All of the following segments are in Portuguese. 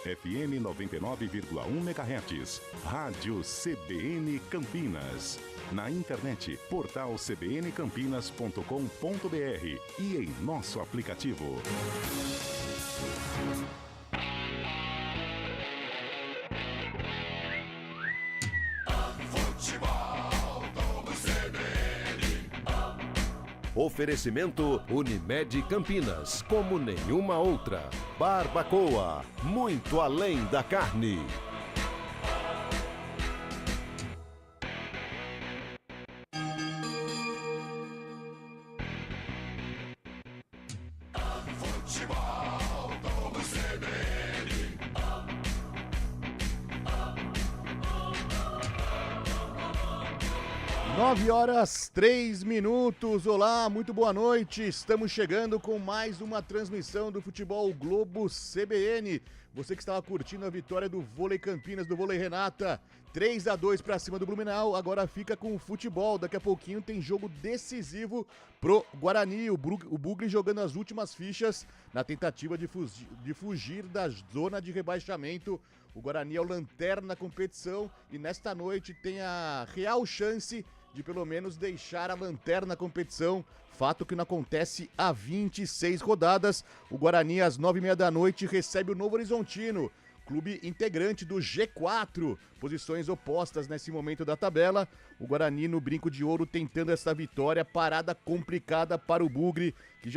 FM 99,1 MHz. Rádio CBN Campinas. Na internet, portal cbncampinas.com.br e em nosso aplicativo. Oferecimento Unimed Campinas, como nenhuma outra. Barbacoa, muito além da carne. Futebol do CBN. 9h03. Olá, muito boa noite. Estamos chegando com mais uma transmissão do Futebol Globo CBN. Você que estava curtindo a vitória do Vôlei Campinas, do Vôlei Renata, 3-2 para cima do Blumenau, agora fica com o futebol. Daqui a pouquinho tem jogo decisivo pro Guarani. O Bugre jogando as últimas fichas na tentativa de fugir da zona de rebaixamento. O Guarani é o lanterna na competição e nesta noite tem a real chance de pelo menos deixar a lanterna na competição, fato que não acontece há 26 rodadas. O Guarani, às 9h30 da noite, recebe o Novo Horizontino, clube integrante do G4, posições opostas nesse momento da tabela. O Guarani no brinco de ouro tentando essa vitória, parada complicada para o Bugre, que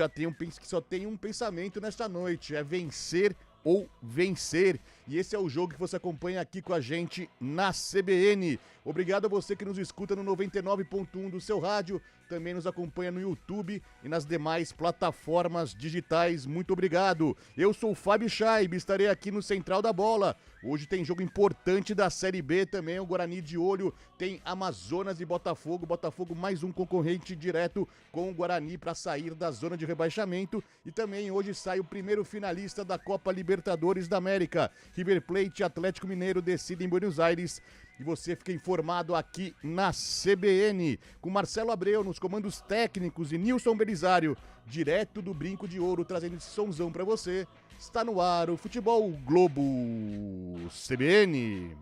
só tem um pensamento nesta noite, é vencer ou vencer. E esse é o jogo que você acompanha aqui com a gente na CBN. Obrigado a você que nos escuta no 99.1 do seu rádio, também nos acompanha no YouTube e nas demais plataformas digitais. Muito obrigado. Eu sou o Fábio Chaib, estarei aqui no Central da Bola. Hoje tem jogo importante da Série B também, o Guarani de olho, tem Amazonas e Botafogo. Botafogo mais um concorrente direto com o Guarani para sair da zona de rebaixamento. E também hoje sai o primeiro finalista da Copa Libertadores da América. River Plate e Atlético Mineiro decidem em Buenos Aires. E você fica informado aqui na CBN, com Marcelo Abreu nos comandos técnicos e Nilson Belisário, direto do Brinco de Ouro, trazendo esse sonzão pra você. Está no ar o Futebol Globo CBN.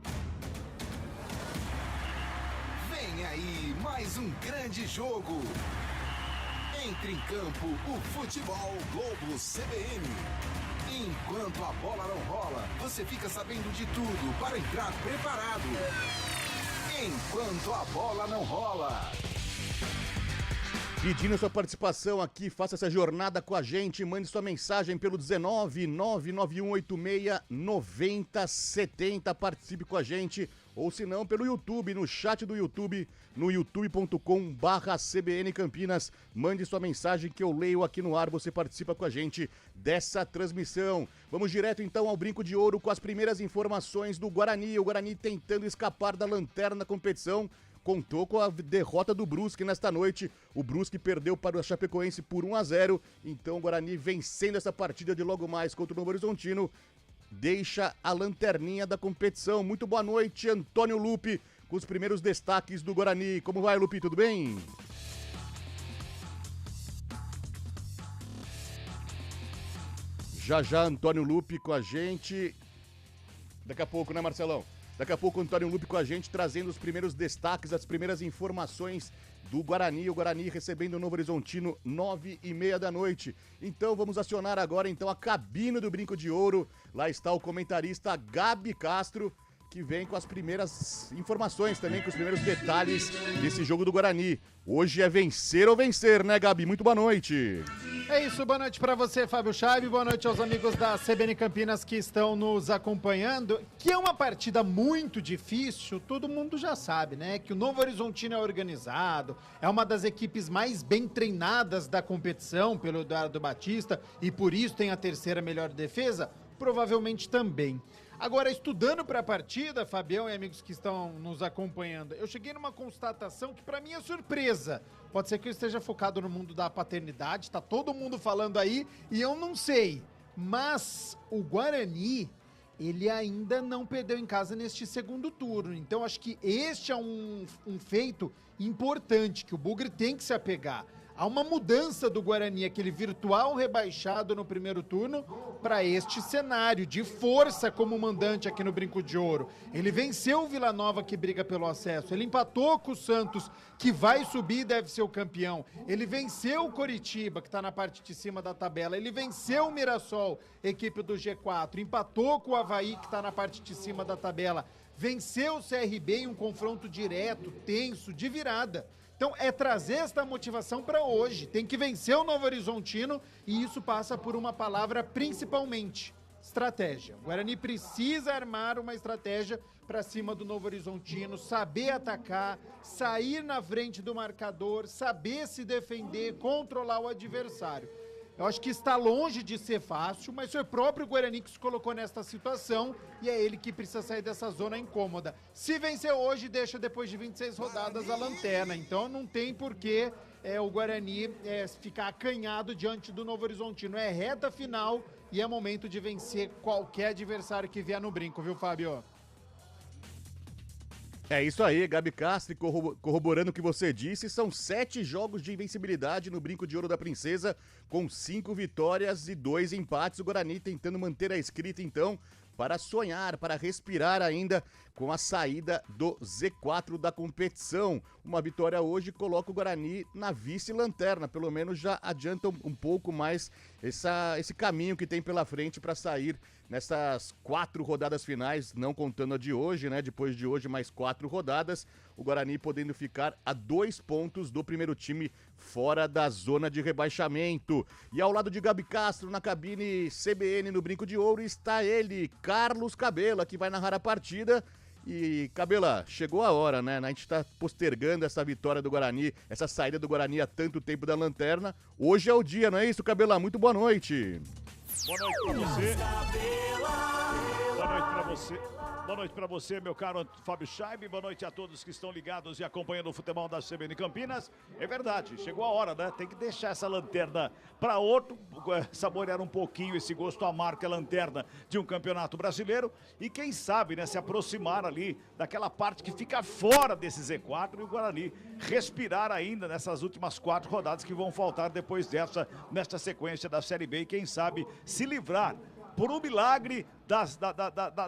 Vem aí mais um grande jogo. Entre em campo o Futebol Globo CBN. Enquanto a bola não rola, você fica sabendo de tudo para entrar preparado. Enquanto a bola não rola. Pedindo sua participação aqui, faça essa jornada com a gente, mande sua mensagem pelo 19991869070, participe com a gente, ou se não, pelo YouTube, no chat do YouTube, no youtube.com/CBN Campinas, mande sua mensagem que eu leio aqui no ar, você participa com a gente dessa transmissão. Vamos direto então ao Brinco de Ouro com as primeiras informações do Guarani, o Guarani tentando escapar da lanterna da competição. Contou com a derrota do Brusque nesta noite. O Brusque perdeu para o Chapecoense por 1-0. Então o Guarani vencendo essa partida de logo mais contra o Novo Horizontino. Deixa a lanterninha da competição. Muito boa noite, Antônio Lupi, com os primeiros destaques do Guarani. Como vai, Lupi? Tudo bem? Já, Antônio Lupi com a gente. Daqui a pouco, né, Marcelão? Daqui a pouco o Antônio Lupi com a gente, trazendo os primeiros destaques, as primeiras informações do Guarani. O Guarani recebendo o Novo Horizontino, 9h30 da noite. Então vamos acionar agora então a cabine do Brinco de Ouro. Lá está o comentarista Gabi Castro, que vem com as primeiras informações também, com os primeiros detalhes desse jogo do Guarani. Hoje é vencer ou vencer, né, Gabi? Muito boa noite. É isso, boa noite pra você, Fábio Chaib, boa noite aos amigos da CBN Campinas que estão nos acompanhando, que é uma partida muito difícil, todo mundo já sabe, né, que o Novo Horizontino é organizado, é uma das equipes mais bem treinadas da competição pelo Eduardo Batista e por isso tem a terceira melhor defesa, provavelmente também. Agora, estudando para a partida, Fabião e amigos que estão nos acompanhando, eu cheguei numa constatação que para mim é surpresa. Pode ser que eu esteja focado no mundo da paternidade, tá todo mundo falando aí e eu não sei. Mas o Guarani, ele ainda não perdeu em casa neste segundo turno. Então acho que este é um feito importante que o Bugre tem que se apegar. Há uma mudança do Guarani, aquele virtual rebaixado no primeiro turno, para este cenário de força como mandante aqui no Brinco de Ouro. Ele venceu o Vila Nova, que briga pelo acesso. Ele empatou com o Santos, que vai subir e deve ser o campeão. Ele venceu o Coritiba, que está na parte de cima da tabela. Ele venceu o Mirassol, equipe do G4. Empatou com o Avaí, que está na parte de cima da tabela. Venceu o CRB em um confronto direto, tenso, de virada. Então, é trazer esta motivação para hoje. Tem que vencer o Novo Horizontino e isso passa por uma palavra principalmente: estratégia. O Guarani precisa armar uma estratégia para cima do Novo Horizontino, saber atacar, sair na frente do marcador, saber se defender, controlar o adversário. Eu acho que está longe de ser fácil, mas foi o próprio Guarani que se colocou nesta situação e é ele que precisa sair dessa zona incômoda. Se vencer hoje, deixa depois de 26 rodadas a lanterna, então não tem porquê o Guarani ficar acanhado diante do Novo Horizontino. É reta final e é momento de vencer qualquer adversário que vier no brinco, viu, Fábio? É isso aí, Gabi Castro, corroborando o que você disse, são 7 jogos de invencibilidade no Brinco de Ouro da Princesa, com 5 vitórias e 2 empates. O Guarani tentando manter a escrita, então, para sonhar, para respirar ainda com a saída do Z4 da competição. Uma vitória hoje coloca o Guarani na vice-lanterna, pelo menos já adianta um pouco mais esse caminho que tem pela frente para sair nessas 4 rodadas finais, não contando a de hoje, né? Depois de hoje, mais 4 rodadas, o Guarani podendo ficar a 2 pontos do primeiro time fora da zona de rebaixamento. E ao lado de Gabi Castro, na cabine CBN no Brinco de Ouro, está ele, Carlos Cabela, que vai narrar a partida. E, Cabela, chegou a hora, né? A gente tá postergando essa vitória do Guarani, essa saída do Guarani há tanto tempo da lanterna. Hoje é o dia, não é isso, Cabela? Muito boa noite. Boa noite pra você. Boa noite pra você. Boa noite para você, meu caro Fábio Scheibe. Boa noite a todos que estão ligados e acompanhando o futebol da CBN Campinas. É verdade, chegou a hora, né? Tem que deixar essa lanterna para outro, saborear um pouquinho esse gosto amargo que é a lanterna de um campeonato brasileiro. E quem sabe, né, se aproximar ali daquela parte que fica fora desse Z4 e o Guarani respirar ainda nessas últimas 4 rodadas que vão faltar depois nesta sequência da Série B. E quem sabe se livrar por um milagre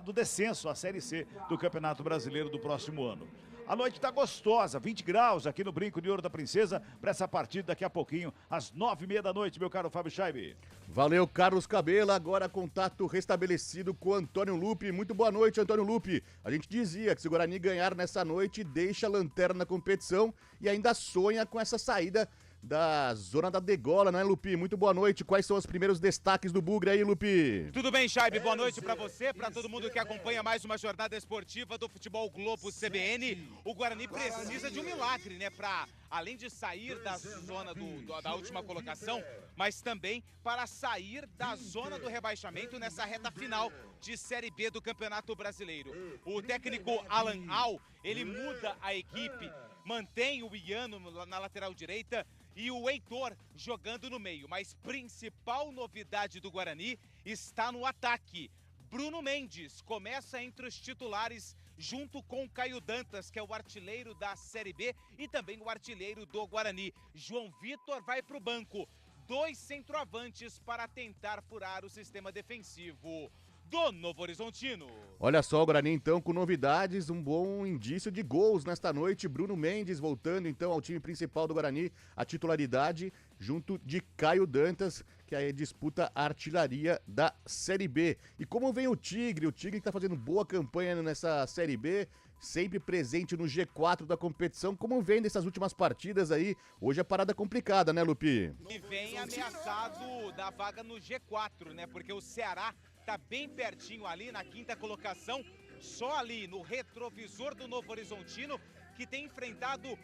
do descenso à Série C do Campeonato Brasileiro do próximo ano. A noite está gostosa, 20 graus aqui no Brinco de Ouro da Princesa, para essa partida daqui a pouquinho, às 9h30 da noite, meu caro Fábio Scheibe. Valeu, Carlos Cabela. Agora contato restabelecido com Antônio Lupi. Muito boa noite, Antônio Lupi. A gente dizia que se o Guarani ganhar nessa noite, deixa a lanterna na competição e ainda sonha com essa saída da zona da degola, né, Lupi? Muito boa noite. Quais são os primeiros destaques do Bugre aí, Lupi? Tudo bem, Scheibe? Boa noite pra você, pra todo mundo que acompanha mais uma jornada esportiva do Futebol Globo CBN. O Guarani precisa de um milagre, né, pra, além de sair da zona da última colocação, mas também para sair da zona do rebaixamento nessa reta final de Série B do Campeonato Brasileiro. O técnico Alan Al, ele muda a equipe, mantém o Iano na lateral direita e o Heitor jogando no meio. Mas principal novidade do Guarani está no ataque. Bruno Mendes começa entre os titulares junto com Caio Dantas, que é o artilheiro da Série B e também o artilheiro do Guarani. João Vitor vai para o banco. 2 centroavantes para tentar furar o sistema defensivo do Novo Horizontino. Olha só, o Guarani então com novidades, um bom indício de gols nesta noite. Bruno Mendes voltando então ao time principal do Guarani, a titularidade junto de Caio Dantas, que aí disputa a artilharia da Série B. E como vem o Tigre que está fazendo boa campanha nessa Série B, sempre presente no G4 da competição, como vem dessas últimas partidas aí, hoje a parada complicada, né, Lupi? E vem ameaçado da vaga no G4, né, porque o Ceará tá bem pertinho ali na 5ª colocação, só ali no retrovisor do Novo Horizontino, que tem enfrentado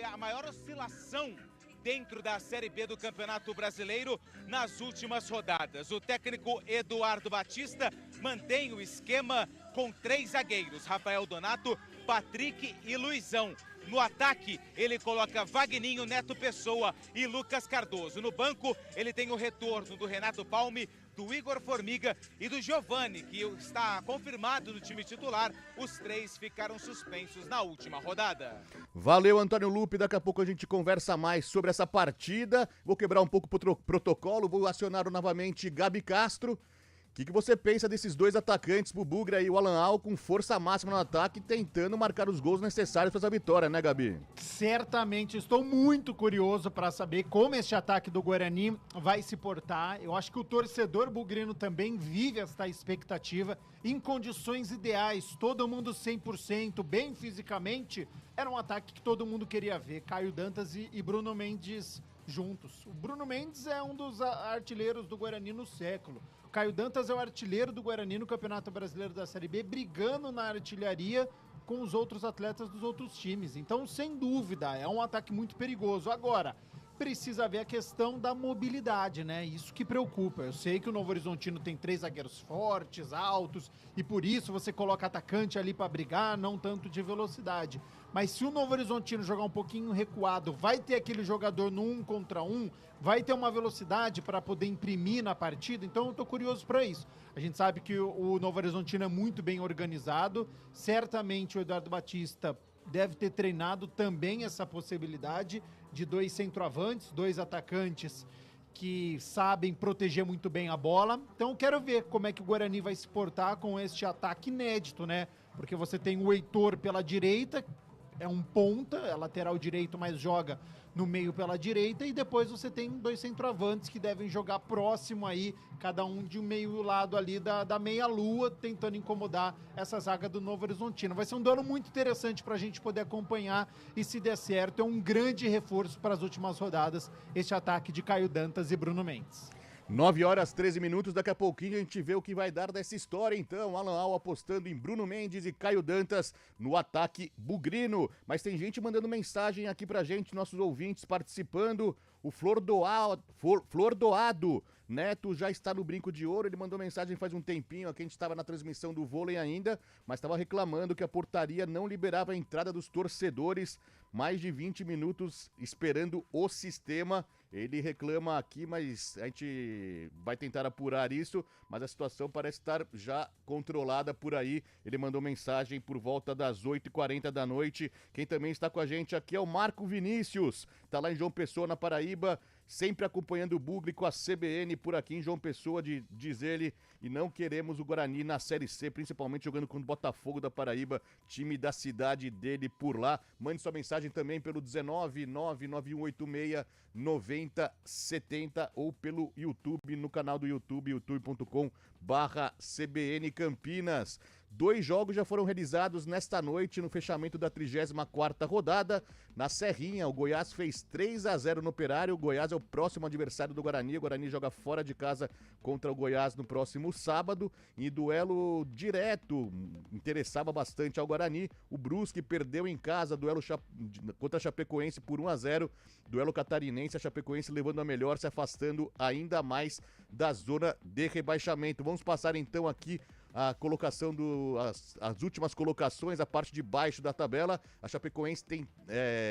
a maior oscilação dentro da Série B do Campeonato Brasileiro nas últimas rodadas. O técnico Eduardo Batista mantém o esquema com 3 zagueiros, Rafael Donato, Patrick e Luizão. No ataque, ele coloca Vagninho, Neto Pessoa e Lucas Cardoso. No banco, ele tem o retorno do Renato Palme, do Igor Formiga e do Giovani, que está confirmado no time titular. Os 3 ficaram suspensos na última rodada. Valeu, Antônio Lupe. Daqui a pouco a gente conversa mais sobre essa partida. Vou quebrar um pouco o protocolo, vou acionar novamente Gabi Castro. O que você pensa desses 2 atacantes, o Bugra e o Alan Al, com força máxima no ataque, tentando marcar os gols necessários para essa vitória, né, Gabi? Certamente, estou muito curioso para saber como este ataque do Guarani vai se portar. Eu acho que o torcedor bugrino também vive esta expectativa em condições ideais, todo mundo 100%, bem fisicamente. Era um ataque que todo mundo queria ver, Caio Dantas e Bruno Mendes juntos. O Bruno Mendes é um dos artilheiros do Guarani no século. O Caio Dantas é o artilheiro do Guarani no Campeonato Brasileiro da Série B, brigando na artilharia com os outros atletas dos outros times. Então, sem dúvida, é um ataque muito perigoso. Agora, precisa ver a questão da mobilidade, né? Isso que preocupa. Eu sei que o Novo Horizontino tem 3 zagueiros fortes, altos, e por isso você coloca atacante ali para brigar, não tanto de velocidade. Mas se o Novo Horizontino jogar um pouquinho recuado, vai ter aquele jogador no 1 contra 1, vai ter uma velocidade para poder imprimir na partida, então eu tô curioso para isso. A gente sabe que o Novo Horizontino é muito bem organizado, certamente o Eduardo Batista deve ter treinado também essa possibilidade de 2 centroavantes, 2 atacantes que sabem proteger muito bem a bola. Então quero ver como é que o Guarani vai se portar com este ataque inédito, né? Porque você tem o Heitor pela direita, é um ponta, é lateral direito, mas joga no meio pela direita, e depois você tem 2 centroavantes que devem jogar próximo aí, cada um de um meio lado ali da meia-lua, tentando incomodar essa zaga do Novo Horizontino. Vai ser um duelo muito interessante para a gente poder acompanhar, e se der certo, é um grande reforço para as últimas rodadas, este ataque de Caio Dantas e Bruno Mendes. 9h13, daqui a pouquinho a gente vê o que vai dar dessa história, então. Alan Al apostando em Bruno Mendes e Caio Dantas no ataque bugrino. Mas tem gente mandando mensagem aqui pra gente, nossos ouvintes participando. O Flor Doado Neto já está no Brinco de Ouro. Ele mandou mensagem faz um tempinho, aqui a gente estava na transmissão do vôlei ainda, mas estava reclamando que a portaria não liberava a entrada dos torcedores. Mais de 20 minutos esperando o sistema. Ele reclama aqui, mas a gente vai tentar apurar isso, mas a situação parece estar já controlada por aí. Ele mandou mensagem por volta das 8h40 da noite. Quem também está com a gente aqui é o Marco Vinícius, tá lá em João Pessoa, na Paraíba, sempre acompanhando o Bugre com a CBN por aqui em João Pessoa, diz ele, e não queremos o Guarani na Série C, principalmente jogando contra o Botafogo da Paraíba, time da cidade dele por lá. Mande sua mensagem também pelo 19991869070 ou pelo YouTube, no canal do YouTube, youtube.com/CBN Campinas. 2 jogos já foram realizados nesta noite no fechamento da 34ª rodada. Na Serrinha, o Goiás fez 3-0 no Operário. O Goiás é o próximo adversário do Guarani. O Guarani joga fora de casa contra o Goiás no próximo sábado. Em duelo direto, interessava bastante ao Guarani. O Brusque perdeu em casa, duelo contra a Chapecoense por 1-0. Duelo catarinense, a Chapecoense levando a melhor, se afastando ainda mais da zona de rebaixamento. Vamos passar então aqui a colocação as últimas colocações, a parte de baixo da tabela. A Chapecoense tem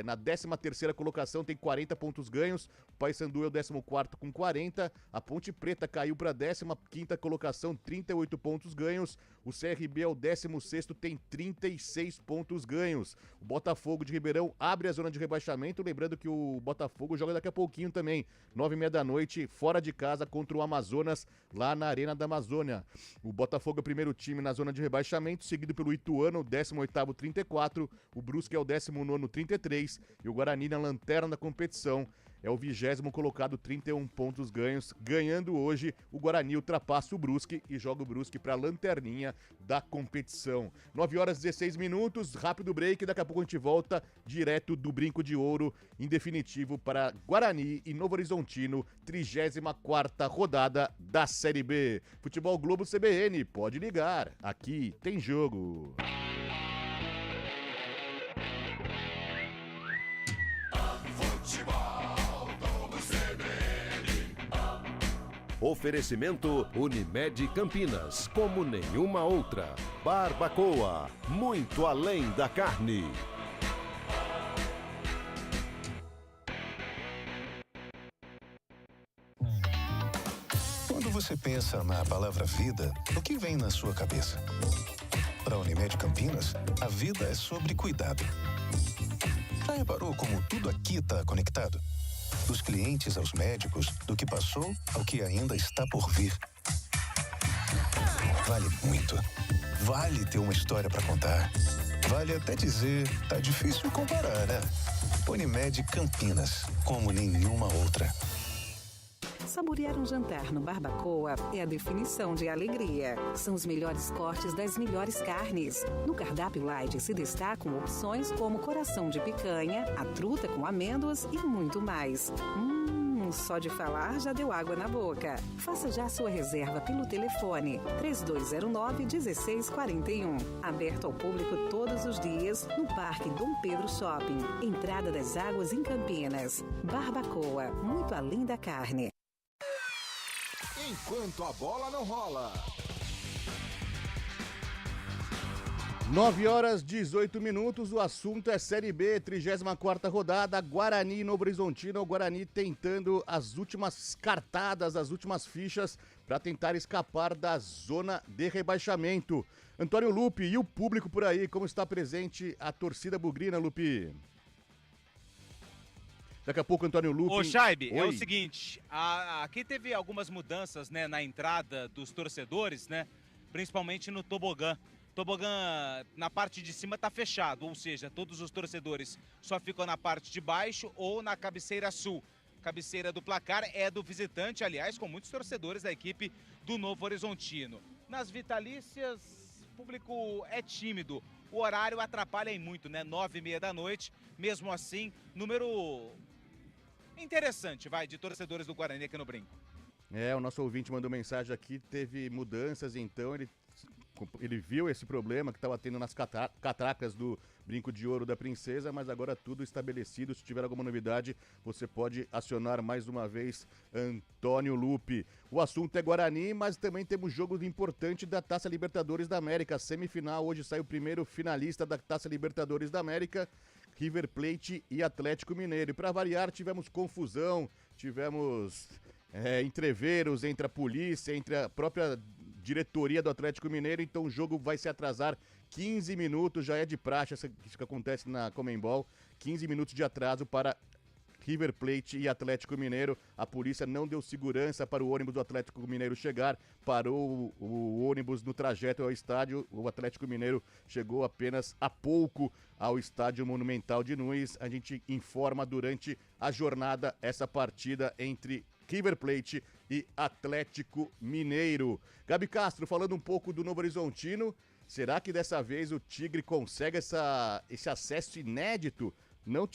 na 13ª colocação, tem 40 pontos ganhos. O Paysandu é o 14º com 40. A Ponte Preta caiu para a 15ª colocação, 38 pontos ganhos. O CRB é o 16º, tem 36 pontos ganhos. O Botafogo de Ribeirão abre a zona de rebaixamento, lembrando que o Botafogo joga daqui a pouquinho também, 9h30 da noite, fora de casa contra o Amazonas, lá na Arena da Amazônia. O Botafogo é o primeiro time na zona de rebaixamento, seguido pelo Ituano, 18º, 34, o Brusque é o 19º, 33, e o Guarani na lanterna da competição é o 20º colocado, 31 pontos ganhos. Ganhando hoje, o Guarani ultrapassa o Brusque e joga o Brusque para a lanterninha da competição. 9h16, rápido break, daqui a pouco a gente volta direto do Brinco de Ouro, em definitivo para Guarani e Novo Horizontino, 34ª rodada da Série B. Futebol Globo CBN, pode ligar, aqui tem jogo. Oferecimento Unimed Campinas, como nenhuma outra. Barbacoa, muito além da carne. Quando você você pensa na palavra vida, o que vem na sua cabeça? Para a Unimed Campinas, a vida é sobre cuidado. Já reparou como tudo aqui está conectado? Dos clientes aos médicos, do que passou ao que ainda está por vir. Vale muito. Vale ter uma história para contar. Vale até dizer, tá difícil comparar, né? Unimed Campinas, como nenhuma outra. Saborear um jantar no Barbacoa é a definição de alegria. São os melhores cortes das melhores carnes. No cardápio light se destacam opções como coração de picanha, a truta com amêndoas e muito mais. Só de falar já deu água na boca. Faça já sua reserva pelo telefone 3209-1641. Aberto ao público todos os dias no Parque Dom Pedro Shopping. Entrada das Águas em Campinas. Barbacoa, muito além da carne. Enquanto a bola não rola. 9 horas 18 minutos, o assunto é Série B, 34ª rodada, Guarani e Novo Horizontino. O Guarani tentando as últimas cartadas, as últimas fichas para tentar escapar da zona de rebaixamento. Antônio Lupi, e o público por aí, como está presente a torcida bugrina, Lupi? Daqui a pouco, Antônio Lupi... Ô, Chaibe, é o seguinte, aqui teve algumas mudanças, né, na entrada dos torcedores, né, principalmente no tobogã. Tobogã na parte de cima está fechado, ou seja, todos os torcedores só ficam na parte de baixo ou na cabeceira sul. Cabeceira do placar é do visitante, aliás, com muitos torcedores da equipe do Novo Horizontino. Nas vitalícias, o público é tímido, o horário atrapalha em muito, né? 9h30 da noite, mesmo assim, número interessante, de torcedores do Guarani aqui no Brinco. O nosso ouvinte mandou mensagem aqui, teve mudanças, então ele viu esse problema que estava tendo nas catracas do Brinco de Ouro da Princesa, mas agora tudo estabelecido. Se tiver alguma novidade, você pode acionar mais uma vez Antônio Lupi. O assunto é Guarani, mas também temos jogo importante da Taça Libertadores da América. Semifinal, hoje sai o primeiro finalista da Taça Libertadores da América, River Plate e Atlético Mineiro. E para variar, tivemos confusão, tivemos entreveros entre a polícia, entre a própria diretoria do Atlético Mineiro, então o jogo vai se atrasar 15 minutos, já é de praxe isso que acontece na Conmebol, 15 minutos de atraso para River Plate e Atlético Mineiro. A polícia não deu segurança para o ônibus do Atlético Mineiro chegar, parou o ônibus no trajeto ao estádio. O Atlético Mineiro chegou apenas há pouco ao Estádio Monumental de Nunes. A gente informa durante a jornada essa partida entre River Plate e Atlético Mineiro. Gabi Castro, falando um pouco do Novo Horizontino, será que dessa vez o Tigre consegue esse acesso inédito? Não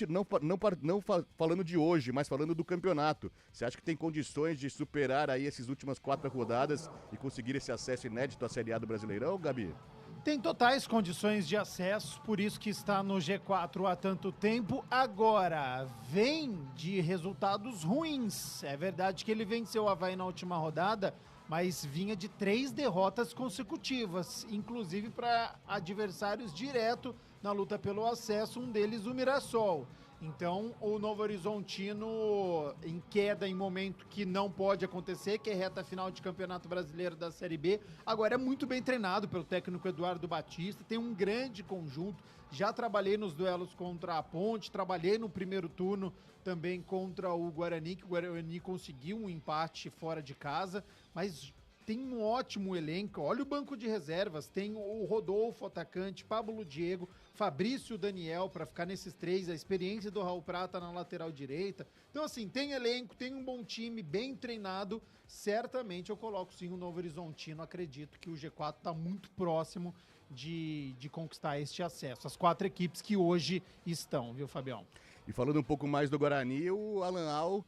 falando de hoje, mas falando do campeonato. Você acha que tem condições de superar aí essas últimas 4 rodadas e conseguir esse acesso inédito à Série A do Brasileirão, Gabi? Tem totais condições de acesso, por isso que está no G4 há tanto tempo. Agora, vem de resultados ruins. É verdade que ele venceu o Avaí na última rodada, mas vinha de 3 derrotas consecutivas, inclusive para adversários direto na luta pelo acesso, um deles o Mirassol. Então, o Novo Horizontino em queda em momento que não pode acontecer, que é reta final de Campeonato Brasileiro da Série B. Agora é muito bem treinado pelo técnico Eduardo Batista, tem um grande conjunto. Já trabalhei nos duelos contra a Ponte, trabalhei no primeiro turno também contra o Guarani, que o Guarani conseguiu um empate fora de casa, mas tem um ótimo elenco. Olha o banco de reservas, tem o Rodolfo, atacante, Pablo Diego, Fabrício Daniel, para ficar nesses 3, a experiência do Raul Prata na lateral direita. Então, assim, tem elenco, tem um bom time, bem treinado. Certamente eu coloco sim o Novo Horizontino. Acredito que o G4 está muito próximo de conquistar este acesso. As 4 equipes que hoje estão, viu, Fabião? E falando um pouco mais do Guarani, o Alan Al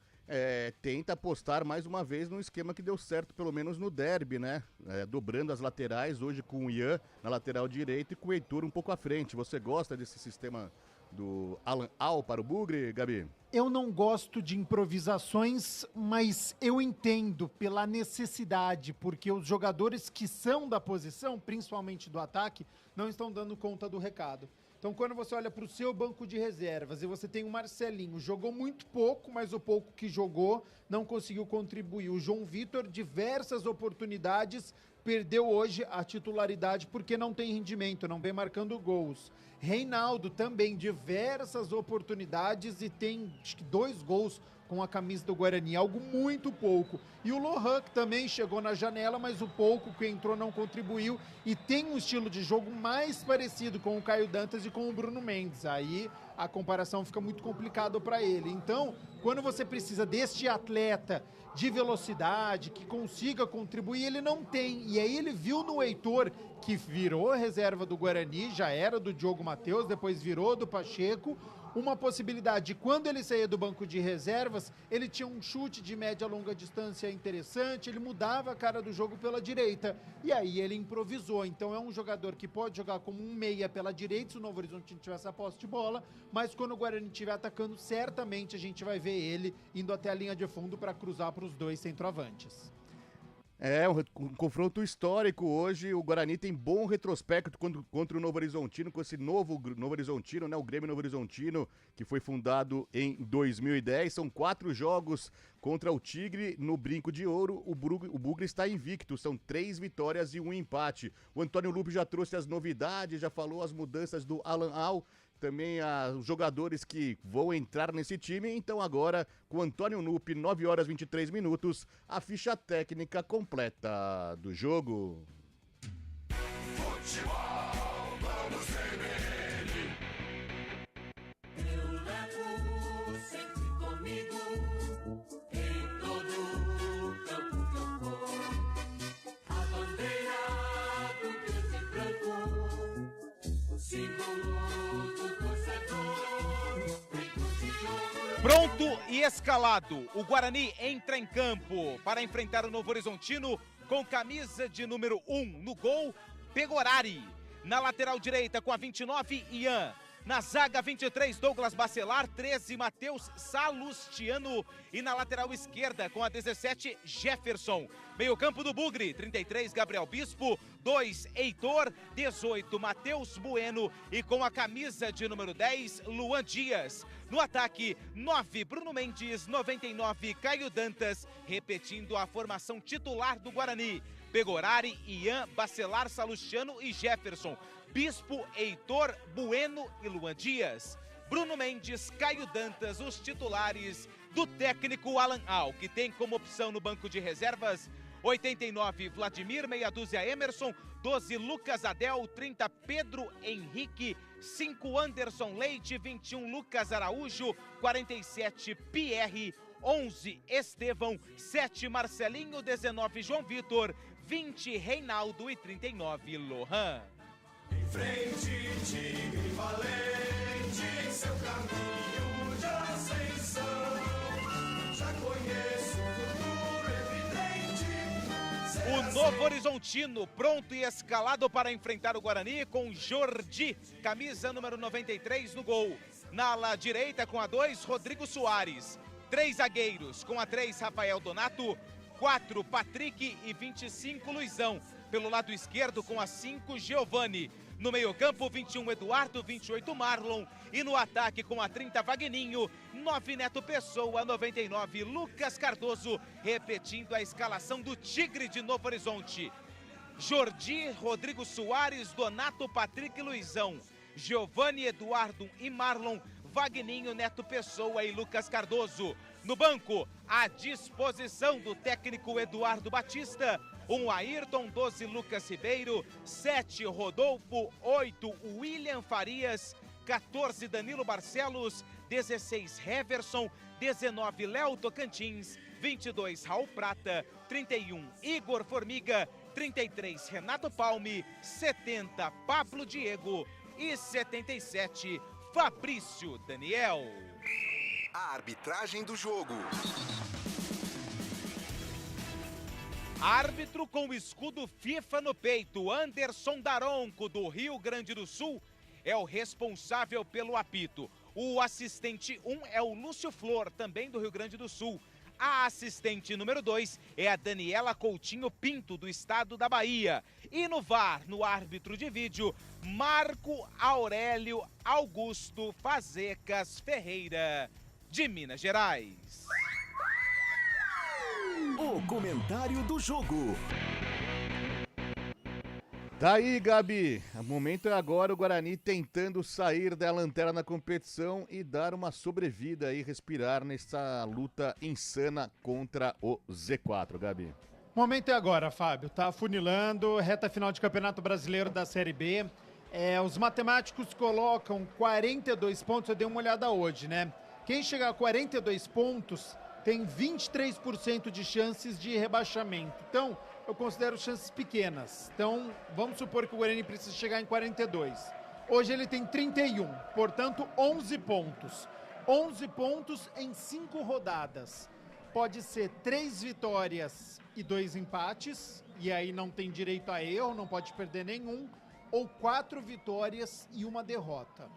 tenta apostar mais uma vez num esquema que deu certo, pelo menos no derby, né? Dobrando as laterais, hoje com o Ian na lateral direita e com o Heitor um pouco à frente. Você gosta desse sistema do Alan Al para o Bugre, Gabi? Eu não gosto de improvisações, mas eu entendo pela necessidade, porque os jogadores que são da posição, principalmente do ataque, não estão dando conta do recado. Então, quando você olha para o seu banco de reservas e você tem o Marcelinho, jogou muito pouco, mas o pouco que jogou não conseguiu contribuir. O João Vitor, diversas oportunidades, perdeu hoje a titularidade porque não tem rendimento, não vem marcando gols. Reinaldo também, diversas oportunidades e tem, acho que 2 gols com a camisa do Guarani, algo muito pouco. E o Lohan, que também chegou na janela, mas o pouco que entrou não contribuiu e tem um estilo de jogo mais parecido com o Caio Dantas e com o Bruno Mendes. Aí a comparação fica muito complicada para ele. Então, quando você precisa deste atleta de velocidade, que consiga contribuir, ele não tem. E aí ele viu no Heitor, que virou reserva do Guarani, já era do Diogo Matheus, depois virou do Pacheco, uma possibilidade de quando ele saía do banco de reservas, ele tinha um chute de média a longa distância interessante, ele mudava a cara do jogo pela direita, e aí ele improvisou. Então é um jogador que pode jogar como um meia pela direita, se o Novo Horizonte tiver essa posse de bola, mas quando o Guarani estiver atacando, certamente a gente vai ver ele indo até a linha de fundo para cruzar para os 2 centroavantes. É, um confronto histórico hoje. O Guarani tem bom retrospecto contra o Novo Horizontino, com esse novo Novo Horizontino, né? O Grêmio Novo Horizontino, que foi fundado em 2010. São 4 jogos contra o Tigre no Brinco de Ouro. O Bugre está invicto, são 3 vitórias e 1 empate. O Antônio Lupe já trouxe as novidades, já falou as mudanças do Alan Al, também os jogadores que vão entrar nesse time. Então agora, com o Antônio Nupi, 9 horas e 23 minutos, a ficha técnica completa do jogo. Futebol, vamos CBN. Eu levo sempre comigo, em todo campo que eu vou. A bandeira do preto e branco, símbolo. Pronto e escalado, o Guarani entra em campo para enfrentar o Novo Horizontino com camisa de número 1 no gol, Pegorari. Na lateral direita com a 29, Ian. Na zaga 23, Douglas Bacelar, 13, Matheus Salustiano. E na lateral esquerda com a 17, Jefferson. Meio campo do Bugre, 33, Gabriel Bispo, 2, Heitor, 18, Matheus Bueno. E com a camisa de número 10, Luan Dias. No ataque, 9, Bruno Mendes, 99, Caio Dantas. Repetindo a formação titular do Guarani. Pegorari, Ian, Bacelar, Salustiano e Jefferson. Bispo, Heitor, Bueno e Luan Dias. Bruno Mendes, Caio Dantas, os titulares do técnico Alan Al, que tem como opção no banco de reservas 89, Vladimir, meia dúzia, Emerson, 12, Lucas Adel, 30, Pedro Henrique, 5, Anderson Leite, 21, Lucas Araújo, 47, Pierre, 11, Estevão, 7, Marcelinho, 19, João Vitor, 20, Reinaldo e 39, Lohan. Em frente, time valente, em seu caminho de ascensão. Já conheço o futuro evidente. O Novo Horizontino pronto e escalado para enfrentar o Guarani com Jordi, camisa número 93 no gol. Na ala direita com a 2, Rodrigo Soares. 3 zagueiros com a 3, Rafael Donato. 4, Patrick e 25, Luizão. Pelo lado esquerdo com a 5, Giovani. No meio-campo, 21, Eduardo, 28, Marlon. E no ataque com a 30, Vagninho, 9, Neto Pessoa, 99, Lucas Cardoso. Repetindo a escalação do Tigre de Novo Horizonte. Jordi, Rodrigo Soares, Donato, Patrick e Luizão. Giovani, Eduardo e Marlon. Vagninho, Neto Pessoa e Lucas Cardoso. No banco, à disposição do técnico Eduardo Batista, 1, Ayrton, 12, Lucas Ribeiro, 7, Rodolfo, 8, William Farias, 14, Danilo Barcelos, 16, Heverson, 19, Léo Tocantins, 22, Raul Prata, 31, Igor Formiga, 33, Renato Palme, 70, Pablo Diego e 77, Fabrício Daniel. A arbitragem do jogo. Árbitro com o escudo FIFA no peito, Anderson Daronco, do Rio Grande do Sul, é o responsável pelo apito. O assistente 1 é o Lúcio Flor, também do Rio Grande do Sul. A assistente número 2 é a Daniela Coutinho Pinto, do estado da Bahia. E no VAR, no árbitro de vídeo, Marco Aurélio Augusto Fazecas Ferreira, de Minas Gerais. O comentário do jogo. Daí, Gabi, o momento é agora, o Guarani tentando sair da lanterna na competição e dar uma sobrevida e respirar nessa luta insana contra o Z4, Gabi. Momento é agora, Fábio. Tá afunilando, reta final de Campeonato Brasileiro da Série B. Os matemáticos colocam 42 pontos, eu dei uma olhada hoje, né? Quem chegar a 42 pontos tem 23% de chances de rebaixamento. Então, eu considero chances pequenas. Então, vamos supor que o Guarani precisa chegar em 42. Hoje ele tem 31, portanto, 11 pontos. 11 pontos em 5 rodadas. Pode ser 3 vitórias e 2 empates, e aí não tem direito a erro, não pode perder nenhum, ou 4 vitórias e 1 derrota.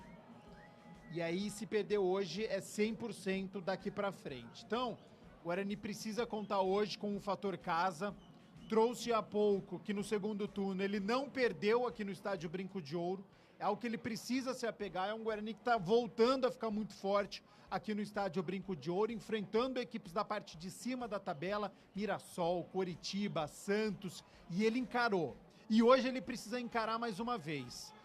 E aí, se perder hoje, é 100% daqui pra frente. Então, o Guarani precisa contar hoje com o fator casa. Trouxe há pouco que no segundo turno ele não perdeu aqui no estádio Brinco de Ouro. É algo que ele precisa se apegar. É um Guarani que está voltando a ficar muito forte aqui no estádio Brinco de Ouro, enfrentando equipes da parte de cima da tabela, Mirassol, Coritiba, Santos, e ele encarou. E hoje ele precisa encarar mais uma vez.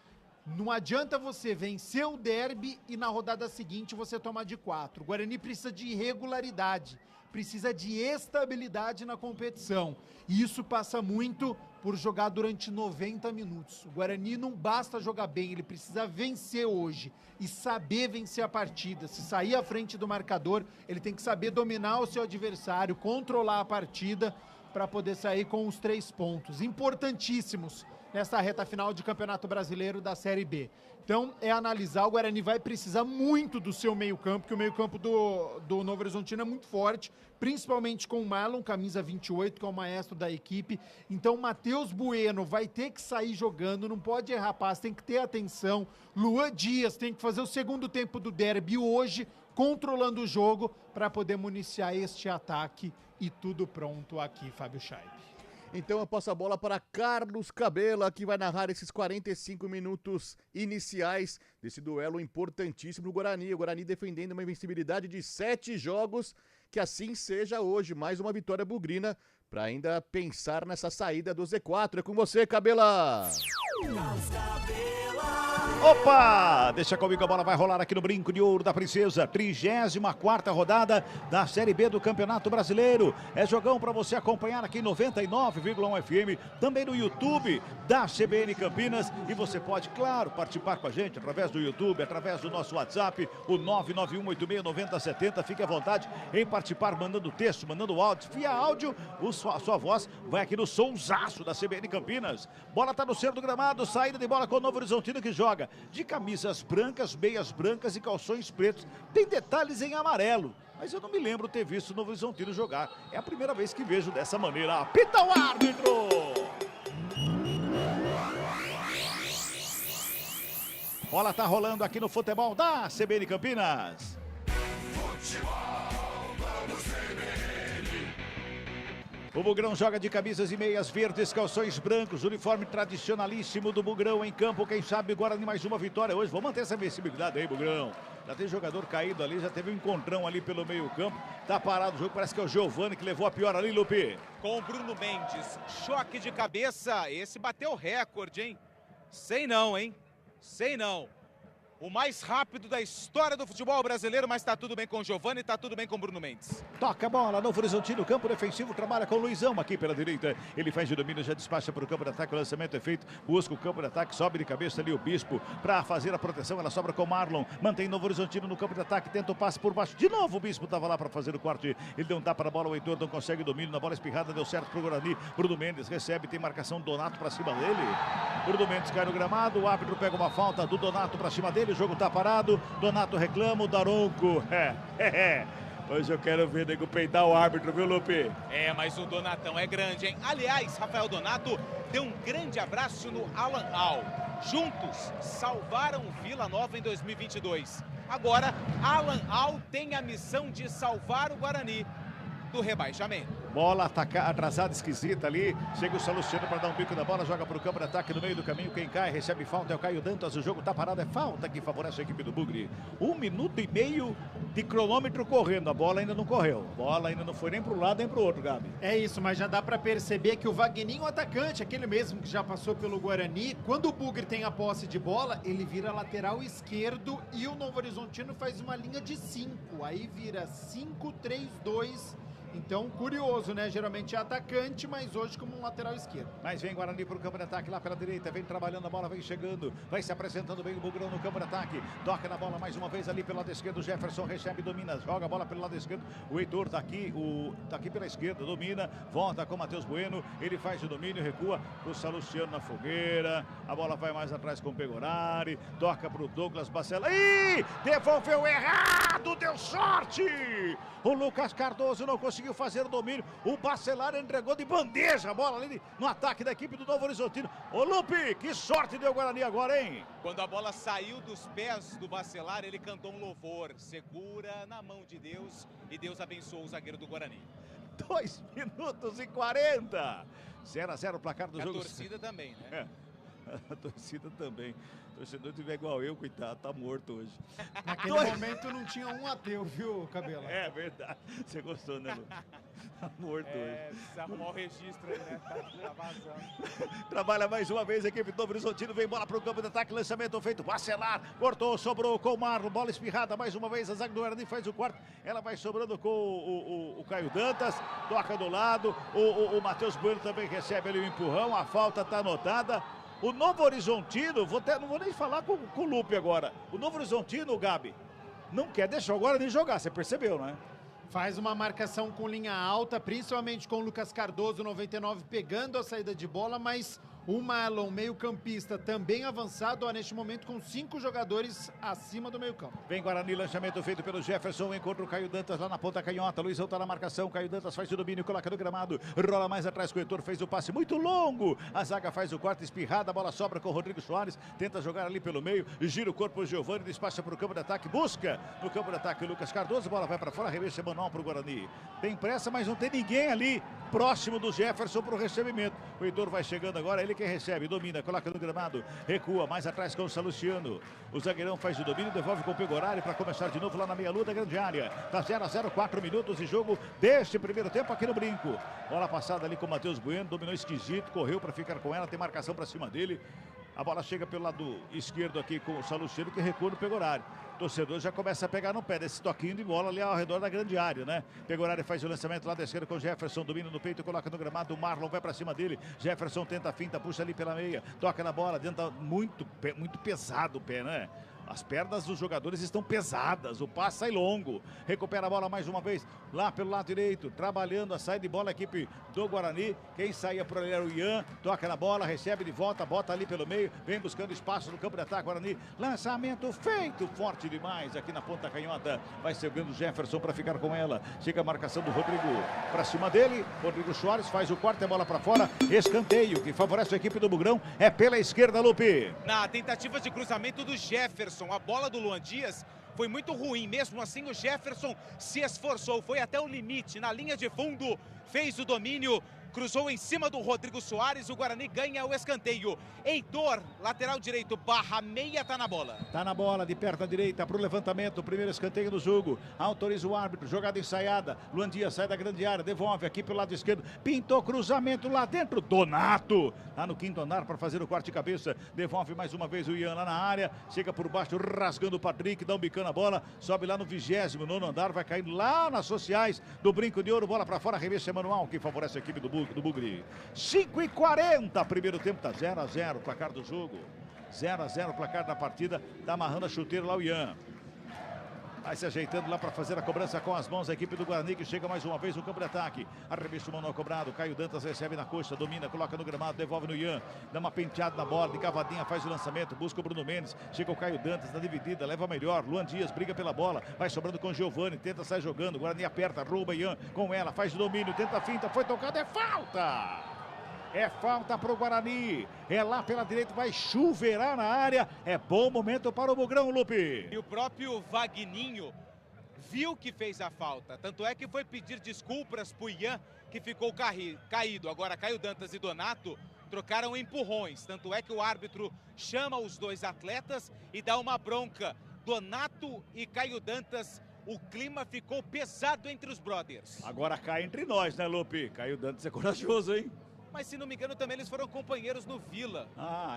Não adianta você vencer o derby e na rodada seguinte você tomar de 4. O Guarani precisa de regularidade, precisa de estabilidade na competição. E isso passa muito por jogar durante 90 minutos. O Guarani não basta jogar bem, ele precisa vencer hoje e saber vencer a partida. Se sair à frente do marcador, ele tem que saber dominar o seu adversário, controlar a partida para poder sair com os 3 pontos importantíssimos nessa reta final de Campeonato Brasileiro da Série B. Então, é analisar, o Guarani vai precisar muito do seu meio-campo, porque o meio-campo do Novo Horizontino é muito forte, principalmente com o Marlon, camisa 28, que é o maestro da equipe. Então, Matheus Bueno vai ter que sair jogando, não pode errar passe, tem que ter atenção. Luan Dias tem que fazer o segundo tempo do derby hoje, controlando o jogo, para poder municiar este ataque. E tudo pronto aqui, Fábio Scheibe. Então eu passo a bola para Carlos Cabela, que vai narrar esses 45 minutos iniciais desse duelo importantíssimo do Guarani. O Guarani defendendo uma invencibilidade de 7 jogos, que assim seja hoje. Mais uma vitória bugrina para ainda pensar nessa saída do Z4. É com você, Cabela! Opa! Deixa comigo, a bola vai rolar aqui no Brinco de Ouro da Princesa. 34ª rodada da Série B do Campeonato Brasileiro. É jogão para você acompanhar aqui em 99,1 FM, também no YouTube da CBN Campinas. E você pode, claro, participar com a gente através do YouTube, através do nosso WhatsApp, o 991869070. Fique à vontade em participar, mandando texto, mandando áudio. Via áudio, a sua voz vai aqui no sonsaço da CBN Campinas. Bola tá no centro do gramado, saída de bola com o Novo Horizontino, que joga de camisas brancas, meias brancas e calções pretos. Tem detalhes em amarelo, mas eu não me lembro ter visto o Novo Horizontino jogar. É a primeira vez que vejo dessa maneira. Apita o árbitro! Bola tá rolando aqui no futebol da CBN Campinas. O Bugrão joga de camisas e meias verdes, calções brancos, uniforme tradicionalíssimo do Bugrão em campo. Quem sabe Guarani mais uma vitória hoje. Vamos manter essa invencibilidade aí, Bugrão. Já tem jogador caído ali, já teve um encontrão ali pelo meio campo. Tá parado o jogo, parece que é o Giovani que levou a pior ali, Lupi. Com o Bruno Mendes, choque de cabeça, esse bateu recorde, hein? Sei não, hein? Sei não. O mais rápido da história do futebol brasileiro, mas tá tudo bem com o Giovani, tá tudo bem com o Bruno Mendes. Toca a bola, Novo Horizontino, campo defensivo, trabalha com o Luizão aqui pela direita. Ele faz de domínio, já despacha para o campo de ataque, o lançamento é feito, busca o campo de ataque, sobe de cabeça ali o Bispo para fazer a proteção, ela sobra com o Marlon, mantém Novo Horizontino no campo de ataque, tenta o passe por baixo, de novo o Bispo estava lá para fazer o corte, ele deu um tapa na bola, o Heitor não consegue domínio, na bola espirrada, deu certo pro Guarani, Bruno Mendes recebe, tem marcação do Donato para cima dele, Bruno Mendes cai no gramado, o árbitro pega uma falta do Donato para cima dele, o jogo tá parado, Donato reclama, o Daronco, hoje eu quero ver nego peidar o árbitro, viu, Lupe? Mas o Donatão é grande, hein? Aliás, Rafael Donato deu um grande abraço no Alan Al. Juntos, salvaram Vila Nova em 2022. Agora, Alan Al tem a missão de salvar o Guarani. do rebaixamento. Bola atrasada, esquisita ali. Chega o Salustiano para dar um bico na bola, joga para o campo de ataque no meio do caminho. Quem cai, recebe falta, é o Caio Dantas. O jogo tá parado, é falta que favorece a equipe do Bugre. 1 minuto e meio de cronômetro correndo. A bola ainda não correu. A bola ainda não foi nem para um lado nem para o outro, Gabi. É isso, mas já dá para perceber que o Vagninho, atacante, aquele mesmo que já passou pelo Guarani, quando o Bugre tem a posse de bola, ele vira lateral esquerdo e o Novo Horizontino faz uma linha de 5. Aí vira 5-3-2. Então, curioso, né? Geralmente é atacante, mas hoje como um lateral esquerdo. Mas vem Guarani para o campo de ataque lá pela direita, vem trabalhando a bola, vem chegando, vai se apresentando bem o Bugrão no campo de ataque. Toca na bola mais uma vez ali pelo lado esquerdo, o Jefferson recebe, domina, joga a bola pelo lado esquerdo. O Heitor tá aqui pela esquerda, domina, volta com o Matheus Bueno, ele faz o domínio, recua o Salustiano na fogueira. A bola vai mais atrás com o Pegorari, toca para o Douglas Bacelar. Ih! Devolveu errado, deu sorte! O Lucas Cardoso não conseguiu fazer o domínio. O Bacelar entregou de bandeja a bola ali no ataque da equipe do Novo Horizontino. Ô Lupe, que sorte deu o Guarani agora, hein? Quando a bola saiu dos pés do Bacelar, ele cantou um louvor. Segura na mão de Deus e Deus abençoou o zagueiro do Guarani. 2 minutos e 40. 0-0 o placar do jogo. A torcida também, né? A torcida também. O torcedor tiver igual eu, coitado, tá morto hoje. Naquele momento não tinha um ateu, viu, Cabela? É verdade. Você gostou, né, Lu? Tá morto hoje. Precisa arrumar o registro aí, né? Tá vazando. Trabalha mais uma vez a equipe do Novo Horizontino. Vem bola pro campo de ataque. Lançamento feito. Bacelar cortou, sobrou com o Marlon. Bola espirrada mais uma vez. A zaga do Guarani faz o quarto. Ela vai sobrando com o Caio Dantas. Toca do lado. O Matheus Bueno também recebe ali o empurrão. A falta tá anotada. O Novo Horizontino, não vou nem falar com o Lupe agora. O Novo Horizontino, Gabi, não quer deixar o Guarani jogar, você percebeu, não é? Faz uma marcação com linha alta, principalmente com o Lucas Cardoso, 99, pegando a saída de bola, mas o Marlon, meio-campista, também avançado, neste momento com 5 jogadores acima do meio-campo. Vem Guarani, lançamento feito pelo Jefferson, encontra o Caio Dantas lá na ponta canhota, Luizão tá na marcação, Caio Dantas faz o domínio, coloca no gramado, rola mais atrás com o Heitor, fez o passe muito longo, a zaga faz o quarto, espirrada, a bola sobra com o Rodrigo Soares, tenta jogar ali pelo meio, gira o corpo o Giovani, despacha para o campo de ataque, busca no campo de ataque o Lucas Cardoso, bola vai para fora, arremesso manual para o Guarani. Tem pressa, mas não tem ninguém ali próximo do Jefferson para o recebimento. O Heitor vai chegando agora, ele quem recebe, domina, coloca no gramado, recua mais atrás com o Salustiano. O zagueirão faz o domínio, devolve com o Pegorari para começar de novo lá na meia-lua da grande área. Tá 0-0, 4 minutos de jogo deste primeiro tempo aqui no Brinco. Bola passada ali com o Matheus Bueno, dominou esquisito, correu para ficar com ela, tem marcação para cima dele. A bola chega pelo lado esquerdo aqui com o Salustiano, que recua no Pegorari. O torcedor já começa a pegar no pé desse toquinho de bola ali ao redor da grande área, né? Pegorari faz o lançamento lá da esquerda com o Jefferson, domina no peito, coloca no gramado, o Marlon vai pra cima dele, Jefferson tenta a finta, puxa ali pela meia, toca na bola, dentro muito pesado o pé, né? As pernas dos jogadores estão pesadas, o passe sai longo, recupera a bola mais uma vez, lá pelo lado direito, trabalhando a saída de bola a equipe do Guarani, quem saía por ali era o Ian, toca na bola, recebe de volta, bota ali pelo meio, vem buscando espaço no campo de ataque, Guarani, lançamento feito, forte demais aqui na ponta canhota, vai chegando o Jefferson para ficar com ela, chega a marcação do Rodrigo para cima dele, Rodrigo Soares faz o quarto, a bola para fora, escanteio que favorece a equipe do Bugrão, é pela esquerda, Lupe. Na tentativa de cruzamento do Jefferson, a bola do Luan Dias foi muito ruim, mesmo assim o Jefferson se esforçou, foi até o limite, na linha de fundo, fez o domínio, cruzou em cima do Rodrigo Soares, o Guarani ganha o escanteio. Heitor, lateral direito, barra meia, tá na bola. Tá na bola, de perna direita, pro levantamento, o primeiro escanteio do jogo, autoriza o árbitro, jogada ensaiada, Luan Dias sai da grande área, devolve aqui pelo lado esquerdo, pintou cruzamento lá dentro, Donato, lá no quinto andar para fazer o corte de cabeça, devolve mais uma vez o Ian lá na área, chega por baixo, rasgando o Patrick, dá um bicão na bola, sobe lá no 29º andar, vai caindo lá nas sociais do Brinco de Ouro, bola para fora, arremesso manual, que favorece a equipe do Bugre. 5:40, primeiro tempo, tá 0-0 o placar do jogo, 0-0 o placar da partida, tá amarrando a chuteira lá o Ian. Vai se ajeitando lá para fazer a cobrança com as mãos a equipe do Guarani, que chega mais uma vez no campo de ataque. Arremesso manual cobrado, Caio Dantas recebe na coxa, domina, coloca no gramado, devolve no Ian, dá uma penteada na bola, de cavadinha faz o lançamento, busca o Bruno Mendes, chega o Caio Dantas na dividida, leva melhor, Luan Dias briga pela bola, vai sobrando com o Giovani, tenta sair jogando, Guarani aperta, rouba Ian com ela, faz o domínio, tenta a finta, foi tocado, é falta! É falta para o Guarani. É lá pela direita, vai chuveirar na área. É bom momento para o Bugrão, Lupe. E o próprio Vagninho viu que fez a falta. Tanto é que foi pedir desculpas pro Ian, que ficou caído. Agora Caio Dantas e Donato trocaram empurrões. Tanto é que o árbitro chama os dois atletas e dá uma bronca. Donato e Caio Dantas, o clima ficou pesado entre os brothers. Agora cai entre nós, né, Lupe? Caio Dantas é corajoso, hein? Mas se não me engano também eles foram companheiros no Vila.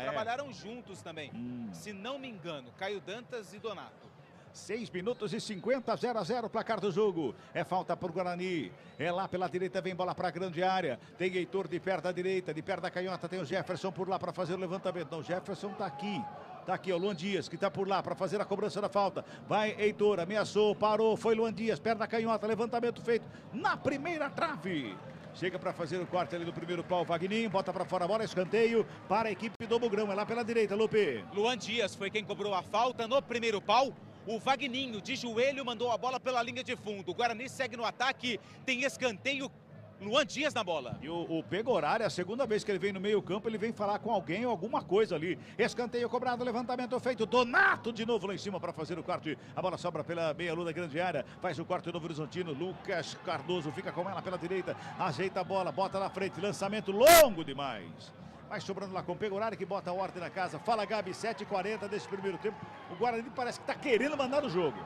Trabalharam juntos também. Se não me engano, Caio Dantas e Donato. 6 minutos e 50, 0-0 placar do jogo. É falta pro Guarani. É lá pela direita, vem bola pra grande área. Tem Heitor de perto da direita, de perto da canhota. Tem o Jefferson por lá para fazer o levantamento. Não, o Jefferson tá aqui. Tá aqui, ó, Luan Dias, que tá por lá para fazer a cobrança da falta. Vai Heitor, ameaçou, parou, foi Luan Dias, perto da canhota, levantamento feito na primeira trave. Chega para fazer o corte ali do primeiro pau, Vagninho, bota para fora a bola, escanteio para a equipe do Bugrão. É lá pela direita, Lupe. Luan Dias foi quem cobrou a falta no primeiro pau. O Vagninho, de joelho, mandou a bola pela linha de fundo. O Guarani segue no ataque, tem escanteio. Luan Dias na bola. E o Pegorari, a segunda vez que ele vem no meio campo, ele vem falar com alguém ou alguma coisa ali. Escanteio cobrado, levantamento feito. Donato de novo lá em cima para fazer o corte. A bola sobra pela meia-lua da grande área. Faz o corte do Novo Horizontino. Lucas Cardoso fica com ela pela direita. Ajeita a bola, bota na frente. Lançamento longo demais. Vai sobrando lá com o Pegorari, que bota a ordem na casa. Fala, Gabi, 7h40 desse primeiro tempo. O Guarani parece que tá querendo mandar no jogo.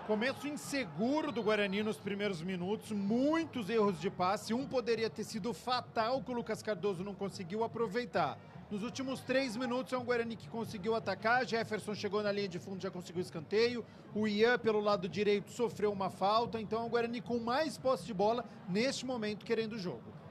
Começo inseguro do Guarani nos primeiros minutos. Muitos erros de passe. Um poderia ter sido fatal que o Lucas Cardoso não conseguiu aproveitar. Nos últimos 3 minutos é um Guarani que conseguiu atacar. Jefferson chegou na linha de fundo, já conseguiu escanteio. O Ian, pelo lado direito, sofreu uma falta. Então é um Guarani com mais posse de bola neste momento, querendo o jogo.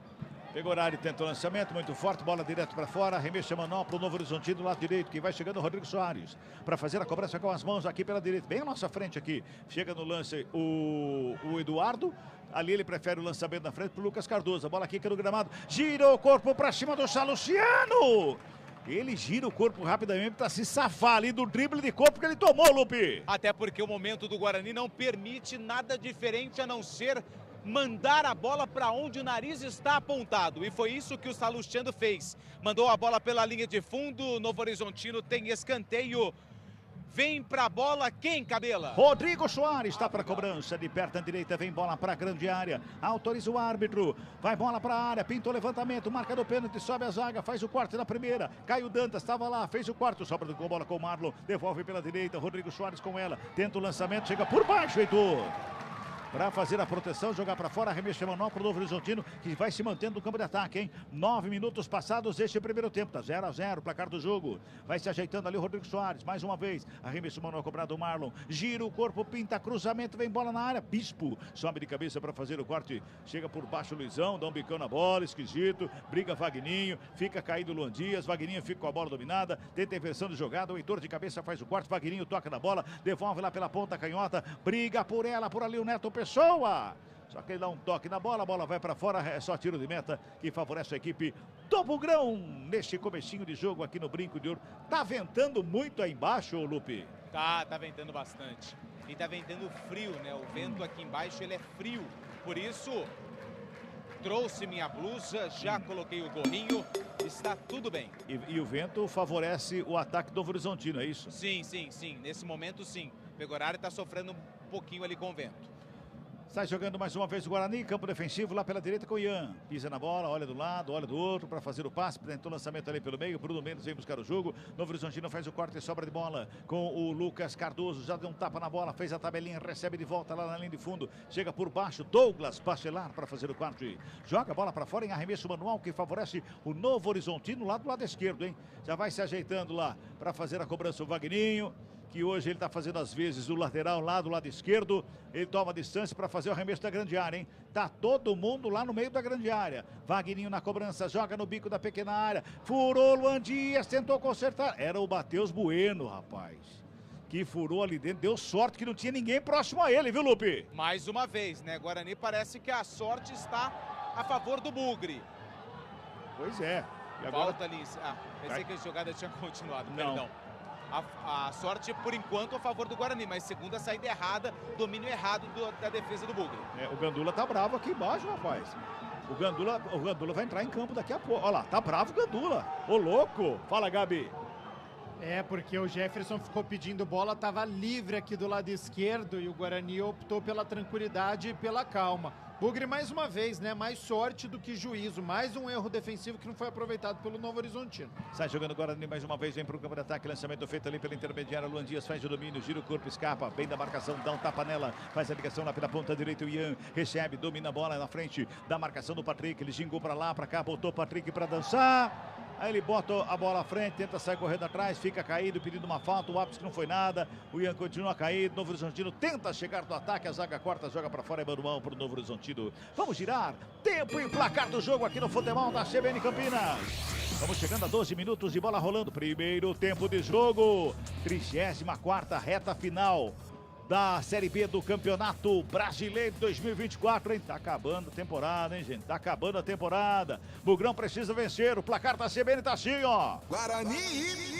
Pegorari tenta o lançamento, muito forte, bola direto para fora, arremesso manual para o Novo Horizontino do lado direito, que vai chegando o Rodrigo Soares, para fazer a cobrança com as mãos aqui pela direita, bem à nossa frente aqui, chega no lance o Eduardo, ali ele prefere o lançamento na frente para o Lucas Cardoso, a bola aqui no gramado, girou o corpo para cima do Salustiano! Ele gira o corpo rapidamente para se safar ali do drible de corpo que ele tomou, Lupe. Até porque o momento do Guarani não permite nada diferente a não ser mandar a bola para onde o nariz está apontado. E foi isso que o Salustiano fez. Mandou a bola pela linha de fundo. O Novo Horizontino tem escanteio. Vem pra bola quem, Cabela? Rodrigo Soares está para cobrança. De perto à direita vem bola para a grande área. Autoriza o árbitro. Vai bola para a área. Pinta o levantamento. Marca do pênalti. Sobe a zaga. Faz o corte na primeira. Caio Dantas estava lá. Fez o corte. Sobra com bola com o Marlon. Devolve pela direita. Rodrigo Soares com ela. Tenta o lançamento. Chega por baixo, Heitor. Para fazer a proteção, jogar para fora, arremesso manual para o Novo Horizontino, que vai se mantendo no campo de ataque, hein? 9 minutos passados este primeiro tempo, tá 0-0, placar do jogo. Vai se ajeitando ali o Rodrigo Soares, mais uma vez, arremesso manual cobrado o Marlon, gira o corpo, pinta cruzamento, vem bola na área, Bispo, sobe de cabeça para fazer o corte, chega por baixo o Luizão, dá um bicão na bola, esquisito, briga Vagninho, fica caído o Luan Dias, Vagninho fica com a bola dominada, tenta a inversão de jogada, o Heitor de cabeça faz o corte, Vagninho toca na bola, devolve lá pela ponta canhota, briga por ela, por ali o Neto Pessoa. Só que ele dá um toque na bola, a bola vai para fora, é só tiro de meta que favorece a equipe do Bugrão neste comecinho de jogo aqui no Brinco de Ouro. Tá ventando muito aí embaixo, Lupe? Tá ventando bastante. E tá ventando frio, né? O vento aqui embaixo, ele é frio. Por isso, trouxe minha blusa, já coloquei o gorrinho, está tudo bem. E o vento favorece o ataque do Novo Horizontino, é isso? Sim. Nesse momento, sim. O Pegorari está sofrendo um pouquinho ali com o vento. Sai jogando mais uma vez o Guarani, campo defensivo lá pela direita com o Ian. Pisa na bola, olha do lado, olha do outro para fazer o passe. Tentou o lançamento ali pelo meio. Bruno Mendes vem buscar o jogo. Novo Horizontino faz o corte e sobra de bola com o Lucas Cardoso. Já deu um tapa na bola, fez a tabelinha, recebe de volta lá na linha de fundo. Chega por baixo, Douglas Bachelar para fazer o corte. Joga a bola para fora em arremesso manual que favorece o Novo Horizontino lá do lado esquerdo, hein? Já vai se ajeitando lá para fazer a cobrança o Vagninho, que hoje ele está fazendo às vezes o lateral lá do lado esquerdo, ele toma distância para fazer o arremesso da grande área, hein? Tá todo mundo lá no meio da grande área. Vagninho na cobrança, joga no bico da pequena área, furou Luan Dias, tentou consertar, era o Matheus Bueno, rapaz, que furou ali dentro, deu sorte que não tinha ninguém próximo a ele, viu, Lupe? Mais uma vez, né? Guarani parece que a sorte está a favor do Bugre. Pois é. E agora... Volta ali, pensei que a jogada tinha continuado, perdão. A sorte, por enquanto, a favor do Guarani, mas segunda saída errada, domínio errado da defesa do Bugre. O Gandula tá bravo aqui embaixo, rapaz. O Gandula vai entrar em campo daqui a pouco. Olha lá, tá bravo o Gandula. Ô, louco. Fala, Gabi. É, porque o Jefferson ficou pedindo bola, estava livre aqui do lado esquerdo e o Guarani optou pela tranquilidade e pela calma. Bugre mais uma vez, né? Mais sorte do que juízo. Mais um erro defensivo que não foi aproveitado pelo Novo Horizontino. Sai jogando o Guarani mais uma vez, vem para o campo de ataque. Lançamento feito ali pela intermediária. Luan Dias faz o domínio, gira o corpo, escapa. Bem da marcação, dá um tapa nela. Faz a ligação lá pela ponta direita. O Ian recebe, domina a bola na frente da marcação do Patrick. Ele gingou para lá, para cá, botou o Patrick para dançar. Aí ele bota a bola à frente, tenta sair correndo atrás, fica caído, pedindo uma falta. O ápice que não foi nada. O Ian continua caído. Novo Horizontino tenta chegar no ataque. A zaga corta, joga para fora. É manual para o Novo Horizontino. Vamos girar. Tempo e placar do jogo aqui no futebol da CBN Campinas. Vamos chegando a 12 minutos de bola rolando. Primeiro tempo de jogo. 34ª reta final da Série B do Campeonato Brasileiro 2024, hein? Tá acabando a temporada, hein, gente? Tá acabando a temporada. Bugrão precisa vencer. O placar da CBN tá assim, ó. Guarani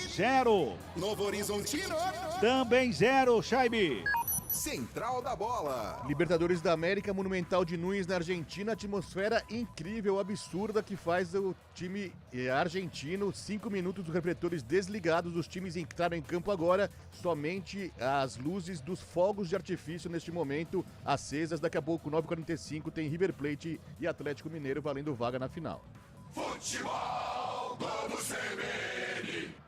0. Novo Horizontino Também 0, Chaibe. Central da Bola. Libertadores da América, Monumental de Nunes na Argentina, atmosfera incrível, absurda que faz o time argentino, 5 minutos dos refletores desligados, os times entraram em campo agora, somente as luzes dos fogos de artifício neste momento acesas, daqui a pouco 9h45 tem River Plate e Atlético Mineiro valendo vaga na final. Futebol Globo CBN.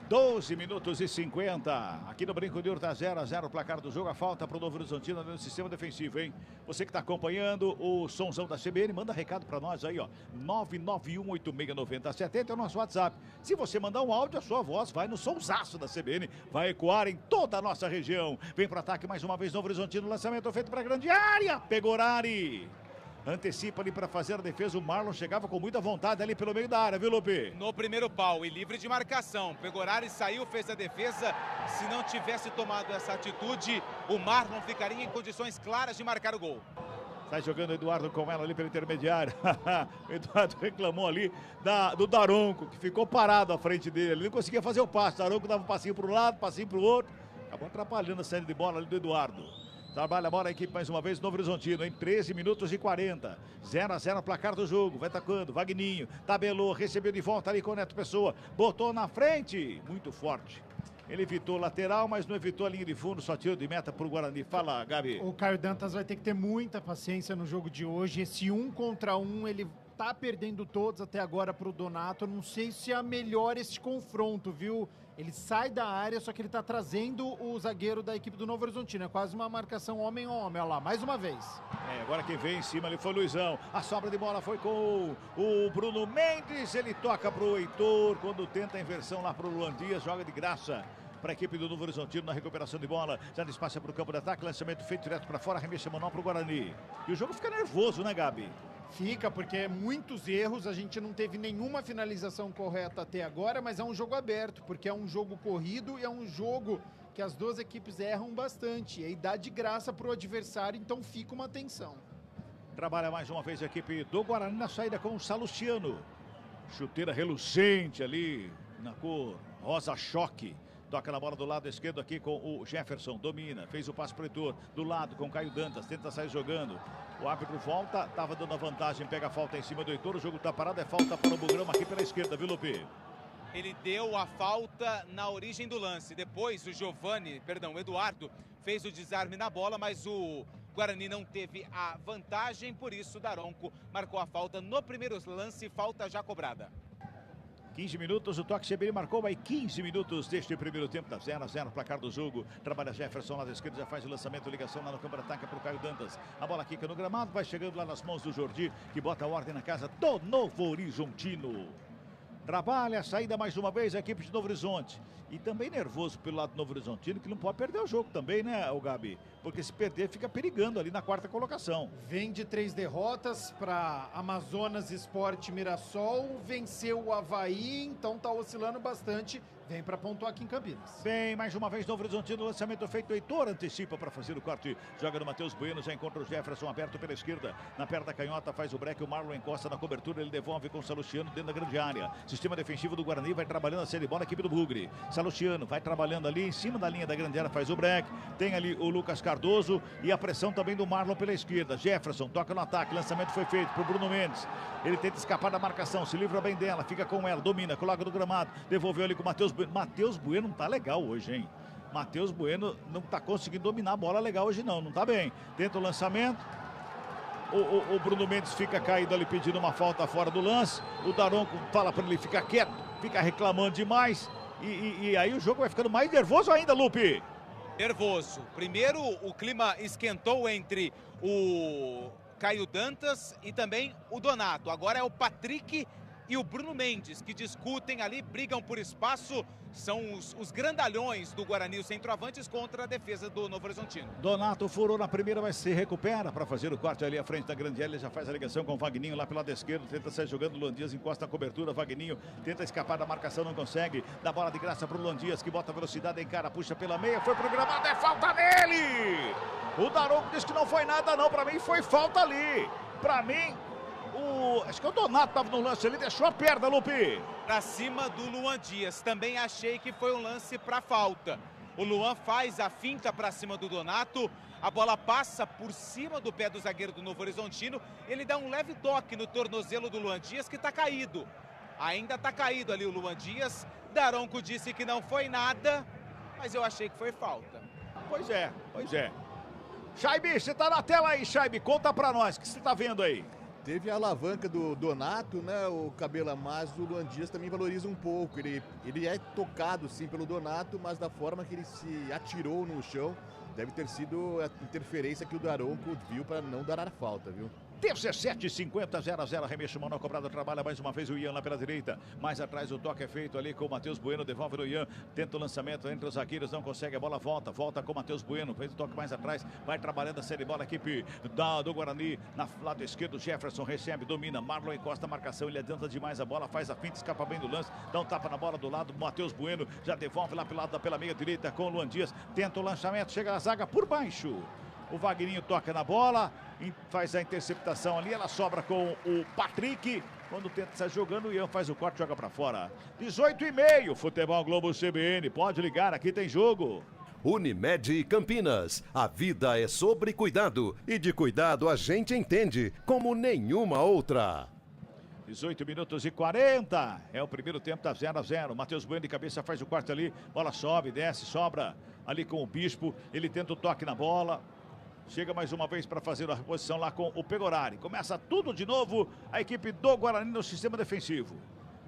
12 minutos e 50. Aqui no Brinco de Ouro tá 0-0 o placar do jogo. A falta pro Novo Horizontino no sistema defensivo, hein? Você que tá acompanhando o somzão da CBN, manda recado pra nós aí, ó. 991869070 é o nosso WhatsApp. Se você mandar um áudio, a sua voz vai no somzaço da CBN. Vai ecoar em toda a nossa região. Vem pro ataque mais uma vez Novo Horizontino. Lançamento feito pra grande área. Pegou Orari. Antecipa ali para fazer a defesa, o Marlon chegava com muita vontade ali pelo meio da área, viu, Lupe? No primeiro pau e livre de marcação. Pegou Orari, saiu, fez a defesa. Se não tivesse tomado essa atitude, o Marlon ficaria em condições claras de marcar o gol. Sai jogando o Eduardo com ela ali pela intermediária. O Eduardo reclamou ali do Daronco, que ficou parado à frente dele. Ele não conseguia fazer o passe. O Daronco dava um passinho para um lado, passinho para o outro. Acabou atrapalhando a saída de bola ali do Eduardo. Trabalha a bola a equipe mais uma vez, Novo Horizontino, em 13 minutos e 40. 0-0 placar do jogo. Vai tacando, Vagninho, tabelou, recebeu de volta ali com o Neto Pessoa. Botou na frente, muito forte. Ele evitou lateral, mas não evitou a linha de fundo, só tiro de meta pro Guarani. Fala, Gabi. O Caio Dantas vai ter que ter muita paciência no jogo de hoje. Esse 1 contra 1, ele tá perdendo todos até agora pro Donato. Eu não sei se é melhor esse confronto, viu? Ele sai da área, só que ele tá trazendo o zagueiro da equipe do Novo Horizontino. É quase uma marcação homem a homem, olha lá, mais uma vez. Agora quem veio em cima ali foi o Luizão. A sobra de bola foi com o Bruno Mendes. Ele toca pro Heitor, quando tenta a inversão lá pro Luan Dias, joga de graça para a equipe do Novo Horizontino na recuperação de bola. Já despacha para o campo de ataque, lançamento feito direto para fora, arremesso manual para o Guarani. E o jogo fica nervoso, né, Gabi? Fica, porque muitos erros, a gente não teve nenhuma finalização correta até agora, mas é um jogo aberto, porque é um jogo corrido e é um jogo que as duas equipes erram bastante, e aí dá de graça para o adversário, então fica uma tensão. Trabalha mais uma vez a equipe do Guarani na saída com o Salustiano. Chuteira relucente ali, na cor rosa choque. Toca na bola do lado esquerdo aqui com o Jefferson, domina, fez o passe pro Heitor, do lado com o Caio Dantas, tenta sair jogando. O árbitro volta, estava dando a vantagem, pega a falta em cima do Heitor, o jogo tá parado, é falta para o Bugrão aqui pela esquerda, viu, Lupe? Ele deu a falta na origem do lance, depois o Eduardo fez o desarme na bola, mas o Guarani não teve a vantagem, por isso Daronco marcou a falta no primeiro lance, falta já cobrada. 15 minutos, o toque CBN marcou aí 15 minutos deste primeiro tempo, da 0-0, placar do jogo. Trabalha Jefferson lá da esquerda, já faz o lançamento, ligação lá no campo de ataque para o Caio Dantas. A bola quica no gramado, vai chegando lá nas mãos do Jordi, que bota a ordem na casa do Novo Horizontino. Trabalha a saída mais uma vez a equipe de Novo Horizonte. E também nervoso pelo lado do Novo Horizontino, que não pode perder o jogo também, né, o Gabi? Porque se perder, fica perigando ali na quarta colocação. Vem de 3 derrotas para Amazonas Esporte Mirassol, venceu o Avaí, então tá oscilando bastante. Vem para pontuar aqui em Campinas. Bem, mais uma vez Novo Horizontino, lançamento feito, Heitor antecipa para fazer o corte, joga no Matheus Bueno, já encontra o Jefferson aberto pela esquerda, na perna da canhota, faz o break, o Marlon encosta na cobertura, ele devolve com o Salustiano dentro da grande área. Sistema defensivo do Guarani vai trabalhando a série de bola, a equipe do Bugre. Salustiano vai trabalhando ali em cima da linha da grande área, faz o break, tem ali o Lucas Cardoso e a pressão também do Marlon pela esquerda. Jefferson toca no ataque, lançamento foi feito pro Bruno Mendes, ele tenta escapar da marcação, se livra bem dela, fica com ela, domina, coloca no gramado, devolveu ali com o Matheus Matheus Bueno não tá legal hoje, hein? Matheus Bueno não tá conseguindo dominar a bola legal hoje não tá bem. Tenta o lançamento. O Bruno Mendes fica caído ali pedindo uma falta fora do lance. O Daronco fala para ele ficar quieto, fica reclamando demais. E aí o jogo vai ficando mais nervoso ainda, Lupe. Nervoso. Primeiro, o clima esquentou entre o Caio Dantas e também o Donato. Agora é o Patrick e o Bruno Mendes que discutem ali, brigam por espaço. São os grandalhões do Guarani, os centroavantes contra a defesa do Novo Horizontino. Donato furou na primeira, mas se recupera para fazer o corte ali à frente da grande área. Ele já faz a ligação com o Vagninho lá pelo lado esquerdo. Tenta sair jogando, o Luan Dias encosta a cobertura. Vagninho tenta escapar da marcação, não consegue. Dá bola de graça para o Luan Dias, que bota velocidade, encara, puxa pela meia. Foi programado, é falta nele! O Daronco diz que não foi nada não, para mim foi falta ali. Para mim, acho que o Donato estava no lance, ele deixou a perna, Lupe. Pra cima do Luan Dias, também achei que foi um lance pra falta. O Luan faz a finta pra cima do Donato, a bola passa por cima do pé do zagueiro do Novo Horizontino, ele dá um leve toque no tornozelo do Luan Dias, que tá caído. Ainda tá caído ali o Luan Dias. Daronco disse que não foi nada, mas eu achei que foi falta. Pois é. Chaibe, você tá na tela aí, Chaibe, conta pra nós, o que você tá vendo aí? Teve a alavanca do Donato, né, o Cabela, mas o Luan Dias também valoriza um pouco. Ele é tocado sim pelo Donato, mas da forma que ele se atirou no chão, deve ter sido a interferência que o Daronco viu para não dar a falta, viu? 17:50, 0-0, arremesso mano cobrado, trabalha mais uma vez o Ian lá pela direita, mais atrás o toque é feito ali com o Matheus Bueno, devolve no Ian, tenta o lançamento entre os zagueiros, não consegue, a bola volta com o Matheus Bueno, fez o toque mais atrás, vai trabalhando a série bola, a equipe do Guarani, na lado esquerdo, Jefferson recebe, domina, Marlon encosta a marcação, ele adianta demais a bola, faz a finta, escapa bem do lance, dá um tapa na bola do lado, Matheus Bueno, já devolve lá pela meia direita com o Luan Dias, tenta o lançamento, chega na zaga por baixo. O Vagninho toca na bola, faz a interceptação ali, ela sobra com o Patrick. Quando tenta sair jogando, o Ian faz o corte, joga pra fora. 18:30, Futebol Globo CBN, pode ligar, aqui tem jogo. Unimed Campinas, a vida é sobre cuidado e de cuidado a gente entende como nenhuma outra. 18:40, é o primeiro tempo, tá 0-0. Matheus Bueno de cabeça faz o corte ali, bola sobe, desce, sobra ali com o Bispo, ele tenta o toque na bola. Chega mais uma vez para fazer a reposição lá com o Pegorari. Começa tudo de novo a equipe do Guarani no sistema defensivo.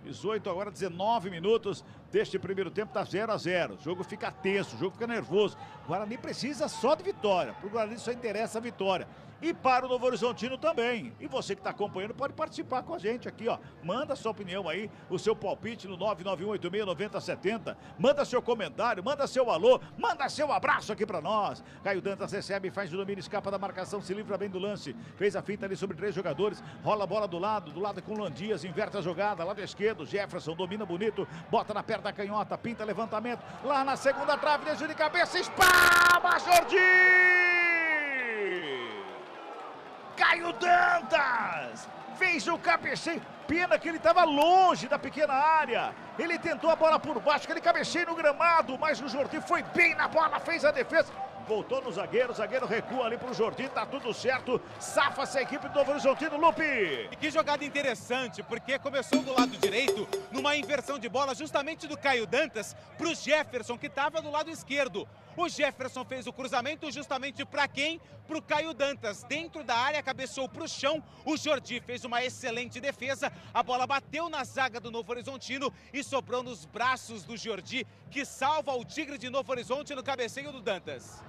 18, agora 19 minutos deste primeiro tempo, tá 0-0. O jogo fica tenso, o jogo fica nervoso. O Guarani precisa só de vitória. Para o Guarani só interessa a vitória. E para o Novo Horizontino também. E você que está acompanhando pode participar com a gente aqui, ó. Manda sua opinião aí, o seu palpite no 991869070. Manda seu comentário, manda seu alô, manda seu abraço aqui para nós. Caio Dantas recebe, faz o domínio, escapa da marcação, se livra bem do lance. Fez a finta ali sobre 3 jogadores. Rola a bola do lado com o Luan Dias, inverte a jogada, lado esquerdo. Jefferson domina bonito, bota na perna da canhota, pinta levantamento. Lá na segunda trave, desvio de cabeça, espalma, Jordi! Caio Dantas fez o cabeceio, pena que ele estava longe da pequena área, ele tentou a bola por baixo, que ele cabeceia no gramado, mas o Jordi foi bem na bola, fez a defesa, voltou no zagueiro, o zagueiro recua ali pro Jordi, tá tudo certo, safa-se a equipe do Novo Horizontino, Lupe. E que jogada interessante, porque começou do lado direito, numa inversão de bola justamente do Caio Dantas pro Jefferson, que estava do lado esquerdo. O Jefferson fez o cruzamento justamente para quem? Pro Caio Dantas, dentro da área, cabeceou pro chão, o Jordi fez uma excelente defesa, a bola bateu na zaga do Novo Horizontino e sobrou nos braços do Jordi, que salva o Tigre de Novo Horizonte no cabeceio do Dantas.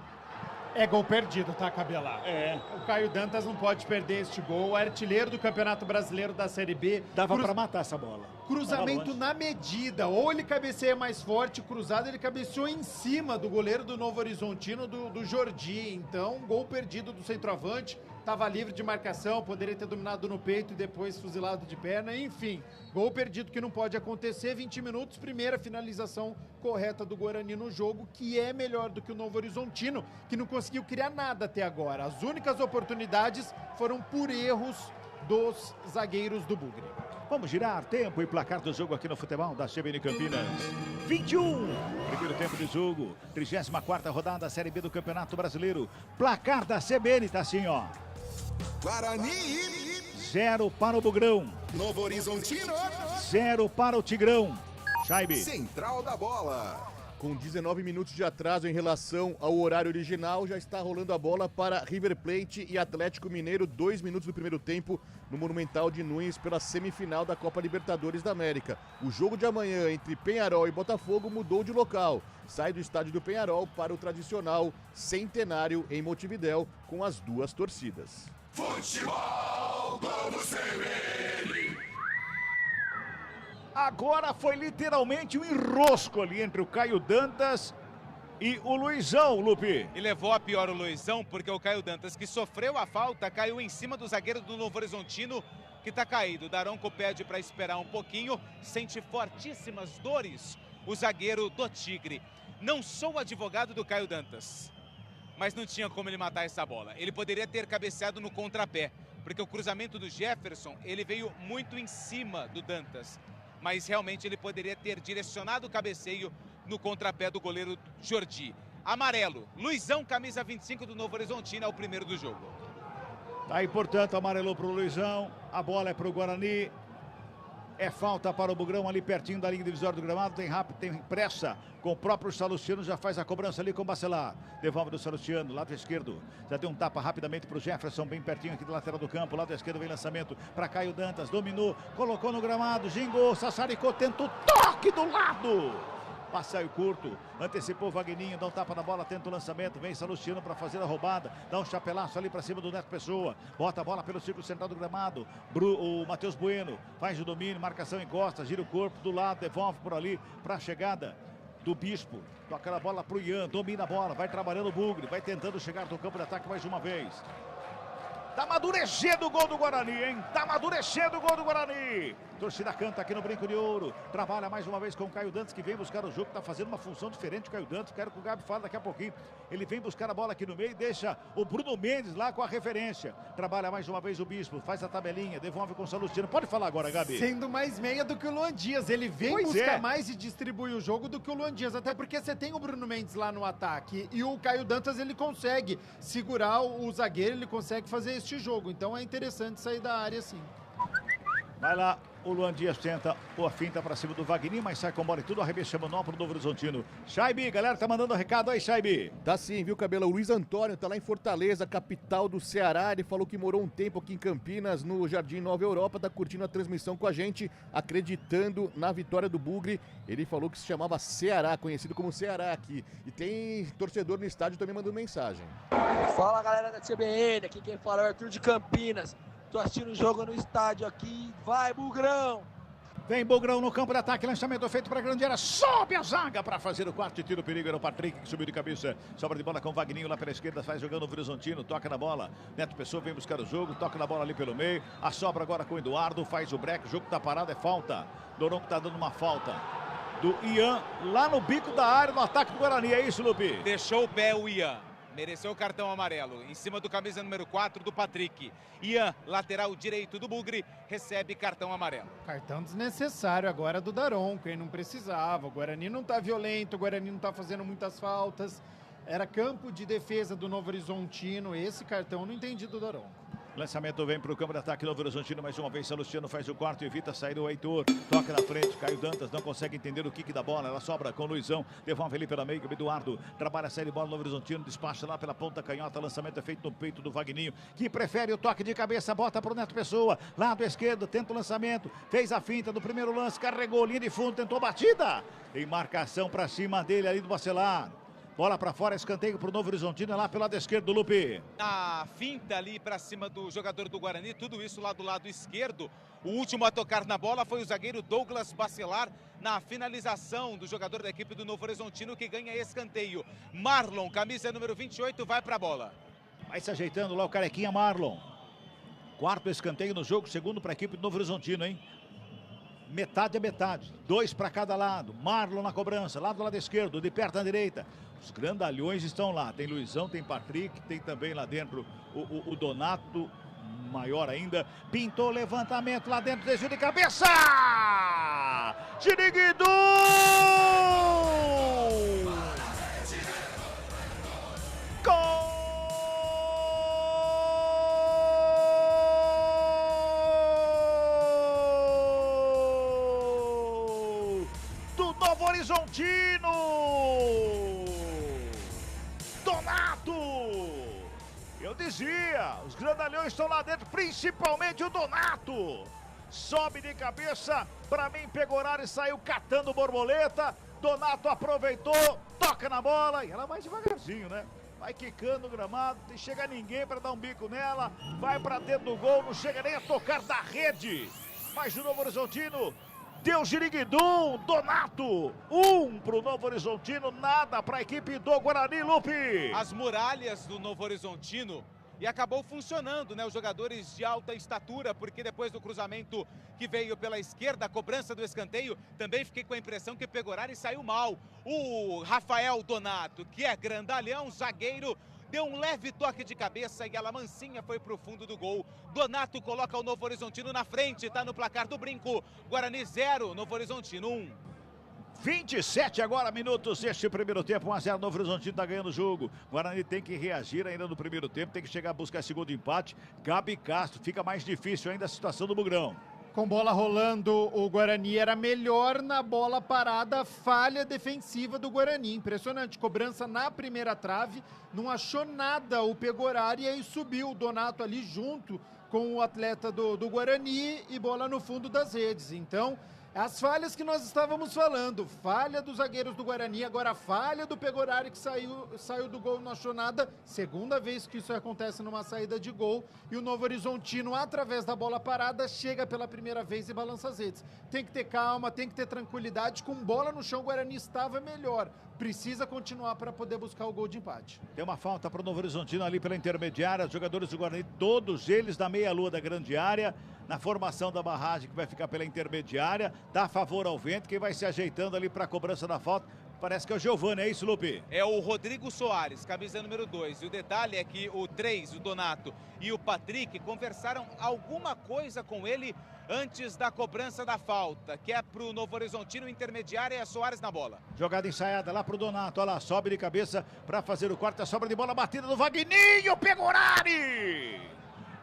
É gol perdido, tá, Cabela? É. O Caio Dantas não pode perder este gol. Artilheiro do Campeonato Brasileiro da Série B. Dava pra matar essa bola. Cruzamento na medida. Ou ele cabeceia mais forte, cruzado, ele cabeceou em cima do goleiro do Novo Horizontino, do Jordi. Então, gol perdido do centroavante. Tava livre de marcação, poderia ter dominado no peito e depois fuzilado de perna. Enfim, gol perdido que não pode acontecer. 20 minutos, primeira finalização correta do Guarani no jogo, que é melhor do que o Novo Horizontino, que não conseguiu criar nada até agora. As únicas oportunidades foram por erros dos zagueiros do Bugre. Vamos girar tempo e placar do jogo aqui no futebol da CBN Campinas. 21, primeiro tempo de jogo, 34ª rodada da Série B do Campeonato Brasileiro. Placar da CBN tá assim, ó. Guarani 0 para o Bugrão. Novo Horizontino 0 para o Tigrão. Scheibe. Central da Bola. Com 19 minutos de atraso em relação ao horário original, já está rolando a bola para River Plate e Atlético Mineiro, 2 minutos do primeiro tempo, no Monumental de Nunes, pela semifinal da Copa Libertadores da América. O jogo de amanhã entre Peñarol e Botafogo mudou de local. Sai do estádio do Peñarol para o tradicional Centenário em Montevidéu, com as duas torcidas. Futebol Globo CBN. Agora foi literalmente um enrosco ali entre o Caio Dantas e o Luizão, Lupe. E levou a pior o Luizão, porque o Caio Dantas, que sofreu a falta, caiu em cima do zagueiro do Novo Horizontino, que está caído. Daronco pede para esperar um pouquinho, sente fortíssimas dores o zagueiro do Tigre. Não sou advogado do Caio Dantas, mas não tinha como ele matar essa bola. Ele poderia ter cabeceado no contrapé, porque o cruzamento do Jefferson, ele veio muito em cima do Dantas. Mas realmente ele poderia ter direcionado o cabeceio no contrapé do goleiro Jordi. Amarelo, Luizão, camisa 25 do Novo Horizontino, é o primeiro do jogo. Tá aí, portanto, amarelou para o Luizão, a bola é para o Guarani. É falta para o Bugrão ali pertinho da linha divisória do gramado, tem rápido, tem pressa com o próprio Salustiano, já faz a cobrança ali com o Bacelar. Devolve do Salustiano, lado esquerdo, já deu um tapa rapidamente para o Jefferson, bem pertinho aqui do lateral do campo, lado esquerdo vem lançamento para Caio Dantas, dominou, colocou no gramado, gingou, sassaricou, tentou toque do lado. Passeio curto, antecipou o Vagninho, dá um tapa na bola, tenta o lançamento, vem Salustiano para fazer a roubada, dá um chapelaço ali para cima do Neto Pessoa, bota a bola pelo círculo central do gramado, o Matheus Bueno faz o domínio, marcação encosta, gira o corpo do lado, devolve por ali para a chegada do Bispo, toca a bola pro Ian, domina a bola, vai trabalhando o Bugre, vai tentando chegar no campo de ataque mais uma vez. Tá amadurecendo o gol do Guarani, hein? Tá amadurecendo o gol do Guarani. Torcida canta aqui no Brinco de Ouro. Trabalha mais uma vez com o Caio Dantas, que vem buscar o jogo, tá fazendo uma função diferente o Caio Dantas. Quero que o Gabi fale daqui a pouquinho. Ele vem buscar a bola aqui no meio e deixa o Bruno Mendes lá com a referência. Trabalha mais uma vez o Bispo, faz a tabelinha, devolve com o Salustino. Pode falar agora, Gabi. Sendo mais meia do que o Luan Dias. Ele vem buscar mais e distribui o jogo do que o Luan Dias. Até porque você tem o Bruno Mendes lá no ataque. E o Caio Dantas, ele consegue segurar o zagueiro, ele consegue fazer este jogo. Então é interessante sair da área, sim. Vai lá, o Luan Dias tenta a finta pra cima do Vagninho, mas sai com bola e tudo, arremesso nó pro Novo Horizontino. Scheibe, galera, tá mandando um recado aí, Scheibe. Tá sim, viu, Cabelo? O Luiz Antônio tá lá em Fortaleza, capital do Ceará. Ele falou que morou um tempo aqui em Campinas, no Jardim Nova Europa, tá curtindo a transmissão com a gente, acreditando na vitória do Bugre. Ele falou que se chamava Ceará, conhecido como Ceará aqui. E tem torcedor no estádio também mandando mensagem. Fala, galera da CBN, aqui quem fala é o Arthur de Campinas. Tô assistindo o jogo no estádio aqui. Vai, Bugrão! Vem Bugrão no campo de ataque, lançamento feito para a grande área, sobe a zaga para fazer o quarto tiro, perigo era o Patrick que subiu de cabeça, sobra de bola com o Vagninho lá pela esquerda, faz jogando o Horizontino, toca na bola, Neto Pessoa vem buscar o jogo, toca na bola ali pelo meio, a sobra agora com o Eduardo, faz o break, o jogo tá parado, é falta, Doronco tá dando uma falta do Ian lá no bico da área, no ataque do Guarani, é isso, Lupi? Deixou o pé o Ian. Mereceu o cartão amarelo, em cima do camisa número 4 do Patrick. Ian, lateral direito do Bugre, recebe cartão amarelo. Cartão desnecessário agora do Daronco, ele não precisava. O Guarani não tá violento, o Guarani não tá fazendo muitas faltas. Era campo de defesa do Novo Horizontino, esse cartão eu não entendi do Daronco. Lançamento vem para o campo de ataque Novo Horizontino, mais uma vez Salustiano faz o quarto, evita sair o Heitor, toca na frente, Caio Dantas não consegue entender o kick da bola, ela sobra com o Luizão, devolve ali pela meio, o Eduardo trabalha a série de bola Novo Horizontino, despacha lá pela ponta canhota, lançamento é feito no peito do Vagninho, que prefere o toque de cabeça, bota para o Neto Pessoa, lado esquerdo, tenta o lançamento, fez a finta do primeiro lance, carregou linha de fundo, tentou batida, tem marcação para cima dele ali do Bacelar. Bola para fora, escanteio para o Novo Horizontino, lá pelo lado esquerdo do Lupe. A finta ali para cima do jogador do Guarani, tudo isso lá do lado esquerdo. O último a tocar na bola foi o zagueiro Douglas Bacelar na finalização do jogador da equipe do Novo Horizontino que ganha escanteio. Marlon, camisa número 28, vai para a bola. Vai se ajeitando lá o carequinha Marlon. Quarto escanteio no jogo, segundo para a equipe do Novo Horizontino, hein? Metade a metade, 2 para cada lado. Marlon na cobrança, lado do lado esquerdo, de perto à direita. Os grandalhões estão lá, tem Luizão, tem Patrick, tem também lá dentro o Donato, maior ainda. Pintou levantamento lá dentro, desvio de cabeça! Chiriguidu! Gol! Horizontino! Donato! Eu dizia, os grandalhões estão lá dentro, principalmente o Donato. Sobe de cabeça, pra mim pegou horário e saiu catando borboleta. Donato aproveitou, toca na bola e ela vai devagarzinho, né? Vai quicando o gramado, não chega ninguém para dar um bico nela, vai para dentro do gol, não chega nem a tocar da rede. Mas o Novo Horizontino deu giriguidum, Donato, 1 pro Novo Horizontino, nada para a equipe do Guarani, Lupe. As muralhas do Novo Horizontino e acabou funcionando, né? Os jogadores de alta estatura, porque depois do cruzamento que veio pela esquerda, a cobrança do escanteio, também fiquei com a impressão que Pegorari saiu mal. O Rafael Donato, que é grandalhão, zagueiro, deu um leve toque de cabeça e ela mansinha foi pro fundo do gol. Donato coloca o Novo Horizontino na frente, tá no placar do brinco. Guarani 0, Novo Horizontino 1. 27 agora minutos deste primeiro tempo, 1-0, Novo Horizontino tá ganhando o jogo. Guarani tem que reagir ainda no primeiro tempo, tem que chegar a buscar segundo empate. Gabi Castro, fica mais difícil ainda a situação do Bugrão. Com bola rolando, o Guarani era melhor na bola parada, falha defensiva do Guarani. Impressionante, cobrança na primeira trave, não achou nada o Pegorari e aí subiu o Donato ali junto com o atleta do Guarani e bola no fundo das redes. Então, as falhas que nós estávamos falando, falha dos zagueiros do Guarani, agora falha do Pegorari que saiu do gol, não achou nada, segunda vez que isso acontece numa saída de gol, e o Novo Horizontino, através da bola parada, chega pela primeira vez e balança as redes. Tem que ter calma, tem que ter tranquilidade, com bola no chão o Guarani estava melhor, precisa continuar para poder buscar o gol de empate. Tem uma falta para o Novo Horizontino ali pela intermediária, os jogadores do Guarani, todos eles da meia-lua da grande área, na formação da barragem que vai ficar pela intermediária, dá favor ao vento, quem vai se ajeitando ali para a cobrança da falta, parece que é o Giovani, é isso, Lupe? É o Rodrigo Soares, camisa número 2, e o detalhe é que o 3, o Donato e o Patrick conversaram alguma coisa com ele antes da cobrança da falta, que é pro Novo Horizontino, intermediária, e é Soares na bola. Jogada ensaiada lá pro Donato, olha lá, sobe de cabeça para fazer o corte, a sobra de bola batida do Vagninho, Pegorari!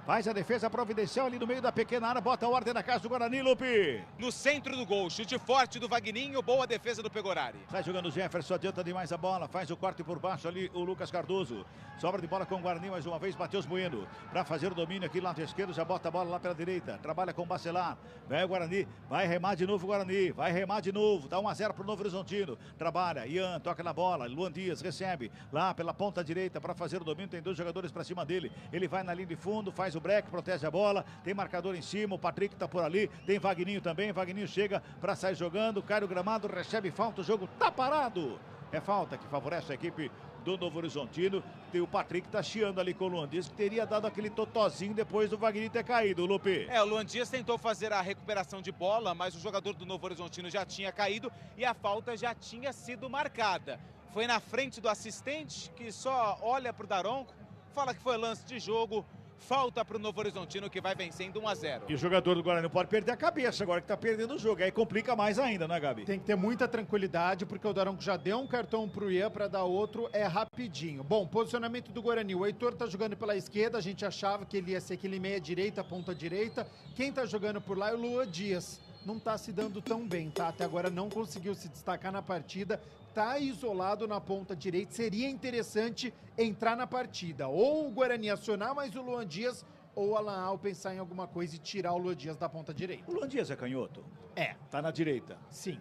Faz a defesa providencial ali no meio da pequena área, bota a ordem na casa do Guarani, Lupe. No centro do gol, chute forte do Vagninho, boa defesa do Pegorari. Sai jogando o Jefferson, adianta demais a bola, faz o corte por baixo ali o Lucas Cardoso. Sobra de bola com o Guarani mais uma vez, Matheus Bueno. Para fazer o domínio aqui lado esquerdo, já bota a bola lá pela direita. Trabalha com o Bacelar. Vai o Guarani, vai remar de novo o Guarani, vai remar de novo. Dá 1-0 pro Novo Horizontino. Trabalha, Ian, toca na bola, Luan Dias recebe lá pela ponta direita para fazer o domínio. Tem 2 jogadores para cima dele. Ele vai na linha de fundo, faz o break, protege a bola. Tem marcador em cima, o Patrick tá por ali. Tem Vagninho também, Vagninho chega para sair jogando, cai no gramado, recebe falta, o jogo tá parado. É falta que favorece a equipe do Novo Horizontino. Tem o Patrick tá chiando ali com o Luan Dias, que teria dado aquele totozinho depois do Vagninho ter caído, Lupe. O Luan Dias tentou fazer a recuperação de bola, mas o jogador do Novo Horizontino já tinha caído e a falta já tinha sido marcada. Foi na frente do assistente, que só olha pro Daronco, fala que foi lance de jogo. Falta para o Novo Horizontino, que vai vencendo 1-0. E o jogador do Guarani não pode perder a cabeça agora que está perdendo o jogo. Aí complica mais ainda, né, Gabi? Tem que ter muita tranquilidade, porque o Daronco já deu um cartão pro Ian, para dar outro é rapidinho. Bom, posicionamento do Guarani. O Heitor tá jogando pela esquerda, a gente achava que ele ia ser aquele meia direita, ponta direita. Quem tá jogando por lá é o Luan Dias. Não tá se dando tão bem, tá? Até agora não conseguiu se destacar na partida. Tá isolado na ponta direita, seria interessante entrar na partida. Ou o Guarani acionar mais o Luan Dias, ou o Alan Al pensar em alguma coisa e tirar o Luan Dias da ponta direita. O Luan Dias é canhoto? É. Tá na direita? Sim.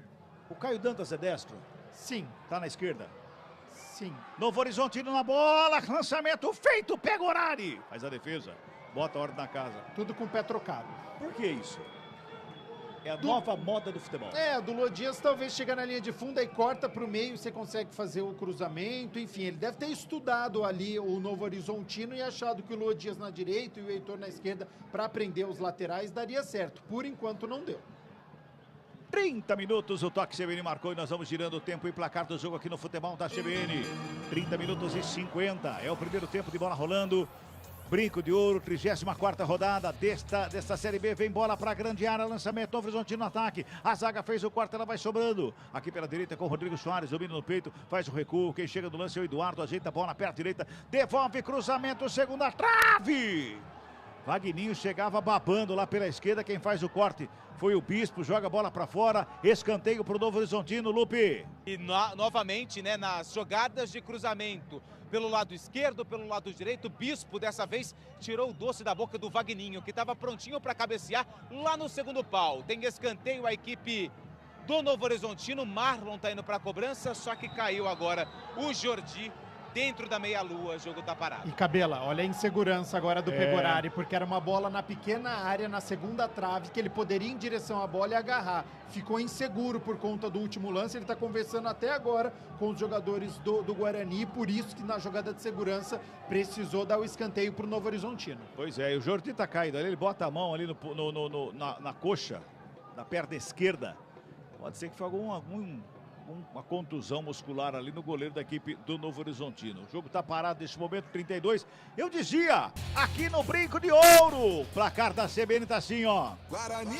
O Caio Dantas é destro? Sim. Tá na esquerda? Sim. Novo Horizontino na bola, lançamento feito, Pegorari! Faz a defesa, bota a ordem na casa. Tudo com o pé trocado. Por que isso? É a nova moda do futebol. Do Luan Dias talvez chegar na linha de fundo e corta pro meio, você consegue fazer o cruzamento, enfim, ele deve ter estudado ali o Novo Horizontino e achado que o Luan Dias na direita e o Heitor na esquerda para prender os laterais daria certo. Por enquanto não deu. 30 minutos, o Toque CBN marcou e nós vamos girando o tempo e placar do jogo aqui no futebol da CBN. 30 minutos e 50, é o primeiro tempo de bola rolando. Brinco de Ouro, 34ª rodada desta Série B, vem bola para a grande área, lançamento, Novo Horizontino no ataque, a zaga fez o corte, ela vai sobrando, aqui pela direita com o Rodrigo Soares, domina no peito, faz o recuo, quem chega do lance é o Eduardo, ajeita a bola na perna direita, devolve cruzamento, segunda trave, Vagninho chegava babando lá pela esquerda, quem faz o corte foi o Bispo, joga a bola pra fora, escanteio pro Novo Horizontino, Lupe. E novamente, né, nas jogadas de cruzamento, pelo lado esquerdo, pelo lado direito, Bispo dessa vez tirou o doce da boca do Vagninho, que estava prontinho para cabecear lá no segundo pau. Tem escanteio a equipe do Novo Horizontino, Marlon tá indo para a cobrança, só que caiu agora o Jordi dentro da meia-lua, o jogo tá parado. E Cabela, olha a insegurança agora do Pegorari, porque era uma bola na pequena área, na segunda trave, que ele poderia ir em direção à bola e agarrar. Ficou inseguro por conta do último lance, ele tá conversando até agora com os jogadores do Guarani, por isso que na jogada de segurança precisou dar o escanteio pro Novo Horizontino. Pois é, e o Jordi tá caído ali, ele bota a mão ali na coxa, na perna esquerda. Pode ser que foi uma contusão muscular ali no goleiro da equipe do Novo Horizontino. O jogo tá parado nesse momento, 32. Eu dizia, aqui no Brinco de Ouro, placar da CBN tá assim, ó. Guarani.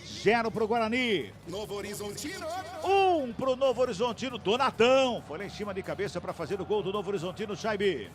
0 pro Guarani. Novo Horizontino. 1 pro Novo Horizontino. Donatão foi lá em cima de cabeça para fazer o gol do Novo Horizontino, Chaibe.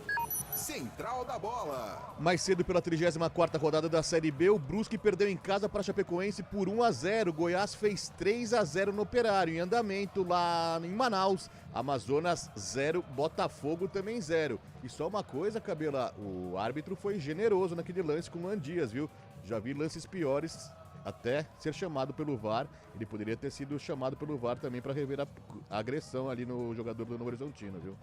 Central da bola. Mais cedo pela 34ª rodada da Série B, o Brusque perdeu em casa para a Chapecoense por 1-0. Goiás fez 3-0 no Operário. Em andamento lá em Manaus, Amazonas 0, Botafogo também 0. E só uma coisa, Cabela, o árbitro foi generoso naquele lance com o Luan Dias, viu? Já vi lances piores até ser chamado pelo VAR. Ele poderia ter sido chamado pelo VAR também para rever a agressão ali no jogador do Novo Horizontino, viu?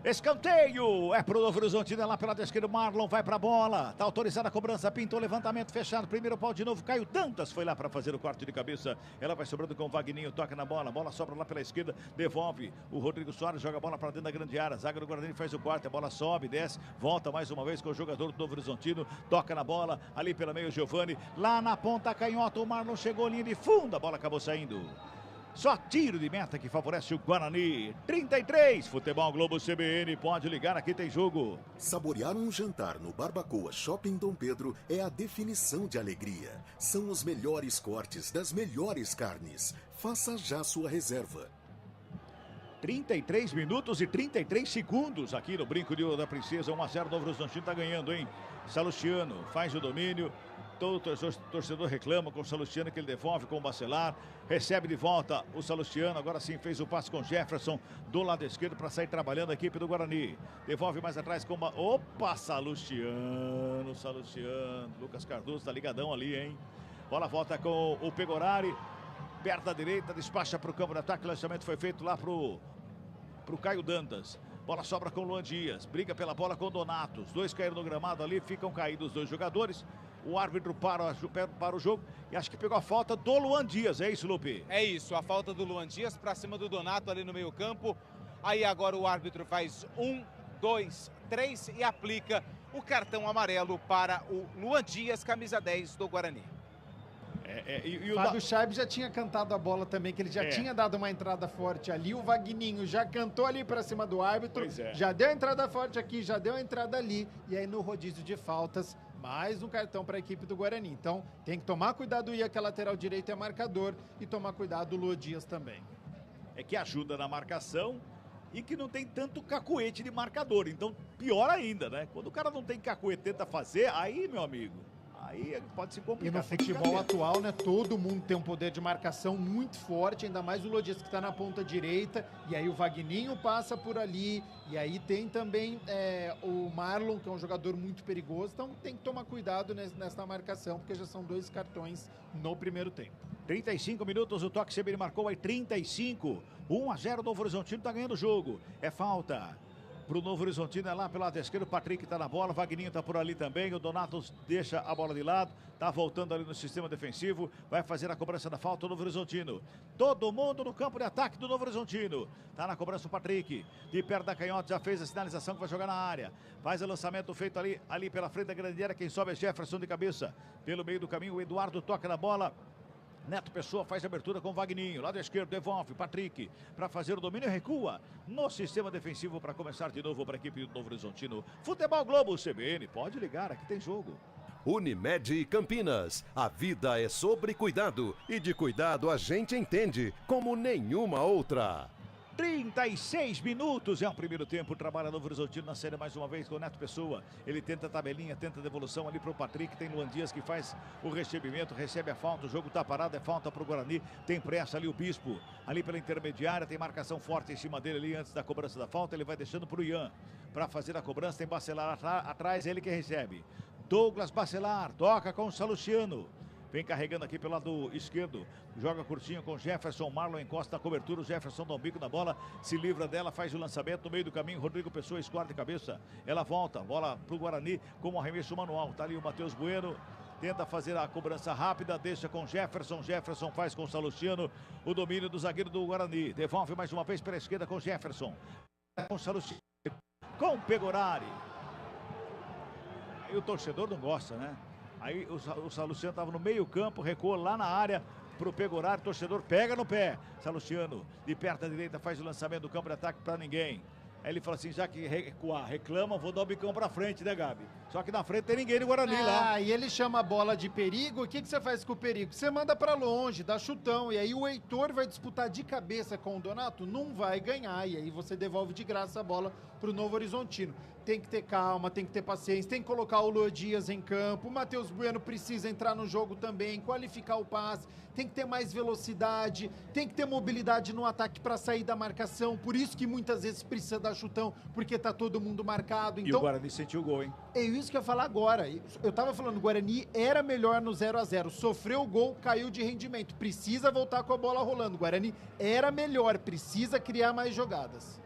Escanteio, é pro Novo Horizontino, é lá pela esquerda, Marlon vai pra bola, tá autorizada a cobrança, pintou, levantamento fechado, primeiro pau de novo, Caio Dantas foi lá pra fazer o corte de cabeça, ela vai sobrando com o Vagninho, toca na bola, bola sobra lá pela esquerda, devolve, o Rodrigo Soares joga a bola pra dentro da grande área, zaga do Guarani faz o corte, a bola sobe, desce, volta mais uma vez com o jogador do Novo Horizontino, toca na bola, ali pela meio Giovani, lá na ponta canhota, o Marlon chegou, linha de fundo, a bola acabou saindo. Só tiro de meta que favorece o Guarani. 33, Futebol Globo CBN, pode ligar, aqui tem jogo. Saborear um jantar no Barbacoa Shopping Dom Pedro é a definição de alegria. São os melhores cortes das melhores carnes. Faça já sua reserva. 33 minutos e 33 segundos aqui no Brinco de Ouro da Princesa. 1-0, Novo Horizontino tá ganhando, hein? Salustiano faz o domínio. Todo torcedor reclama com o Salustiano, que ele devolve com o Bacelar, recebe de volta o Salustiano, agora sim fez o passe com Jefferson do lado esquerdo para sair trabalhando a equipe do Guarani. Devolve mais atrás com uma... Opa, Salustiano, Lucas Cardoso tá ligadão ali, hein? Bola volta com o Pegorari, perto da direita, despacha para o campo de ataque, o lançamento foi feito lá pro Caio Dantas. Bola sobra com o Luan Dias, briga pela bola com o Donato, os dois caíram no gramado ali, ficam caídos os dois jogadores. O árbitro para o jogo e acho que pegou a falta do Luan Dias, é isso, Lupe? É isso, a falta do Luan Dias para cima do Donato ali no meio campo. Aí agora o árbitro faz 1, 2, 3 e aplica o cartão amarelo para o Luan Dias, camisa 10 do Guarani. O Fábio Chaib já tinha cantado a bola também, que ele já tinha dado uma entrada forte ali. O Vagninho já cantou ali para cima do árbitro, já deu a entrada forte aqui, já deu a entrada ali. E aí no rodízio de faltas, mais um cartão para a equipe do Guarani. Então tem que tomar cuidado, o Ia, que a lateral direito é marcador, e tomar cuidado o Luan Dias também. É que ajuda na marcação e que não tem tanto cacuete de marcador. Então pior ainda, né? Quando o cara não tem cacuete, tenta fazer, aí, meu amigo, aí pode se complicar. E no futebol atual, né, todo mundo tem um poder de marcação muito forte, ainda mais o Luan Dias que está na ponta direita, e aí o Vagninho passa por ali, e aí tem também o Marlon, que é um jogador muito perigoso, então tem que tomar cuidado nessa marcação, porque já são 2 cartões no primeiro tempo. 35 minutos, o toque CBN marcou aí 35, 1-0, Novo Horizontino tá ganhando o jogo, é falta. Pro Novo Horizontino é lá pelo lado esquerdo, o Patrick tá na bola, Vagninho tá por ali também, o Donato deixa a bola de lado, tá voltando ali no sistema defensivo, vai fazer a cobrança da falta o Novo Horizontino. Todo mundo no campo de ataque do Novo Horizontino. Tá na cobrança o Patrick, de perto da canhota, já fez a sinalização que vai jogar na área. Faz o lançamento feito ali pela frente da grande área, quem sobe é Jefferson de cabeça. Pelo meio do caminho, o Eduardo toca na bola. Neto Pessoa faz a abertura com o Vagninho, lado esquerdo, devolve, Patrick, para fazer o domínio, recua no sistema defensivo para começar de novo para a equipe do Novo Horizontino. Futebol Globo CBN, pode ligar, aqui tem jogo. Unimed Campinas, a vida é sobre cuidado e de cuidado a gente entende como nenhuma outra. 36 minutos é o primeiro tempo, trabalha Novo Horizontino na série mais uma vez com o Neto Pessoa. Ele tenta a tabelinha, tenta a devolução ali para o Patrick, tem Luan Dias que faz o recebimento, recebe a falta, o jogo tá parado, é falta para o Guarani, tem pressa ali o Bispo, ali pela intermediária, tem marcação forte em cima dele ali antes da cobrança da falta, ele vai deixando para o Ian para fazer a cobrança, tem Bacelar atrás, ele que recebe. Douglas Bacelar, toca com o Salustiano. Vem carregando aqui pelo lado esquerdo. Joga curtinho com Jefferson. Marlon encosta na cobertura. O Jefferson dá um bico na bola. Se livra dela. Faz o lançamento no meio do caminho. Rodrigo Pessoa escorre de cabeça. Ela volta. Bola pro Guarani como arremesso manual. Tá ali o Matheus Bueno. Tenta fazer a cobrança rápida. Deixa com Jefferson. Jefferson faz com o Salustiano. O domínio do zagueiro do Guarani. Devolve mais uma vez pela esquerda com Jefferson. Com Salustiano. Com Pegorari. Aí o torcedor não gosta, né? Aí o Salustiano estava no meio campo, recuou lá na área para o Pegorari, torcedor pega no pé. Salustiano de perto à direita faz o lançamento do campo de ataque para ninguém. Aí ele fala assim, já que recuar, reclama, vou dar o bicão pra frente, né, Gabi? Só que na frente tem ninguém do Guarani lá. Ah, e ele chama a bola de perigo, o que você faz com o perigo? Você manda pra longe, dá chutão, e aí o Heitor vai disputar de cabeça com o Donato, não vai ganhar, e aí você devolve de graça a bola pro Novo Horizontino. Tem que ter calma, tem que ter paciência, tem que colocar o Luan Dias em campo, o Matheus Bueno precisa entrar no jogo também, qualificar o passe, tem que ter mais velocidade, tem que ter mobilidade no ataque para sair da marcação, por isso que muitas vezes precisa dar chutão, porque tá todo mundo marcado. Então, e o Guarani sentiu o gol, hein? É isso que eu ia falar agora. Eu tava falando, o Guarani era melhor no 0-0, sofreu o gol, caiu de rendimento, precisa voltar com a bola rolando. O Guarani era melhor, precisa criar mais jogadas.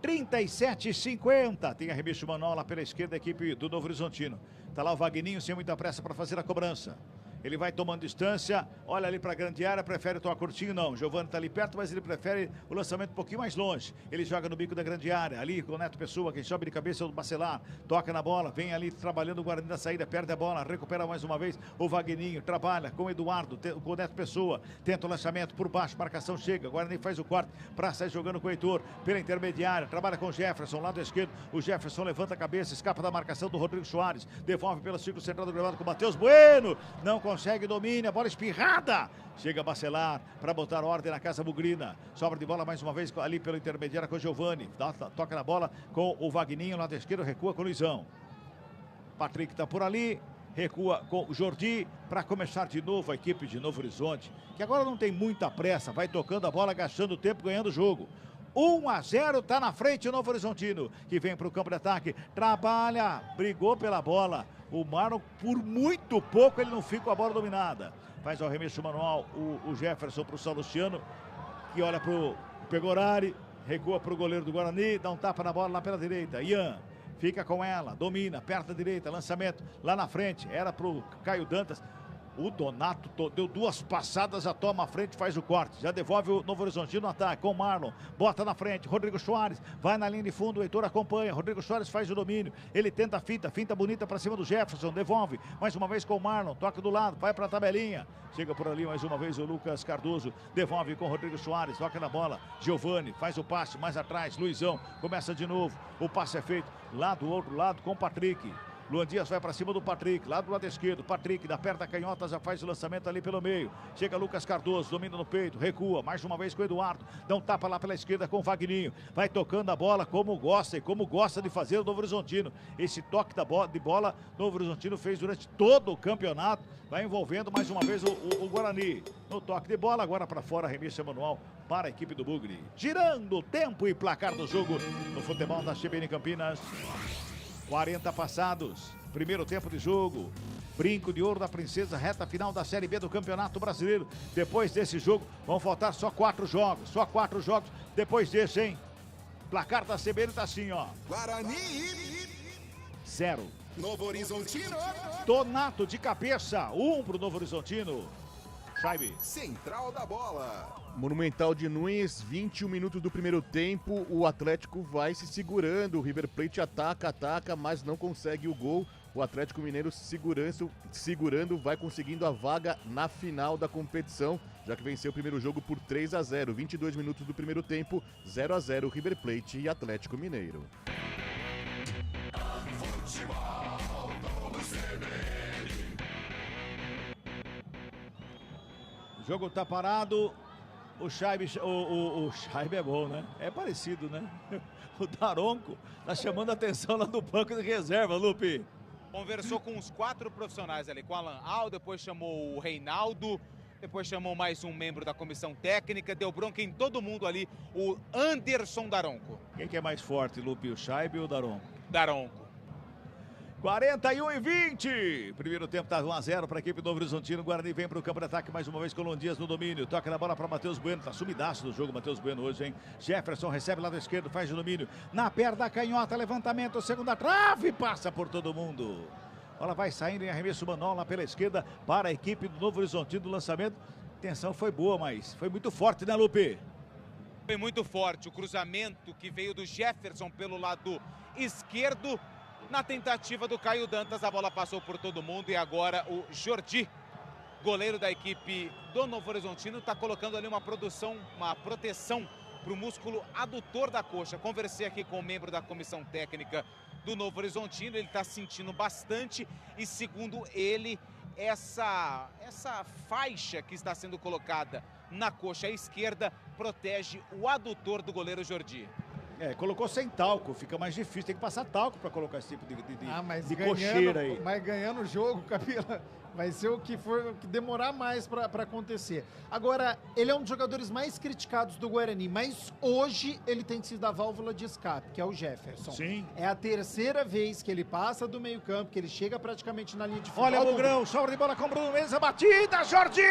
37,50. Tem arremesso manual lá pela esquerda da equipe do Novo Horizontino. Tá lá o Vagninho sem muita pressa para fazer a cobrança. Ele vai tomando distância, olha ali para a grande área, prefere tocar curtinho, não. Giovani tá ali perto, mas ele prefere o lançamento um pouquinho mais longe. Ele joga no bico da grande área, ali com o Neto Pessoa, quem sobe de cabeça é o Bacelar. Toca na bola, vem ali trabalhando o Guarani da saída, perde a bola, recupera mais uma vez o Vagninho, trabalha com o Eduardo, com o Neto Pessoa, tenta o lançamento por baixo, marcação chega, o Guarani faz o quarto para sair jogando com o Heitor, pela intermediária, trabalha com o Jefferson, lado esquerdo, o Jefferson levanta a cabeça, escapa da marcação do Rodrigo Soares, devolve pelo círculo central do gramado com o Matheus Bueno, não consegue domínio, a bola espirrada, chega Bacelar para botar ordem na casa bugrina, sobra de bola mais uma vez ali pelo intermediário com o Giovani, toca na bola com o Vagninho, lado esquerdo, recua com o Luizão, Patrick tá por ali, recua com o Jordi para começar de novo a equipe de Novo Horizonte, que agora não tem muita pressa, vai tocando a bola, gastando tempo, ganhando o jogo. 1-0, tá na frente o Novo Horizontino, que vem para o campo de ataque, trabalha, brigou pela bola. O Marlon, por muito pouco, ele não fica com a bola dominada. Faz o arremesso manual o Jefferson para o Salustiano, que olha para o Pegorari, recua para o goleiro do Guarani, dá um tapa na bola lá pela direita. Ian fica com ela, domina, perto da direita, lançamento lá na frente, era para o Caio Dantas. O Donato deu duas passadas, já toma a frente, faz o corte. Já devolve o Novo Horizontino no ataque com o Marlon. Bota na frente, Rodrigo Soares. Vai na linha de fundo, o Heitor acompanha. Rodrigo Soares faz o domínio. Ele tenta a finta bonita para cima do Jefferson. Devolve mais uma vez com o Marlon. Toca do lado, vai para a tabelinha. Chega por ali mais uma vez o Lucas Cardoso. Devolve com o Rodrigo Soares. Toca na bola. Giovani faz o passe mais atrás. Luizão começa de novo. O passe é feito lá do outro lado com o Patrick. Luan Dias vai para cima do Patrick, lá do lado esquerdo. Patrick, da perna da canhota, já faz o lançamento ali pelo meio. Chega Lucas Cardoso, domina no peito, recua, mais uma vez com o Eduardo. Dá um tapa lá pela esquerda com o Vagninho. Vai tocando a bola como gosta e como gosta de fazer o Novo Horizontino. Esse toque de bola, Novo Horizontino fez durante todo o campeonato. Vai envolvendo mais uma vez o Guarani. No toque de bola, agora para fora, arremesso manual para a equipe do Bugre. Girando o tempo e placar do jogo no futebol da CBN Campinas. 40 passados, primeiro tempo de jogo, brinco de ouro da princesa, reta final da Série B do Campeonato Brasileiro. Depois desse jogo, vão faltar só 4 jogos, depois desse, hein? Placar da CBN tá assim, ó. Guarani 0. Novo Horizontino. Donato de cabeça, 1 pro Novo Horizontino. Chaibe. Central da bola. Monumental de Nunes, 21 minutos do primeiro tempo, o Atlético vai se segurando, o River Plate ataca, mas não consegue o gol. O Atlético Mineiro segurando, vai conseguindo a vaga na final da competição, já que venceu o primeiro jogo por 3-0, 22 minutos do primeiro tempo, 0-0 River Plate e Atlético Mineiro. O jogo tá parado. O Scheibe é bom, né? É parecido, né? O Daronco tá chamando a atenção lá do banco de reserva, Lupe. Conversou com os 4 profissionais ali, com o Alan Al, depois chamou o Reinaldo, depois chamou mais um membro da comissão técnica, deu bronca em todo mundo ali, o Anderson Daronco. Quem que é mais forte, Lupe, o Scheibe ou o Daronco? Daronco. 41-20. Primeiro tempo tá 1-0 para a equipe do Novo Horizontino. Guarani vem para o campo de ataque mais uma vez com o Dias no domínio. Toca na bola para Matheus Bueno. Tá sumidaço do jogo, Matheus Bueno hoje, hein? Jefferson recebe lado esquerdo, faz o domínio. Na perna canhota, levantamento, segunda trave, passa por todo mundo. Bola vai saindo em arremesso manual lá pela esquerda para a equipe do Novo Horizontino do lançamento. A tensão foi boa, mas foi muito forte, né, Lupe? Foi muito forte o cruzamento que veio do Jefferson pelo lado esquerdo. Na tentativa do Caio Dantas, a bola passou por todo mundo e agora o Jordi, goleiro da equipe do Novo Horizontino, está colocando ali uma proteção para o músculo adutor da coxa. Conversei aqui com o membro da comissão técnica do Novo Horizontino, ele está sentindo bastante e, segundo ele, essa faixa que está sendo colocada na coxa esquerda protege o adutor do goleiro Jordi. Colocou sem talco, fica mais difícil, tem que passar talco para colocar esse tipo de ganhando, cocheira aí. Mas ganhando o jogo, Camila, vai ser o que demorar mais para acontecer. Agora, ele é um dos jogadores mais criticados do Guarani, mas hoje ele tem sido a válvula de escape, que é o Jefferson. Sim. É a terceira vez que ele passa do meio campo, que ele chega praticamente na linha de fundo. Olha o Bugrão, sobra de bola com o Bruno Mendes, a batida, Jordi!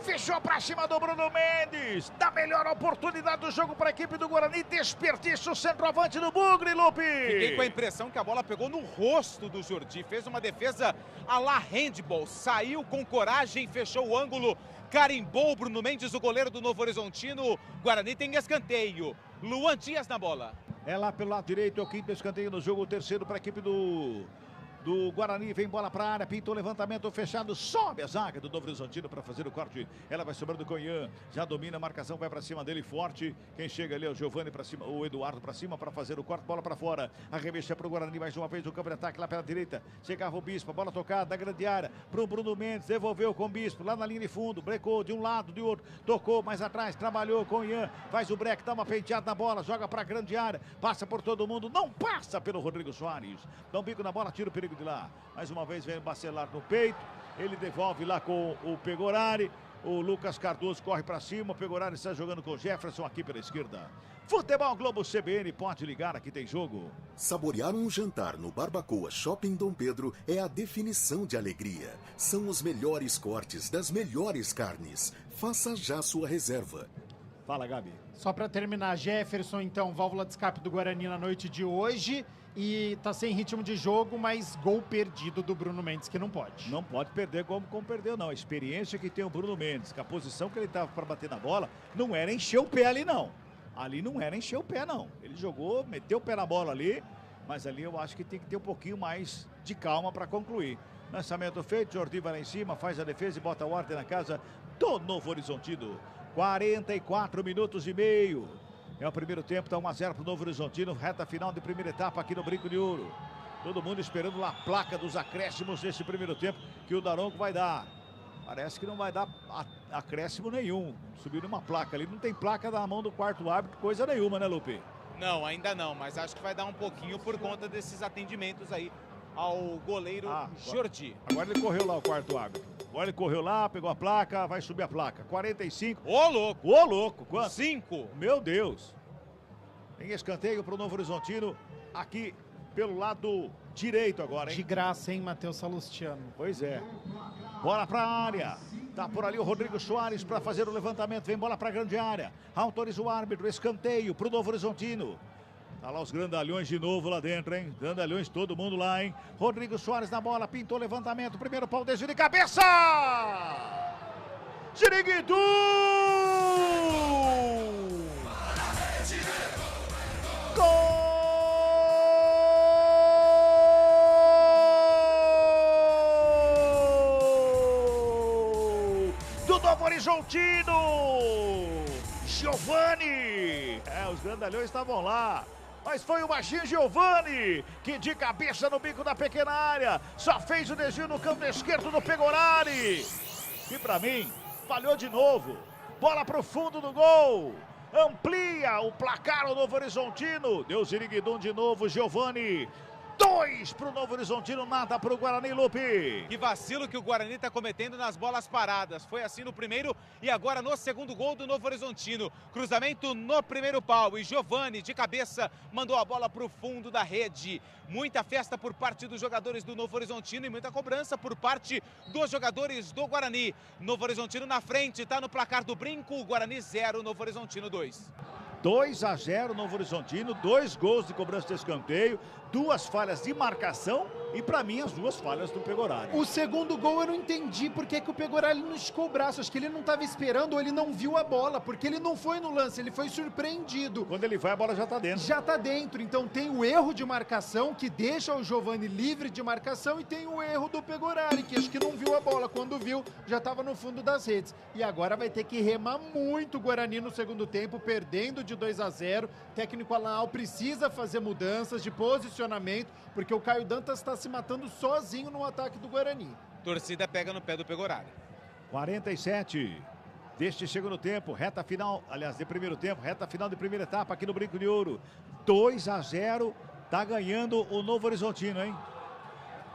Fechou pra cima do Bruno Mendes. Da melhor oportunidade do jogo para a equipe do Guarani. Desperdiça o centroavante do Bugre, Lupe. Fiquei com a impressão que a bola pegou no rosto do Jordi. Fez uma defesa à la handball. Saiu com coragem, fechou o ângulo. Carimbou o Bruno Mendes, o goleiro do Novo Horizontino. Guarani tem escanteio. Luan Dias na bola. É lá pelo lado direito, é o quinto escanteio no jogo. O terceiro para a equipe do Guarani, vem bola para a área, pintou o levantamento fechado, sobe a zaga do Novo Horizontino para fazer o corte, ela vai sobrando com o Ian, já domina a marcação, vai para cima dele forte, quem chega ali é o Giovani para cima, o Eduardo para cima para fazer o corte, bola para fora, arremessa para o Guarani mais uma vez, o campo de ataque lá pela direita, chegava o Bispo, a bola tocada da grande área, para o Bruno Mendes, devolveu com o Bispo, lá na linha de fundo, brecou de um lado, de outro, tocou mais atrás, trabalhou com o Ian, faz o break, dá uma penteada na bola, joga para a grande área, passa por todo mundo, não passa pelo Rodrigo Soares, dá um bico na bola, tira o perigo de lá. Mais uma vez vem o Bacelar no peito. Ele devolve lá com o Pegorari. O Lucas Cardoso corre para cima. O Pegorari está jogando com o Jefferson aqui pela esquerda. Futebol Globo CBN, pode ligar, aqui tem jogo. Saborear um jantar no Barbacoa Shopping Dom Pedro é a definição de alegria. São os melhores cortes das melhores carnes. Faça já sua reserva. Fala, Gabi. Só para terminar, Jefferson, então, válvula de escape do Guarani na noite de hoje. E tá sem ritmo de jogo, mas gol perdido do Bruno Mendes, que não pode. Não pode perder como perdeu, não. A experiência que tem o Bruno Mendes, que a posição que ele tava para bater na bola, não era encher o pé ali, não. Ali não era encher o pé, não. Ele jogou, meteu o pé na bola ali, mas ali eu acho que tem que ter um pouquinho mais de calma para concluir. Lançamento feito, Jordi vai lá em cima, faz a defesa e bota a ordem na casa do Novo Horizontino. 44 minutos e meio. É o primeiro tempo, tá 1-0 para o Novo Horizontino, reta final de primeira etapa aqui no Brinco de Ouro. Todo mundo esperando lá a placa dos acréscimos nesse primeiro tempo que o Daronco vai dar. Parece que não vai dar acréscimo nenhum. Subiu numa placa ali, não tem placa na mão do quarto árbitro, coisa nenhuma, né, Lupe? Não, ainda não, mas acho que vai dar um pouquinho por conta desses atendimentos aí ao goleiro Jordi. Agora ele correu lá o quarto árbitro. Agora ele correu lá, pegou a placa, vai subir a placa. 45. Ô, louco! Ô, louco! Quanto? 5. Meu Deus! Tem escanteio pro Novo Horizontino aqui pelo lado direito agora, hein? De graça, hein, Matheus Salustiano? Pois é. Bola pra área. Tá por ali o Rodrigo Soares para fazer o levantamento. Vem bola pra grande área. Autoriza o árbitro. Escanteio pro Novo Horizontino. Tá lá os grandalhões de novo lá dentro, hein? Grandalhões, todo mundo lá, hein? Rodrigo Soares na bola, pintou o levantamento. Primeiro pau, desvio de cabeça! Siriguitu! Gol! Do Novo Horizontino! Giovani! Os grandalhões estavam lá. Mas foi o baixinho Giovani, que de cabeça no bico da pequena área, só fez o desvio no canto esquerdo do Pegorari. E pra mim, falhou de novo. Bola pro fundo do gol. Amplia o placar o Novo Horizontino. Deu Ziriguidum de novo, Giovani. 2 pro Novo Horizontino, nada pro Guarani, Lupe. Que vacilo que o Guarani está cometendo nas bolas paradas. Foi assim no primeiro e agora no segundo gol do Novo Horizontino. Cruzamento no primeiro pau e Giovani de cabeça mandou a bola pro fundo da rede. Muita festa por parte dos jogadores do Novo Horizontino e muita cobrança por parte dos jogadores do Guarani. Novo Horizontino na frente, tá no placar do brinco. Guarani 0, Novo Horizontino 2. 2-0 Novo Horizontino, 2 gols de cobrança de escanteio, 2 falhas de marcação e pra mim as 2 falhas do Pegorari. O segundo gol eu não entendi porque que o Pegorari não esticou o braço, acho que ele não estava esperando ou ele não viu a bola, porque ele não foi no lance, ele foi surpreendido. Quando ele vai a bola já tá dentro. Já tá dentro, então tem o erro de marcação que deixa o Giovani livre de marcação e tem o erro do Pegorari, que acho que não viu a bola, quando viu já estava no fundo das redes. E agora vai ter que remar muito o Guarani no segundo tempo, perdendo de 2-0. O técnico Alan precisa fazer mudanças de posicionamento, porque o Caio Dantas está se matando sozinho no ataque do Guarani. Torcida pega no pé do Pegorari. 47 deste segundo tempo, reta final, aliás, de primeiro tempo, reta final de primeira etapa aqui no Brinco de Ouro. 2-0, tá ganhando o Novo Horizontino, hein?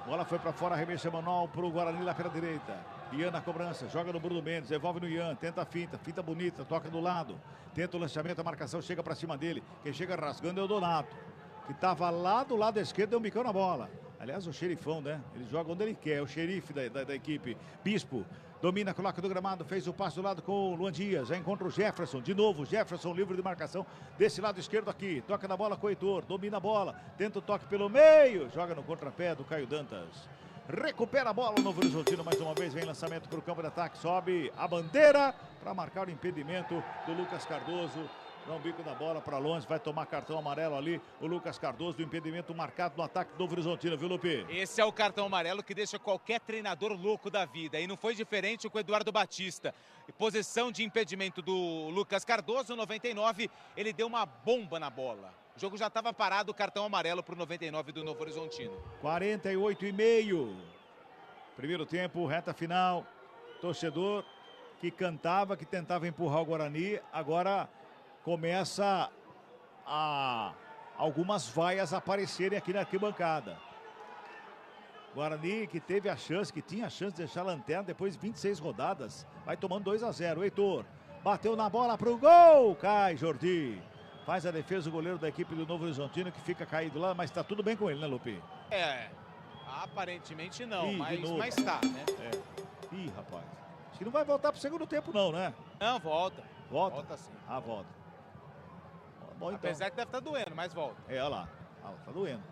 Bola foi para fora, arremesso manual pro Guarani lá pela direita. Ian na cobrança, joga no Bruno Mendes, devolve no Ian, tenta a finta bonita, toca do lado. Tenta o lançamento, a marcação chega para cima dele. Quem chega rasgando é o Donato, que estava lá do lado esquerdo, deu um bicão na bola. Aliás, o xerifão, né? Ele joga onde ele quer, o xerife da equipe. Bispo domina, coloca do gramado, fez o passe do lado com o Luan Dias. Já encontra o Jefferson, de novo, Jefferson livre de marcação desse lado esquerdo aqui. Toca na bola com o Heitor, domina a bola, tenta o toque pelo meio, joga no contrapé do Caio Dantas. Recupera a bola o Novo Horizontino mais uma vez, vem lançamento para o campo de ataque, sobe a bandeira para marcar o impedimento do Lucas Cardoso. Dá um bico da bola para longe, vai tomar cartão amarelo ali o Lucas Cardoso, do impedimento marcado no ataque do Novo Horizontino, viu, Lupe? Esse é o cartão amarelo que deixa qualquer treinador louco da vida. E não foi diferente com o Eduardo Batista. Posição de impedimento do Lucas Cardoso, 99, ele deu uma bomba na bola. O jogo já estava parado, cartão amarelo para o 99 do Novo Horizontino. 48,5. Primeiro tempo, reta final. Torcedor que cantava, que tentava empurrar o Guarani, agora começa a algumas vaias aparecerem aqui na arquibancada. Guarani que teve a chance, que tinha a chance de deixar a lanterna depois de 26 rodadas. Vai tomando 2-0. Heitor bateu na bola pro gol. Cai Jordi. Faz a defesa o goleiro da equipe do Novo Horizontino, que fica caído lá, mas tá tudo bem com ele, né, Lupe? Aparentemente não, mas tá, né? Ih, rapaz. Acho que não vai voltar pro segundo tempo não, né? Não, volta. Volta? Volta sim. Ah, volta. Bom, então. Apesar que deve estar doendo, mas volta. Olha lá. Tá doendo.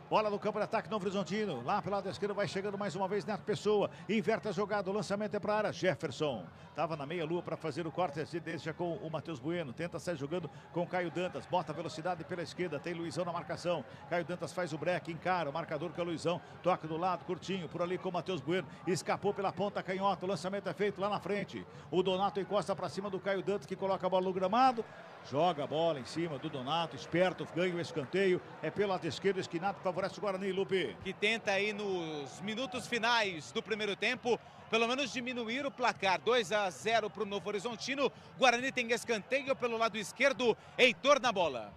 Bola no campo de ataque, Novo Horizontino. Lá pelo lado esquerdo vai chegando mais uma vez Neto Pessoa. Inverte a jogada, o lançamento é para a área. Jefferson. Tava na meia-lua para fazer o corte, deixa com o Matheus Bueno. Tenta sair jogando com o Caio Dantas. Bota a velocidade pela esquerda. Tem Luizão na marcação. Caio Dantas faz o break, encara o marcador que é o Luizão. Toca do lado, curtinho, por ali com o Matheus Bueno. Escapou pela ponta canhota. O lançamento é feito lá na frente. O Donato encosta para cima do Caio Dantas, que coloca a bola no gramado. Joga a bola em cima do Donato, esperto, ganha o escanteio. É pelo lado esquerdo, esquinado, favorece o Guarani, Lupe. Que tenta aí nos minutos finais do primeiro tempo, pelo menos diminuir o placar. 2-0 para o Novo Horizontino. Guarani tem escanteio pelo lado esquerdo. Heitor na bola.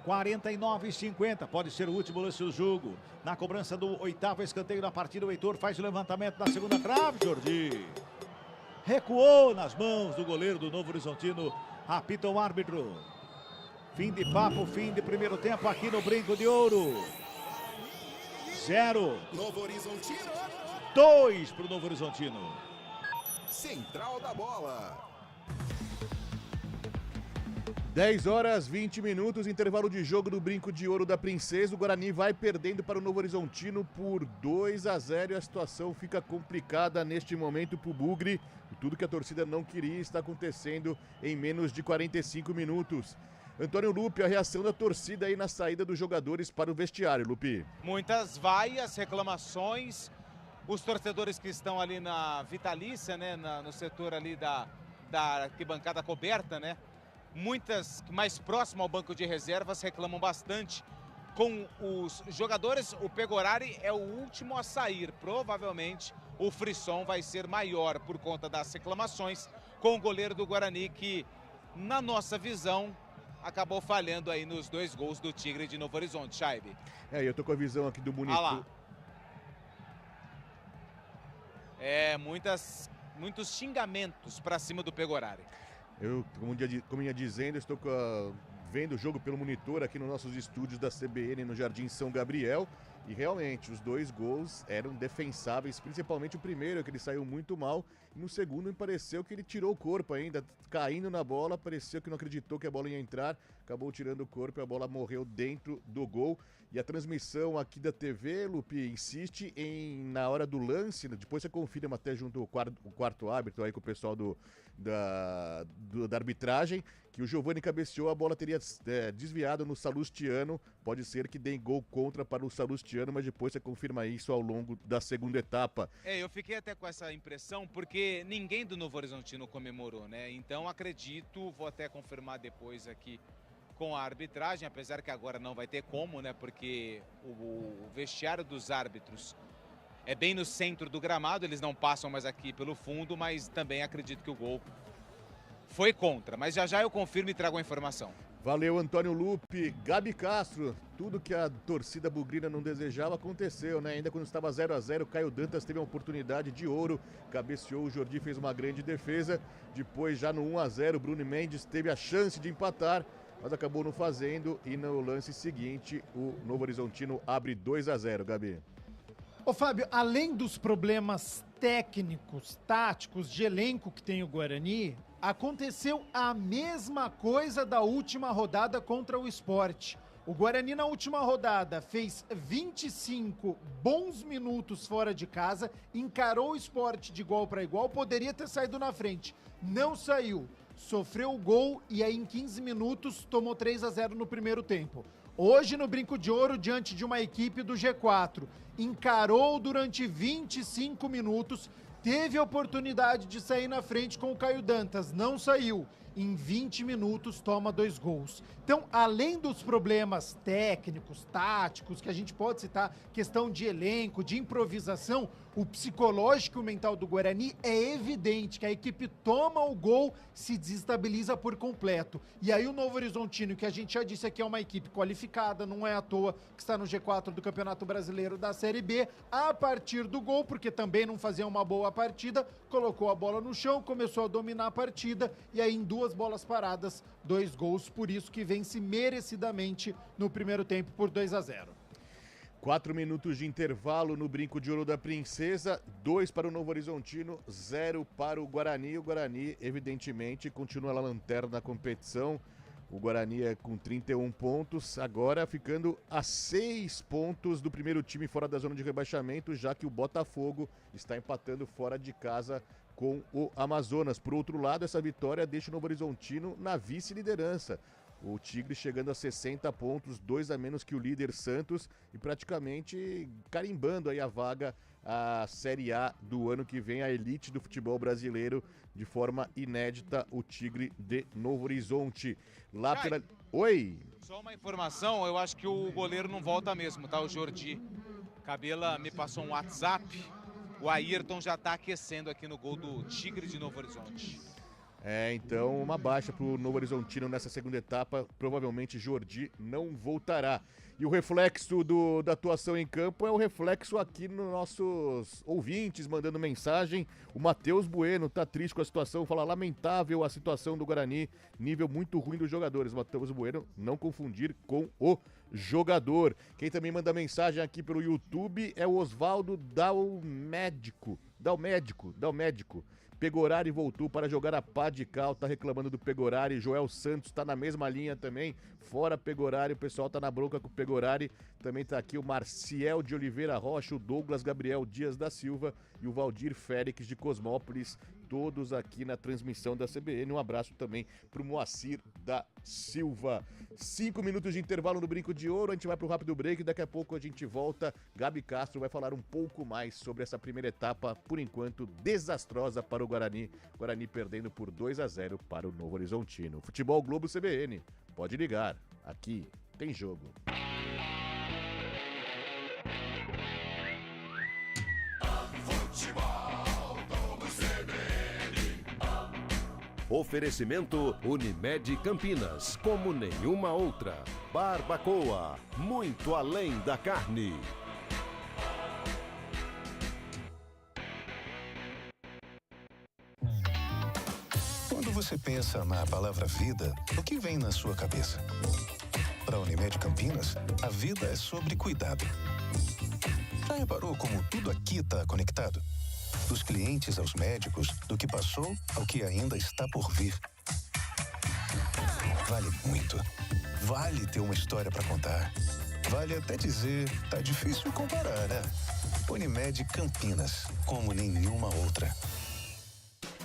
49,50, pode ser o último lance do jogo. Na cobrança do 8º escanteio da partida, o Heitor faz o levantamento na segunda trave, Jordi. Recuou nas mãos do goleiro do Novo Horizontino. Apita o árbitro. Fim de papo, fim de primeiro tempo aqui no Brinco de Ouro. 0. Novo Horizontino. 2 para o Novo Horizontino. Central da bola. 10 horas 20 minutos, intervalo de jogo do Brinco de Ouro da Princesa. O Guarani vai perdendo para o Novo Horizontino por 2-0 e a situação fica complicada neste momento para o Bugre. Tudo que a torcida não queria está acontecendo em menos de 45 minutos. Antônio Lupe, a reação da torcida aí na saída dos jogadores para o vestiário, Lupe. Muitas vaias, reclamações. Os torcedores que estão ali na Vitalícia, né, no setor ali da arquibancada coberta, né? Muitas mais próximas ao banco de reservas reclamam bastante com os jogadores. O Pegorari é o último a sair, provavelmente o frisson vai ser maior por conta das reclamações com o goleiro do Guarani, que, na nossa visão, acabou falhando aí nos 2 gols do Tigre de Novo Horizonte, Chaibe. Eu tô com a visão aqui do monitor. Muitos xingamentos pra cima do Pegorari. Eu, como ia dizendo, estou vendo o jogo pelo monitor aqui nos nossos estúdios da CBN no Jardim São Gabriel. E realmente, os 2 gols eram defensáveis, principalmente o primeiro, que ele saiu muito mal. E no segundo, me pareceu que ele tirou o corpo ainda, caindo na bola. Pareceu que não acreditou que a bola ia entrar. Acabou tirando o corpo e a bola morreu dentro do gol. E a transmissão aqui da TV, Lupe, insiste na hora do lance, depois você confirma até junto ao quarto árbitro aí com o pessoal da arbitragem, que o Giovani cabeceou, a bola teria desviado no Salustiano. Pode ser que dê gol contra para o Salustiano, mas depois você confirma isso ao longo da segunda etapa. Eu fiquei até com essa impressão, porque ninguém do Novo Horizontino comemorou, né? Então acredito, vou até confirmar depois aqui com a arbitragem, apesar que agora não vai ter como, né? Porque o vestiário dos árbitros é bem no centro do gramado, eles não passam mais aqui pelo fundo, mas também acredito que o gol foi contra. Mas já eu confirmo e trago a informação. Valeu, Antônio Lupe. Gabi Castro, tudo que a torcida bugrina não desejava aconteceu, né? Ainda quando estava 0-0, Caio Dantas teve uma oportunidade de ouro, cabeceou, o Jordi fez uma grande defesa. Depois, já no 1-0, Bruno Mendes teve a chance de empatar, mas acabou não fazendo, e no lance seguinte o Novo Horizontino abre 2-0, Gabi. Ô Fábio, além dos problemas técnicos, táticos, de elenco que tem o Guarani, aconteceu a mesma coisa da última rodada contra o Sport. O Guarani na última rodada fez 25 bons minutos fora de casa, encarou o Sport de igual para igual, poderia ter saído na frente, não saiu. Sofreu o gol e aí em 15 minutos tomou 3-0 no primeiro tempo. Hoje no Brinco de Ouro, diante de uma equipe do G4, encarou durante 25 minutos, teve a oportunidade de sair na frente com o Caio Dantas, não saiu. Em 20 minutos toma 2 gols. Então, além dos problemas técnicos, táticos, que a gente pode citar, questão de elenco, de improvisação, o psicológico e o mental do Guarani é evidente que a equipe toma o gol, se desestabiliza por completo. E aí o Novo Horizontino, que a gente já disse aqui, é uma equipe qualificada, não é à toa que está no G4 do Campeonato Brasileiro da Série B, a partir do gol, porque também não fazia uma boa partida, colocou a bola no chão, começou a dominar a partida, e aí em 2 bolas paradas, 2 gols, por isso que vence merecidamente no primeiro tempo por 2-0. 4 minutos de intervalo no Brinco de Ouro da Princesa, 2 para o Novo Horizontino, 0 para o Guarani. O Guarani, evidentemente, continua na lanterna da competição. O Guarani é com 31 pontos, agora ficando a 6 pontos do primeiro time fora da zona de rebaixamento, já que o Botafogo está empatando fora de casa com o Amazonas. Por outro lado, essa vitória deixa o Novo Horizontino na vice-liderança. O Tigre chegando a 60 pontos, 2 a menos que o líder Santos e praticamente carimbando aí a vaga à Série A do ano que vem, a elite do futebol brasileiro, de forma inédita, o Tigre de Novo Horizonte. Oi! Só uma informação, eu acho que o goleiro não volta mesmo, tá? O Jordi Cabela me passou um WhatsApp, o Ayrton já tá aquecendo aqui no gol do Tigre de Novo Horizonte. Então uma baixa para o Novo Horizontino nessa segunda etapa, provavelmente Jordi não voltará. E o reflexo da atuação em campo é o reflexo aqui nos nossos ouvintes mandando mensagem. O Matheus Bueno tá triste com a situação, fala lamentável a situação do Guarani, nível muito ruim dos jogadores. Matheus Bueno, não confundir com o jogador. Quem também manda mensagem aqui pelo YouTube é o Osvaldo Dalmédico. Pegorari voltou para jogar a pá de cal, tá reclamando do Pegorari. Joel Santos tá na mesma linha também, fora Pegorari, o pessoal tá na bronca com o Pegorari. Também tá aqui o Marciel de Oliveira Rocha, o Douglas Gabriel Dias da Silva e o Valdir Félix de Cosmópolis, todos aqui na transmissão da CBN. Um abraço também pro Moacir da Silva. 5 minutos de intervalo no Brinco de Ouro, a gente vai pro rápido break, daqui a pouco a gente volta. Gabi Castro vai falar um pouco mais sobre essa primeira etapa, por enquanto desastrosa para o Guarani. Guarani perdendo por 2-0 para o Novo Horizontino. Futebol Globo CBN, pode ligar, aqui tem jogo. Futebol Globo CBN. Oferecimento Unimed Campinas, como nenhuma outra. Barbacoa, muito além da carne. Quando você pensa na palavra vida, o que vem na sua cabeça? Para a Unimed Campinas, a vida é sobre cuidado. Já reparou como tudo aqui está conectado? Dos clientes aos médicos, do que passou ao que ainda está por vir. Vale muito. Vale ter uma história para contar. Vale até dizer, tá difícil comparar, né? Unimed Campinas, como nenhuma outra.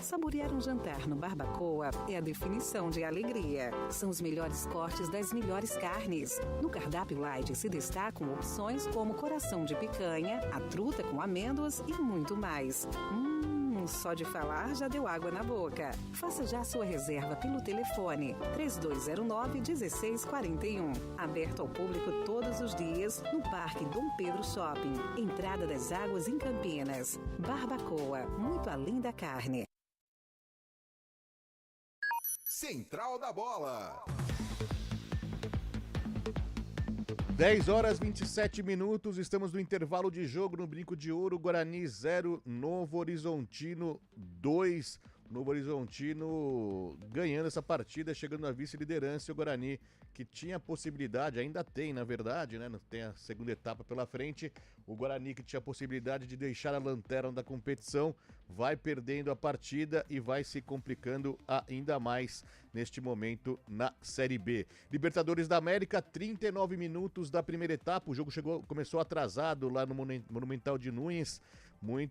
Saborear um jantar no Barbacoa é a definição de alegria. São os melhores cortes das melhores carnes. No cardápio light se destacam opções como coração de picanha, a truta com amêndoas e muito mais. Só de falar já deu água na boca. Faça já sua reserva pelo telefone 3209-1641. Aberto ao público todos os dias no Parque Dom Pedro Shopping. Entrada das Águas em Campinas. Barbacoa, muito além da carne. Central da Bola. 10 horas 27 minutos, estamos no intervalo de jogo no Brinco de Ouro. Guarani 0, Novo Horizontino 2. Novo Horizontino ganhando essa partida, chegando na vice-liderança. O Guarani, que tinha possibilidade, ainda tem na verdade, né? Tem a segunda etapa pela frente. O Guarani, que tinha a possibilidade de deixar a lanterna da competição, vai perdendo a partida e vai se complicando ainda mais neste momento na Série B. Libertadores da América, 39 minutos da primeira etapa. O jogo começou atrasado lá no Monumental de Nunes.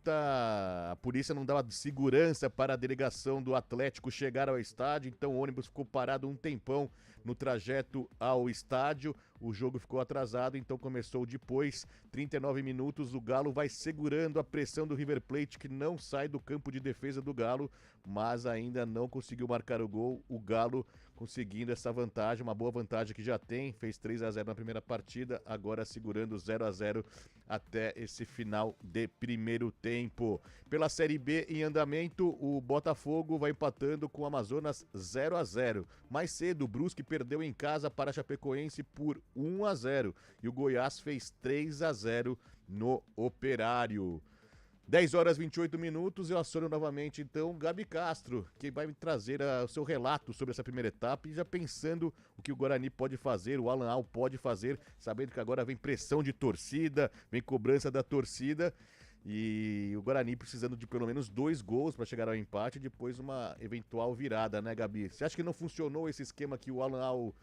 A polícia não dava segurança para a delegação do Atlético chegar ao estádio, então o ônibus ficou parado um tempão no trajeto ao estádio. O jogo ficou atrasado, então começou depois, 39 minutos, o Galo vai segurando a pressão do River Plate, que não sai do campo de defesa do Galo, mas ainda não conseguiu marcar o gol. O Galo conseguindo essa vantagem, uma boa vantagem que já tem, fez 3-0 na primeira partida, agora segurando 0-0 até esse final de primeiro tempo. Pela Série B em andamento, o Botafogo vai empatando com o Amazonas 0-0. Mais cedo, o Brusque perdeu em casa para a Chapecoense por 1-0 e o Goiás fez 3-0 no Operário. 10 horas 28 minutos, eu aciono novamente então Gabi Castro, que vai me trazer o seu relato sobre essa primeira etapa e já pensando o que o Guarani pode fazer, o Alan Al pode fazer, sabendo que agora vem pressão de torcida, vem cobrança da torcida e o Guarani precisando de pelo menos 2 gols para chegar ao empate e depois uma eventual virada, né, Gabi? Você acha que não funcionou esse esquema que o Alan Al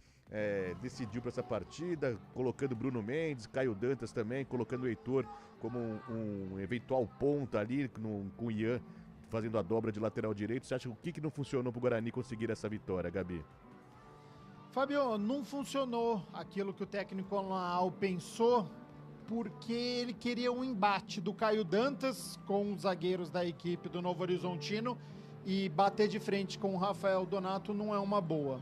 decidiu para essa partida, colocando Bruno Mendes, Caio Dantas também, colocando o Heitor como um eventual ponta ali, com o Ian fazendo a dobra de lateral direito? Você acha o que não funcionou para o Guarani conseguir essa vitória, Gabi? Fabio, não funcionou aquilo que o técnico Alan pensou, porque ele queria um embate do Caio Dantas com os zagueiros da equipe do Novo Horizontino e bater de frente com o Rafael Donato não é uma boa.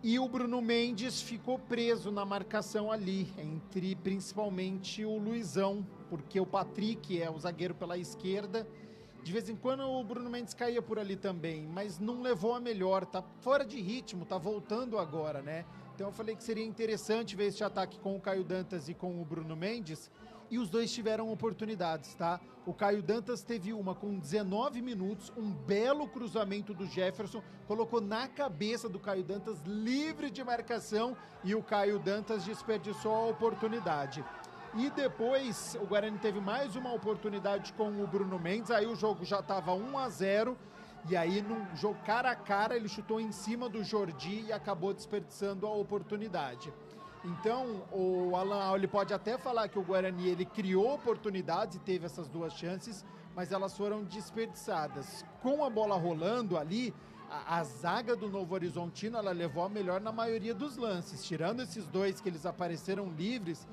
E o Bruno Mendes ficou preso na marcação ali, entre principalmente o Luizão, porque o Patrick é o zagueiro pela esquerda. De vez em quando o Bruno Mendes caía por ali também, mas não levou a melhor, tá fora de ritmo, tá voltando agora, né? Então eu falei que seria interessante ver esse ataque com o Caio Dantas e com o Bruno Mendes, e os dois tiveram oportunidades, tá? O Caio Dantas teve uma com 19 minutos, um belo cruzamento do Jefferson, colocou na cabeça do Caio Dantas, livre de marcação, e o Caio Dantas desperdiçou a oportunidade. E depois o Guarani teve mais uma oportunidade com o Bruno Mendes, aí o jogo já estava 1-0, e aí num jogo cara a cara ele chutou em cima do Jordi e acabou desperdiçando a oportunidade. Então o Alan ele pode até falar que o Guarani ele criou oportunidades e teve essas 2 chances, mas elas foram desperdiçadas. Com a bola rolando ali, a zaga do Novo Horizontino ela levou a melhor na maioria dos lances, tirando esses 2 que eles apareceram livres.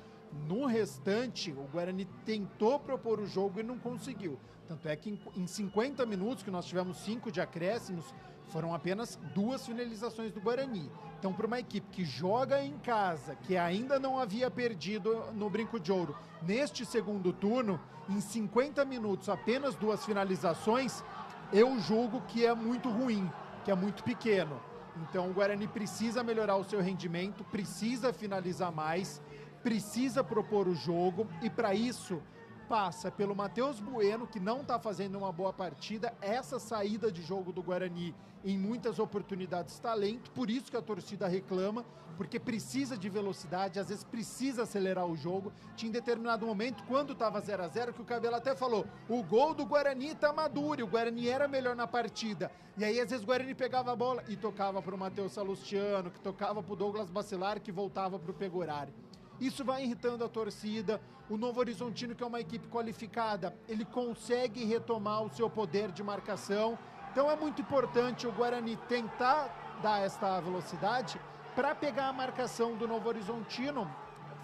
No restante, o Guarani tentou propor o jogo e não conseguiu. Tanto é que em 50 minutos, que nós tivemos 5 de acréscimos, Foram apenas 2 finalizações do Guarani. Então, para uma equipe que joga em casa, que ainda não havia perdido no Brinco de Ouro, neste segundo turno, em 50 minutos, apenas 2 finalizações, eu julgo que é muito ruim, que é muito pequeno. Então, o Guarani precisa melhorar o seu rendimento, precisa finalizar mais, precisa propor o jogo, e para isso passa pelo Matheus Bueno, que não está fazendo uma boa partida. Essa saída de jogo do Guarani, em muitas oportunidades, está lento, por isso que a torcida reclama, porque precisa de velocidade, às vezes precisa acelerar o jogo. Tinha em determinado momento, quando estava 0-0, que o Cabelo até falou, o gol do Guarani tá maduro, o Guarani era melhor na partida. E aí, às vezes, o Guarani pegava a bola e tocava para o Matheus Salustiano, que tocava para o Douglas Bacelar, que voltava para o Pegorari. Isso vai irritando a torcida. O Novo Horizontino, que é uma equipe qualificada, ele consegue retomar o seu poder de marcação. Então é muito importante o Guarani tentar dar esta velocidade para pegar a marcação do Novo Horizontino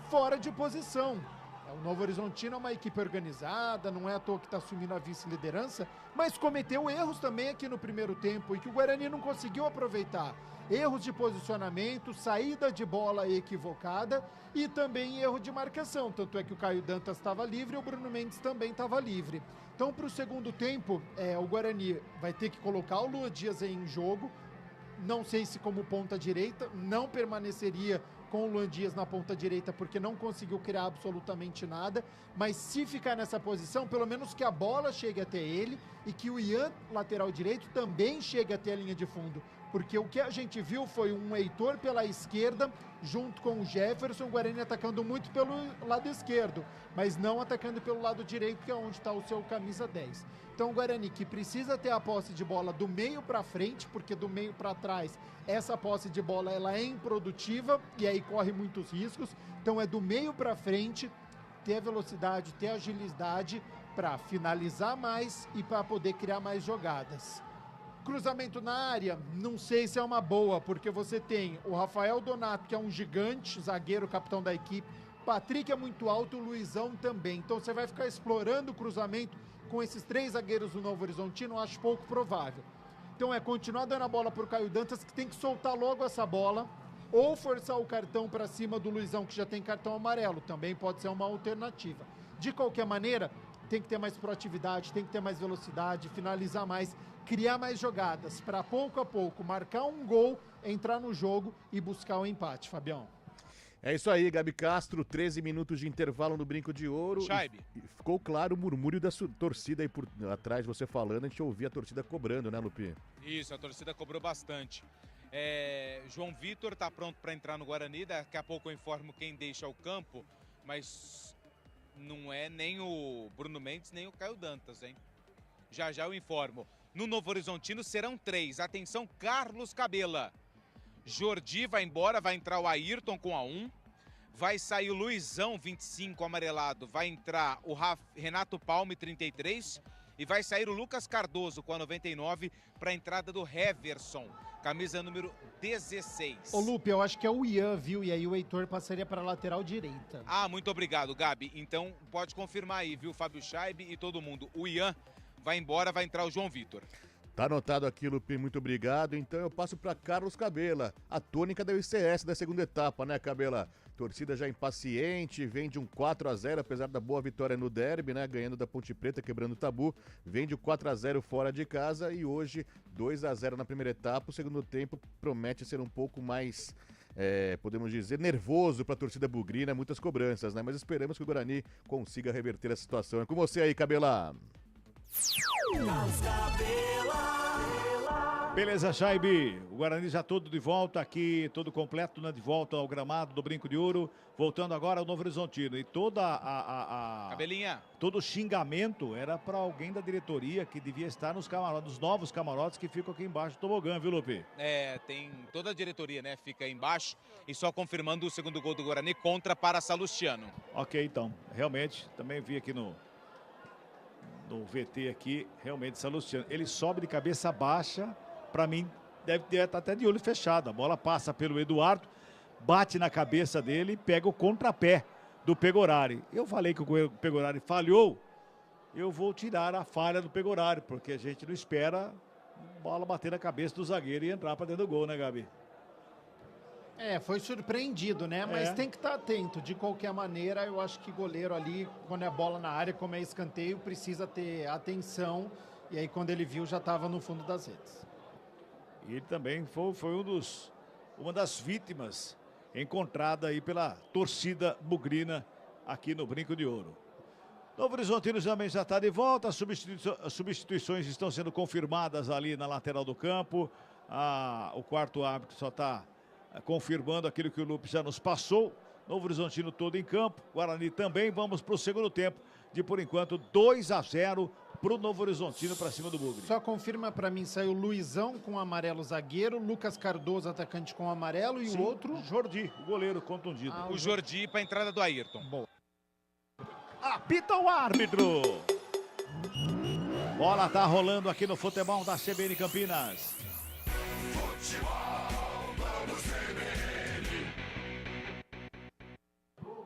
fora de posição. O Novo Horizontino é uma equipe organizada, não é à toa que está assumindo a vice-liderança, mas cometeu erros também aqui no primeiro tempo e que o Guarani não conseguiu aproveitar. Erros de posicionamento, saída de bola equivocada e também erro de marcação. Tanto é que o Caio Dantas estava livre e o Bruno Mendes também estava livre. Então, para o segundo tempo, o Guarani vai ter que colocar o Luan Dias em jogo. Não sei se como ponta direita, não permaneceria com o Luan Dias na ponta direita, porque não conseguiu criar absolutamente nada, mas se ficar nessa posição, pelo menos que a bola chegue até ele e que o Ian, lateral direito, também chegue até a linha de fundo, porque o que a gente viu foi um Heitor pela esquerda, junto com o Jefferson, o Guarani atacando muito pelo lado esquerdo, mas não atacando pelo lado direito, que é onde está o seu camisa 10. Então o Guarani, que precisa ter a posse de bola do meio para frente, porque do meio para trás essa posse de bola ela é improdutiva e aí corre muitos riscos. Então é do meio para frente, ter velocidade, ter agilidade para finalizar mais e para poder criar mais jogadas. Cruzamento na área, não sei se é uma boa, porque você tem o Rafael Donato, que é um gigante, zagueiro, capitão da equipe, Patrick é muito alto, o Luizão também. Então você vai ficar explorando o cruzamento com esses 3 zagueiros do Novo Horizontino, eu acho pouco provável. Então é continuar dando a bola para o Caio Dantas, que tem que soltar logo essa bola, ou forçar o cartão para cima do Luizão, que já tem cartão amarelo, também pode ser uma alternativa. De qualquer maneira, tem que ter mais proatividade, tem que ter mais velocidade, finalizar mais, criar mais jogadas, para pouco a pouco marcar um gol, entrar no jogo e buscar o empate, Fabião. É isso aí, Gabi Castro, 13 minutos de intervalo no Brinco de Ouro. E ficou claro o murmúrio da torcida aí por atrás, você falando, a gente ouvia a torcida cobrando, né, Lupi? Isso, a torcida cobrou bastante. João Vitor está pronto para entrar no Guarani, daqui a pouco eu informo quem deixa o campo, mas não é nem o Bruno Mendes, nem o Caio Dantas, hein? Já eu informo. No Novo Horizontino serão 3. Atenção, Carlos Cabela. Jordi vai embora, vai entrar o Ayrton com a 1. Vai sair o Luizão, 25, amarelado. Vai entrar o Renato Palme, 33. E vai sair o Lucas Cardoso com a 99 para a entrada do Heverson, camisa número 16. Ô Lupe, eu acho que é o Ian, viu? E aí o Heitor passaria para a lateral direita. Ah, muito obrigado, Gabi. Então pode confirmar aí, viu, Fábio Scheibe e todo mundo. O Ian vai embora, vai entrar o João Vitor. Tá anotado aqui, Lupe, muito obrigado. Então eu passo para Carlos Cabela, a tônica da ICS da segunda etapa, né, Cabela? Torcida já impaciente, vem de um 4-0, apesar da boa vitória no derby, né, ganhando da Ponte Preta, quebrando o tabu. Vem de 4-0 fora de casa e hoje 2-0 na primeira etapa. O segundo tempo promete ser um pouco mais, podemos dizer, nervoso para a torcida bugrina, muitas cobranças, né? Mas esperamos que o Guarani consiga reverter a situação. É com você aí, Cabela. Beleza, Scheibe. O Guarani já todo de volta aqui, todo completo, né, de volta ao gramado do Brinco de Ouro, voltando agora ao Novo Horizontino. E toda Cabelinha. todo o xingamento era para alguém da diretoria que devia estar nos camarotes, nos novos camarotes que ficam aqui embaixo do tobogã, viu, Lupe? Tem toda a diretoria, né, fica aí embaixo, e só confirmando o segundo gol do Guarani contra para Salustiano. Ok, então, realmente, também vi aqui no VT aqui, realmente, Salustiano, ele sobe de cabeça baixa. Para mim, deve estar até de olho fechado. A bola passa pelo Eduardo, bate na cabeça dele e pega o contrapé do Pegorari. Eu falei que o Pegorari falhou, eu vou tirar a falha do Pegorari, porque a gente não espera bola bater na cabeça do zagueiro e entrar para dentro do gol, né, Gabi? Foi surpreendido, né? Mas tem que estar atento. De qualquer maneira, eu acho que goleiro ali, quando é bola na área, como é escanteio, precisa ter atenção. E aí, quando ele viu, já estava no fundo das redes. E ele também foi uma das vítimas encontrada aí pela torcida bugrina aqui no Brinco de Ouro. Novo Horizontino também já está de volta. As substituições estão sendo confirmadas ali na lateral do campo. O quarto árbitro só está confirmando aquilo que o Lupe já nos passou. Novo Horizontino todo em campo. Guarani também. Vamos para o segundo tempo. De, por enquanto, 2-0 para o Novo Horizontino para cima do Bugre. Só confirma para mim, saiu Luizão com amarelo zagueiro, Lucas Cardoso atacante com amarelo e o outro... Jordi, o goleiro contundido. O Jordi para a entrada do Ayrton. Boa. Apita o árbitro. Bola tá rolando aqui no futebol da CBN Campinas.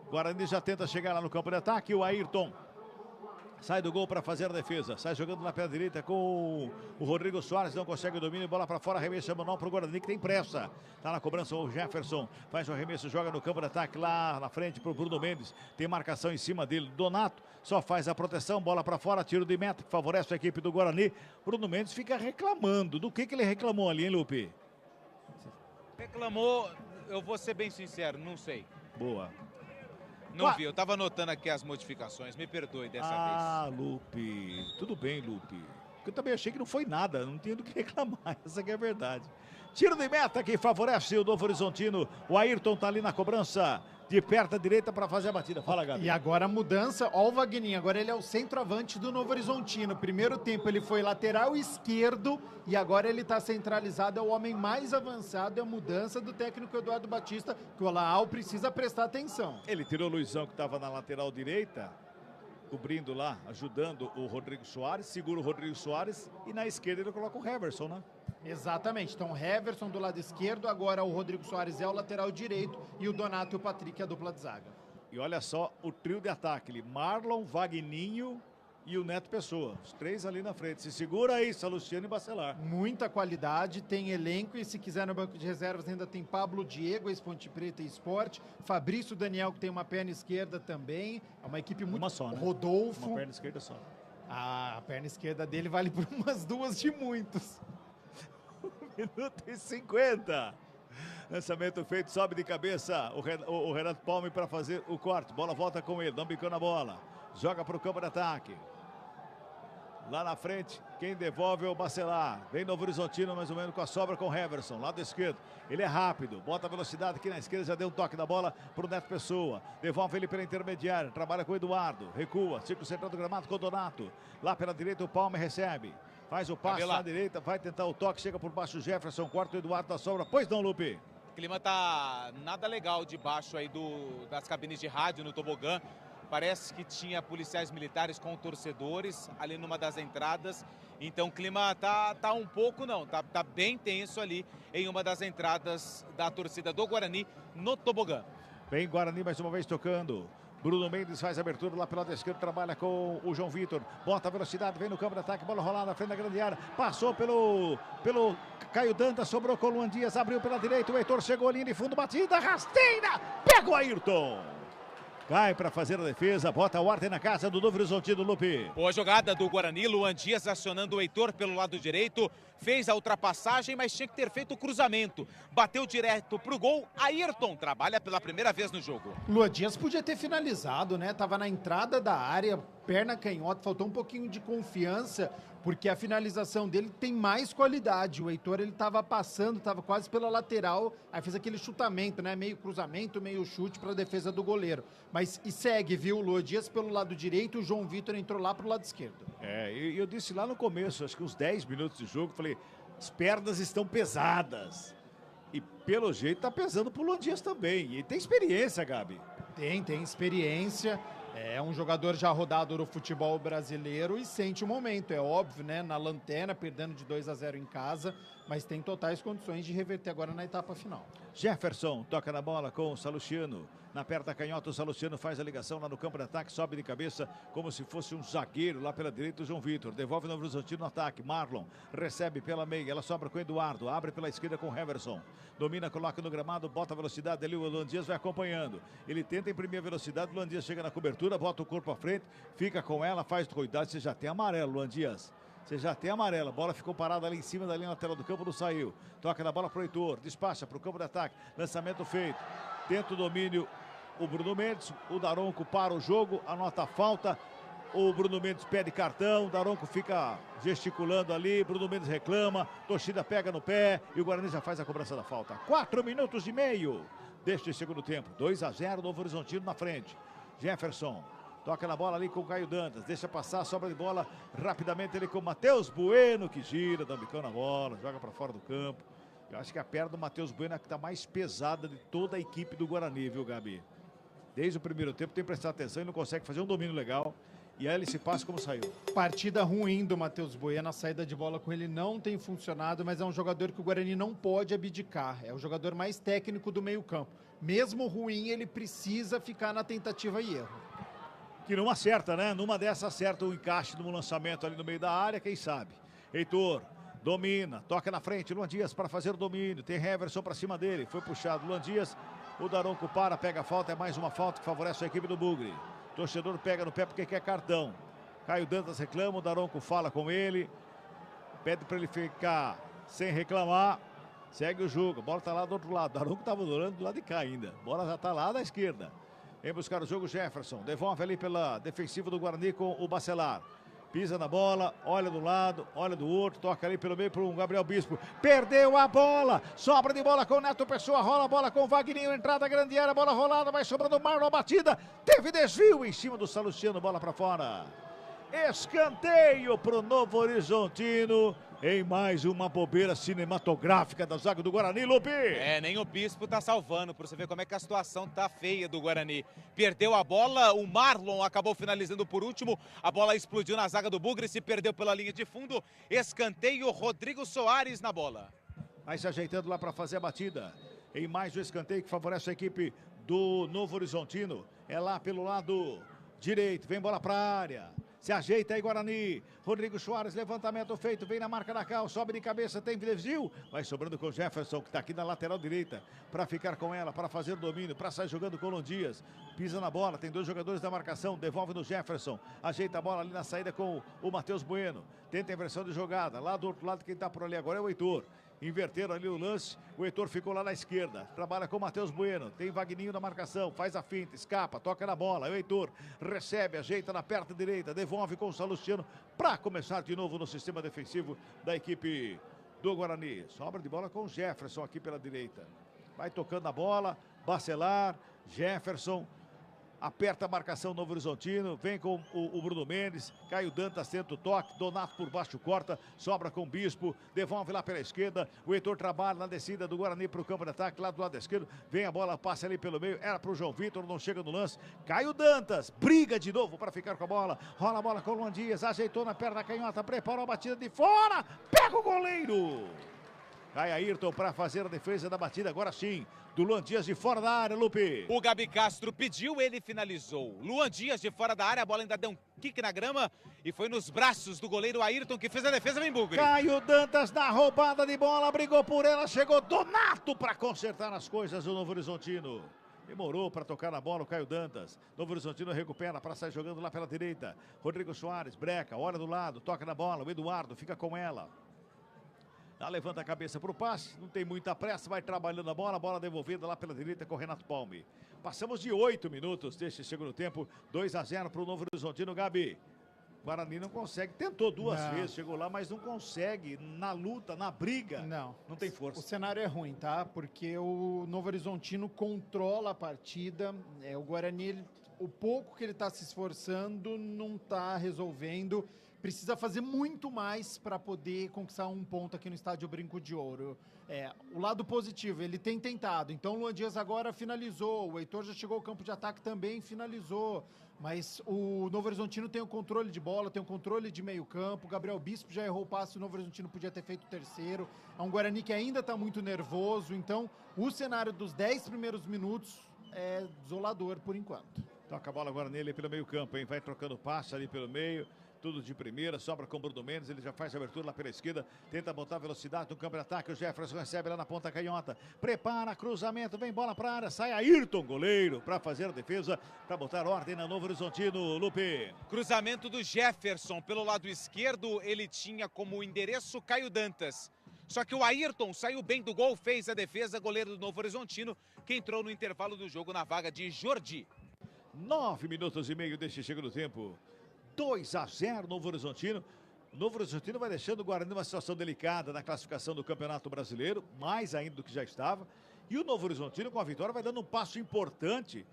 Guarani já tenta chegar lá no campo de ataque. O Ayrton sai do gol para fazer a defesa. Sai jogando na perna direita com o Rodrigo Soares. Não consegue o domínio. Bola para fora. Arremesso manual para o Guarani que tem pressa. Tá na cobrança o Jefferson. Faz o arremesso. Joga no campo de ataque lá na frente para o Bruno Mendes. Tem marcação em cima dele. Donato só faz a proteção. Bola para fora. Tiro de meta que favorece a equipe do Guarani. Bruno Mendes fica reclamando. Do que ele reclamou ali, hein, Lupe? Reclamou, eu vou ser bem sincero, não sei. Boa. Não vi, eu tava anotando aqui as modificações, me perdoe dessa vez. Ah, Lupe, tudo bem, Lupe. Porque eu também achei que não foi nada, não tinha do que reclamar, essa aqui é a verdade. Tiro de meta que favorece o Novo Horizontino, o Ayrton tá ali na cobrança, de perto à direita para fazer a batida. Fala, Gabi. E agora a mudança, ó o Vagninho, agora ele é o centroavante do Novo Horizontino. Primeiro tempo ele foi lateral esquerdo e agora ele está centralizado, é o homem mais avançado, é a mudança do técnico Eduardo Batista, que o Laal precisa prestar atenção. Ele tirou o Luizão que estava na lateral direita, cobrindo lá, ajudando o Rodrigo Soares, segura o Rodrigo Soares e na esquerda ele coloca o Heverson, né? Exatamente, então Heverson do lado esquerdo, agora o Rodrigo Soares é o lateral direito e o Donato e o Patrick é a dupla de zaga. E olha só o trio de ataque, Marlon, Vagninho e o Neto Pessoa, os três ali na frente. Se segura aí, Salustiano e Bacelar. Muita qualidade, tem elenco e se quiser no banco de reservas ainda tem Pablo Diego, ex-Ponte Preta e Sport, Fabrício Daniel que tem uma perna esquerda também, é uma equipe muito... Uma só, né? Rodolfo. Uma perna esquerda só. A perna esquerda dele vale por umas duas de muitos. 1 minuto e 50. Lançamento feito, sobe de cabeça o Renato Palme para fazer o corte. Bola volta com ele, não bicou na bola. Joga para o campo de ataque. Lá na frente, quem devolve é o Bacelar. Vem Novo Horizontino mais ou menos com a sobra com o Heverson, lado esquerdo. Ele é rápido, bota velocidade aqui na esquerda, já deu um toque da bola para o Neto Pessoa. Devolve ele pela intermediária, trabalha com o Eduardo. Recua, círculo central do gramado com o Donato. Lá pela direita o Palme recebe. Faz o passe na direita, vai tentar o toque, chega por baixo o Jefferson, quarto o Eduardo da sobra. Pois não, Lupe? O clima tá nada legal debaixo aí das cabines de rádio no tobogã. Parece que tinha policiais militares com torcedores ali numa das entradas. Então o clima tá um pouco tá bem tenso ali em uma das entradas da torcida do Guarani no tobogã. Vem Guarani mais uma vez tocando. Bruno Mendes faz a abertura lá pelo lado esquerdo, trabalha com o João Vitor, bota a velocidade, vem no campo de ataque, bola rolada na frente da grande área, passou pelo Caio Dantas, sobrou com o Luan Dias, abriu pela direita, o Heitor chegou ali de fundo, batida, rasteira, pega o Ayrton. Cai para fazer a defesa, bota a ordem na casa do Novo Horizontino, Lupe. Boa jogada do Guarani, Luan Dias acionando o Heitor pelo lado direito, fez a ultrapassagem, mas tinha que ter feito o cruzamento. Bateu direto pro gol, Ayrton trabalha pela primeira vez no jogo. Luan Dias podia ter finalizado, né? Tava na entrada da área, perna canhota, faltou um pouquinho de confiança, porque a finalização dele tem mais qualidade. O Heitor, ele tava passando, tava quase pela lateral, aí fez aquele chutamento, né? Meio cruzamento, meio chute para a defesa do goleiro. Mas e segue, viu? O Luan Dias pelo lado direito, o João Vitor entrou lá pro lado esquerdo. E eu disse lá no começo, acho que uns 10 minutos de jogo, falei, as pernas estão pesadas. E pelo jeito tá pesando pro Luan Dias também. E tem experiência, Gabi. Tem experiência. É um jogador já rodado no futebol brasileiro e sente o momento, é óbvio, né? Na lanterna, perdendo de 2-0 em casa, mas tem totais condições de reverter agora na etapa final. Jefferson toca na bola com o Salustiano. Na perna canhota, o Salustiano faz a ligação lá no campo de ataque, sobe de cabeça como se fosse um zagueiro lá pela direita, o João Vitor. Devolve o Novo Horizontino no ataque. Marlon recebe pela meia, ela sobra com o Eduardo. Abre pela esquerda com o Heverson. Domina, coloca no gramado, bota a velocidade ali. O Luan Dias vai acompanhando. Ele tenta imprimir a velocidade. O Luan Dias chega na cobertura, bota o corpo à frente, fica com ela, faz cuidado. Você já tem amarelo, Luan Dias. Você já tem amarela, a bola ficou parada ali em cima da linha lateral do campo, não saiu. Toca na bola pro Heitor, despacha pro campo de ataque, lançamento feito. Tenta o domínio o Bruno Mendes, o Daronco para o jogo, anota a falta. O Bruno Mendes pede cartão, o Daronco fica gesticulando ali, Bruno Mendes reclama, torcida pega no pé e o Guarani já faz a cobrança da falta. 4 minutos e meio deste segundo tempo, 2-0, Novo Horizontino na frente. Jefferson. Toca na bola ali com o Caio Dantas, deixa passar, sobra de bola rapidamente ele com o Matheus Bueno, que gira, dá um bicão na bola, joga para fora do campo. Eu acho que a perna do Matheus Bueno é a que está mais pesada de toda a equipe do Guarani, viu, Gabi? Desde o primeiro tempo tem que prestar atenção e não consegue fazer um domínio legal. E aí ele se passa como saiu. Partida ruim do Matheus Bueno, a saída de bola com ele não tem funcionado, mas é um jogador que o Guarani não pode abdicar. É o jogador mais técnico do meio campo. Mesmo ruim, ele precisa ficar na tentativa e erro. Que não acerta, né? Numa dessa acerta o encaixe no lançamento ali no meio da área, quem sabe. Heitor domina, toca na frente, Luan Dias para fazer o domínio. Tem Heverson para cima dele, foi puxado Luan Dias. O Daronco para, pega a falta, é mais uma falta que favorece a equipe do Bugre. Torcedor pega no pé porque quer cartão. Caio Dantas reclama, o Daronco fala com ele. Pede para ele ficar sem reclamar. Segue o jogo, a bola está lá do outro lado. O Daronco estava durando do lado de cá ainda. A bola já está lá da esquerda. Vem buscar o jogo Jefferson. Devolve ali pela defensiva do Guarani com o Bacelar. Pisa na bola, olha do lado, olha do outro, toca ali pelo meio para o Gabriel Bispo. Perdeu a bola, sobra de bola com o Neto Pessoa, rola a bola com o Vagninho, entrada grande área, bola rolada, vai sobrando o Marlon, batida, teve desvio em cima do Salustiano, bola para fora. Escanteio para o Novo Horizontino em mais uma bobeira cinematográfica da zaga do Guarani, Lupe. Nem o Bispo tá salvando, para você ver como é que a situação tá feia do Guarani. Perdeu a bola, o Marlon acabou finalizando por último, a bola explodiu na zaga do Bugre, se perdeu pela linha de fundo, escanteio, Rodrigo Soares na bola. Vai se ajeitando lá para fazer a batida, em mais um escanteio que favorece a equipe do Novo Horizontino, é lá pelo lado direito, vem bola para a área. Se ajeita aí, Guarani. Rodrigo Soares, levantamento feito, vem na marca da cal, sobe de cabeça, tem desvio. Vai sobrando com o Jefferson, que está aqui na lateral direita, para ficar com ela, para fazer o domínio, para sair jogando com o Luan Dias. Pisa na bola, tem 2 jogadores da marcação, devolve no Jefferson. Ajeita a bola ali na saída com o Matheus Bueno. Tenta a inversão de jogada. Lá do outro lado, quem está por ali agora é o Heitor. Inverteram ali o lance, o Heitor ficou lá na esquerda, trabalha com o Matheus Bueno, tem Vagninho na marcação, faz a finta, escapa, toca na bola, o Heitor recebe, ajeita na perna direita, devolve com o Salustiano para começar de novo no sistema defensivo da equipe do Guarani. Sobra de bola com o Jefferson aqui pela direita, vai tocando a bola, Bacelar, Jefferson, aperta a marcação Novo Horizontino, vem com o Bruno Mendes, Caio Dantas tenta o toque, Donato por baixo corta, sobra com o Bispo, devolve lá pela esquerda, o Heitor trabalha na descida do Guarani para o campo de ataque, lá do lado esquerdo, vem a bola, passa ali pelo meio, era para o João Vitor, não chega no lance, Caio Dantas, briga de novo para ficar com a bola, rola a bola com o Luan Dias, ajeitou na perna canhota, preparou a batida de fora, pega o goleiro! Cai Ayrton para fazer a defesa da batida, agora sim, do Luan Dias de fora da área, Lupe. O Gabi Castro pediu, ele finalizou. Luan Dias de fora da área, a bola ainda deu um kick na grama e foi nos braços do goleiro Ayrton, que fez a defesa, vem Bugre. Caio Dantas na roubada de bola, brigou por ela, chegou Donato para consertar as coisas do Novo Horizontino. Demorou para tocar na bola o Caio Dantas. Novo Horizontino recupera para sair jogando lá pela direita. Rodrigo Soares, breca, olha do lado, toca na bola, o Eduardo fica com ela. Levanta a cabeça para o passe, não tem muita pressa, vai trabalhando a bola devolvida lá pela direita com o Renato Palme. Passamos de 8 minutos deste segundo tempo, 2-0 para o Novo Horizontino, Gabi. Guarani não consegue, tentou duas vezes, chegou lá, mas não consegue, na luta, na briga, não tem força. O cenário é ruim, tá? Porque o Novo Horizontino controla a partida, o Guarani, o pouco que ele está se esforçando, não está resolvendo. Precisa fazer muito mais para poder conquistar um ponto aqui no Estádio Brinco de Ouro. O lado positivo, ele tem tentado. Então o Luan Dias agora finalizou, o Heitor já chegou ao campo de ataque também, finalizou. Mas o Novo Horizontino tem o controle de bola, tem o controle de meio campo, o Gabriel Bispo já errou o passe, o Novo Horizontino podia ter feito o terceiro. É um Guarani que ainda está muito nervoso, então o cenário dos 10 primeiros minutos é desolador por enquanto. Toca a bola agora nele pelo meio campo, hein? Vai trocando passe ali pelo meio. Tudo de primeira, sobra com o Bruno Mendes, ele já faz a abertura lá pela esquerda, tenta botar velocidade no campo de ataque, o Jefferson recebe lá na ponta canhota, prepara, cruzamento, vem bola pra área, sai Ayrton, goleiro, para fazer a defesa, para botar ordem na Novo Horizontino, Lupe. Cruzamento do Jefferson, pelo lado esquerdo, ele tinha como endereço Caio Dantas. Só que o Ayrton saiu bem do gol, fez a defesa, goleiro do Novo Horizontino, que entrou no intervalo do jogo na vaga de Jordi. 9 minutos e meio deste segundo tempo. 2-0 Novo Horizontino. O Novo Horizontino vai deixando o Guarani numa situação delicada na classificação do Campeonato Brasileiro, mais ainda do que já estava. E o Novo Horizontino, com a vitória, vai dando um passo importante.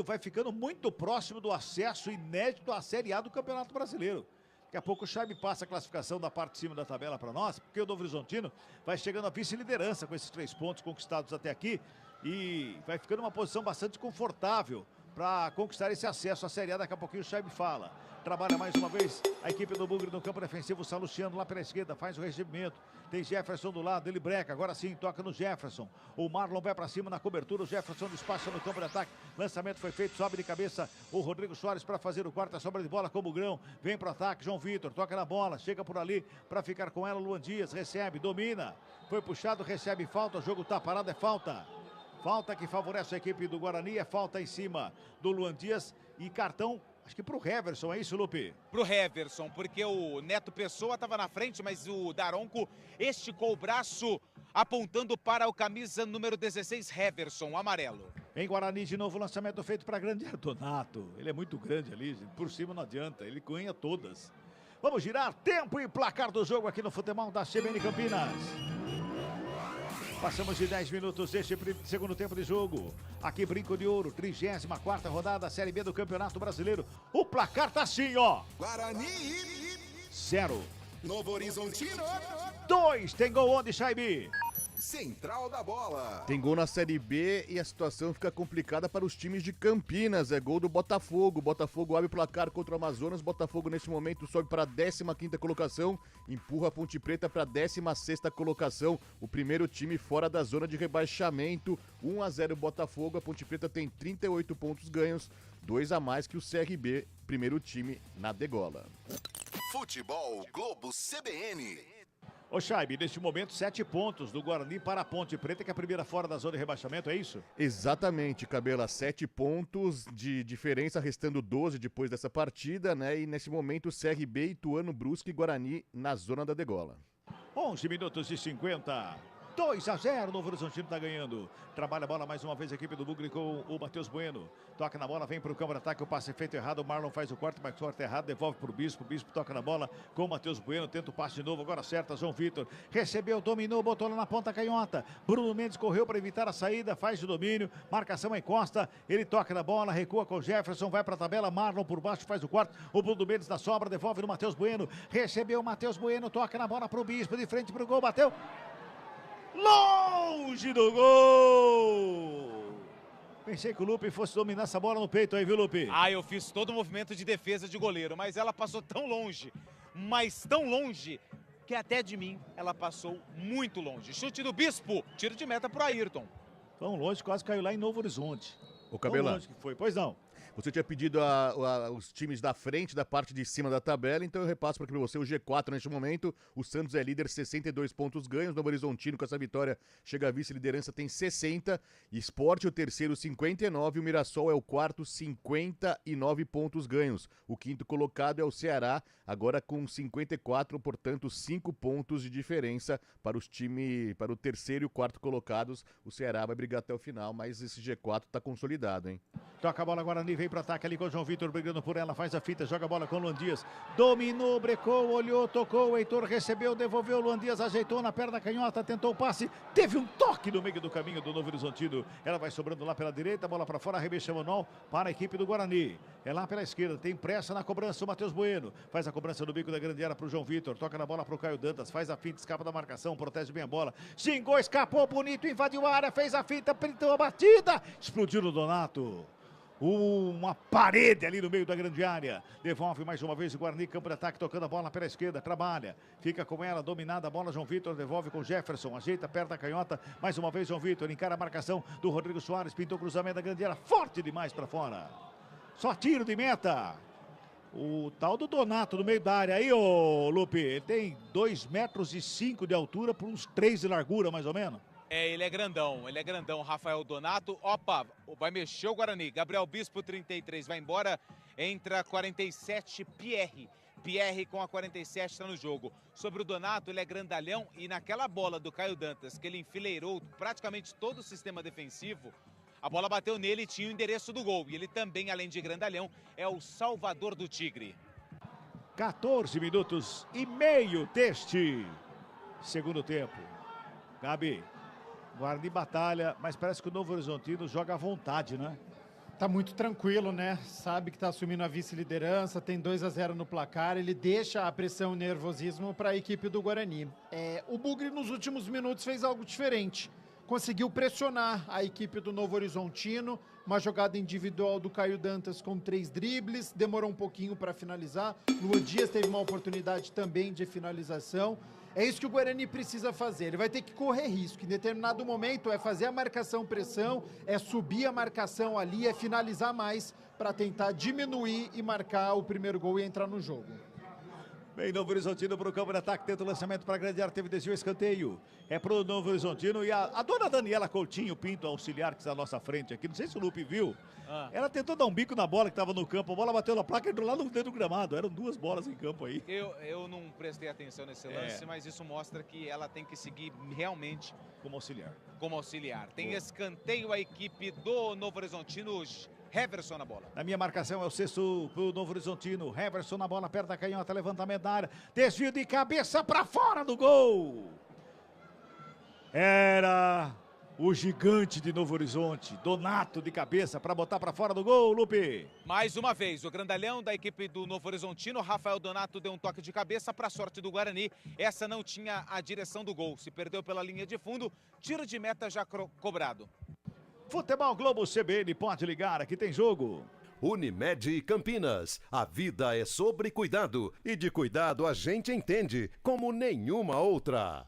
Vai ficando muito próximo do acesso inédito à Série A do Campeonato Brasileiro. Daqui a pouco o Chaime passa a classificação da parte de cima da tabela para nós, porque o Novo Horizontino vai chegando à vice-liderança com esses 3 pontos conquistados até aqui e vai ficando numa posição bastante confortável para conquistar esse acesso à Série A. Daqui a pouquinho o Chaime fala. Trabalha mais uma vez a equipe do Bugre no campo defensivo. O Salustiano lá pela esquerda faz o recebimento. Tem Jefferson do lado, ele breca. Agora sim, toca no Jefferson. O Marlon vai para cima na cobertura. O Jefferson despacha no campo de ataque. Lançamento foi feito, sobe de cabeça o Rodrigo Soares para fazer o quarto. A sobra de bola com o Bugrão. Vem para o ataque, João Vitor. Toca na bola, chega por ali para ficar com ela. Luan Dias recebe, domina. Foi puxado, recebe falta. O jogo tá parado, é falta. Falta que favorece a equipe do Guarani. É falta em cima do Luan Dias. E cartão, acho que pro Heverson, é isso, Lupe? Pro Heverson, porque o Neto Pessoa estava na frente, mas o Daronco esticou o braço, apontando para o camisa número 16, Heverson, amarelo. Em Guarani, de novo, lançamento feito para grande Donato. Ele é muito grande ali, gente. Por cima não adianta, ele ganha todas. Vamos girar tempo e placar do jogo aqui no Futebol da CBN Campinas. Passamos de 10 minutos deste segundo tempo de jogo. Aqui Brinco de Ouro, 34ª rodada, Série B do Campeonato Brasileiro. O placar tá assim, ó. Guarani 0. Novo Horizontino 2. Tem gol onde, Chaibi? Central da Bola. Tem gol na Série B e a situação fica complicada para os times de Campinas. É gol do Botafogo. Botafogo abre o placar contra o Amazonas. Botafogo, nesse momento, sobe para a 15ª colocação. Empurra a Ponte Preta para a 16ª colocação. O primeiro time fora da zona de rebaixamento. 1-0 Botafogo. A Ponte Preta tem 38 pontos ganhos. 2 a mais que o CRB, primeiro time na degola. Futebol Globo CBN. Ô Chaibe, neste momento 7 pontos do Guarani para a Ponte Preta, que é a primeira fora da zona de rebaixamento, é isso? Exatamente, Cabela, 7 pontos de diferença, restando 12 depois dessa partida, né? E nesse momento CRB, Ituano, Brusque e Guarani na zona da degola. 11 minutos e 50. 2-0, Novo Horizontino tá ganhando. Trabalha a bola mais uma vez a equipe do Bugre com o Matheus Bueno. Toca na bola, vem pro campo de ataque, o passe feito errado. O Marlon faz o corte, mas corte errado, devolve pro Bispo. O Bispo toca na bola com o Matheus Bueno, tenta o passe de novo, agora acerta João Vitor. Recebeu, dominou, botou lá na ponta canhota. Bruno Mendes correu para evitar a saída, faz o domínio, marcação encosta. Ele toca na bola, recua com o Jefferson, vai pra tabela. Marlon por baixo faz o quarto. O Bruno Mendes na sobra, devolve no Matheus Bueno. Recebeu o Matheus Bueno, toca na bola pro Bispo, de frente pro gol, bateu. Longe do gol! Pensei que o Lupe fosse dominar essa bola no peito aí, viu, Lupe? Ah, eu fiz todo o movimento de defesa de goleiro, mas ela passou tão longe, mas tão longe, que até de mim ela passou muito longe. Chute do Bispo, tiro de meta pro Ayrton. Tão longe, quase caiu lá em Novo Horizonte. Ô, Cabela, tão longe que foi, pois não. Você tinha pedido os times da frente, da parte de cima da tabela, então eu repasso para você o G4 neste momento. O Santos é líder, 62 pontos ganhos. Novo Horizontino, com essa vitória, chega à vice-liderança, tem 60. Sport, o terceiro, 59. O Mirassol é o quarto, 59 pontos ganhos. O quinto colocado é o Ceará, agora com 54, portanto, 5 pontos de diferença para o terceiro e o quarto colocados. O Ceará vai brigar até o final, mas esse G4 está consolidado, hein? Toca a bola, Guarani, vem vem para ataque ali com o João Vitor brigando por ela, faz a fita, joga a bola com o Luan Dias, dominou, brecou, olhou, tocou, o Heitor recebeu, devolveu, o Luan Dias ajeitou na perna canhota, tentou o passe, teve um toque no meio do caminho do Novo Horizontino, ela vai sobrando lá pela direita, bola para fora, arremesso manual para a equipe do Guarani, é lá pela esquerda, tem pressa na cobrança, o Matheus Bueno, faz a cobrança no bico da grande área para o João Vitor, toca na bola para o Caio Dantas, faz a finta, escapa da marcação, protege bem a bola, xingou, escapou bonito, invadiu a área, fez a finta, pintou a batida, explodiu no Donato. Uma parede ali no meio da grande área. Devolve mais uma vez o Guarani, campo de ataque, tocando a bola pela esquerda, trabalha. Fica com ela, dominada a bola, João Vitor devolve com Jefferson, ajeita perto da canhota. Mais uma vez João Vitor, encara a marcação do Rodrigo Soares, pintou o cruzamento da grande área, forte demais para fora. Só tiro de meta. O tal do Donato no meio da área aí, ô Lupe, ele tem 2,5 metros de altura por uns 3 de largura, mais ou menos. Ele é grandão, Rafael Donato. Opa, vai mexer o Guarani. Gabriel Bispo, 33, vai embora. Entra 47, Pierre. Pierre com a 47 está no jogo. Sobre o Donato, ele é grandalhão e naquela bola do Caio Dantas, que ele enfileirou praticamente todo o sistema defensivo, a bola bateu nele e tinha o endereço do gol. E ele também, além de grandalhão, é o salvador do Tigre. 14 minutos e meio deste segundo tempo. Gabi, Guarani batalha, mas parece que o Novo Horizontino joga à vontade, né? Tá muito tranquilo, né? Sabe que tá assumindo a vice-liderança, tem 2-0 no placar, ele deixa a pressão e o nervosismo para a equipe do Guarani. O Bugre nos últimos minutos fez algo diferente. Conseguiu pressionar a equipe do Novo Horizontino, uma jogada individual do Caio Dantas com 3 dribles, demorou um pouquinho para finalizar. Luan Dias teve uma oportunidade também de finalização. É isso que o Guarani precisa fazer, ele vai ter que correr risco, em determinado momento é fazer a marcação-pressão, é subir a marcação ali, é finalizar mais para tentar diminuir e marcar o primeiro gol e entrar no jogo. Vem Novo Horizontino para o campo de ataque, tenta o lançamento para a grande área, teve desvio, escanteio. É para o Novo Horizontino e a dona Daniela Coutinho Pinto, auxiliar que está à nossa frente aqui, não sei se o Lupe viu, ela tentou dar um bico na bola que estava no campo, a bola bateu na placa e entrou lá no dentro do gramado, eram 2 bolas em campo aí. Eu não prestei atenção nesse lance, mas isso mostra que ela tem que seguir realmente como auxiliar. Tem escanteio a equipe do Novo Horizontino. Heverson na bola. Na minha marcação é o sexto pro Novo Horizontino. Heverson na bola, perto da canhota, levantamento da área. Desvio de cabeça para fora do gol. Era o gigante de Novo Horizonte, Donato de cabeça para botar para fora do gol, Lupe. Mais uma vez, o grandalhão da equipe do Novo Horizontino, Rafael Donato, deu um toque de cabeça para a sorte do Guarani. Essa não tinha a direção do gol, se perdeu pela linha de fundo, tiro de meta já cobrado. Futebol Globo CBN, pode ligar, aqui tem jogo. Unimed Campinas, a vida é sobre cuidado e de cuidado a gente entende como nenhuma outra.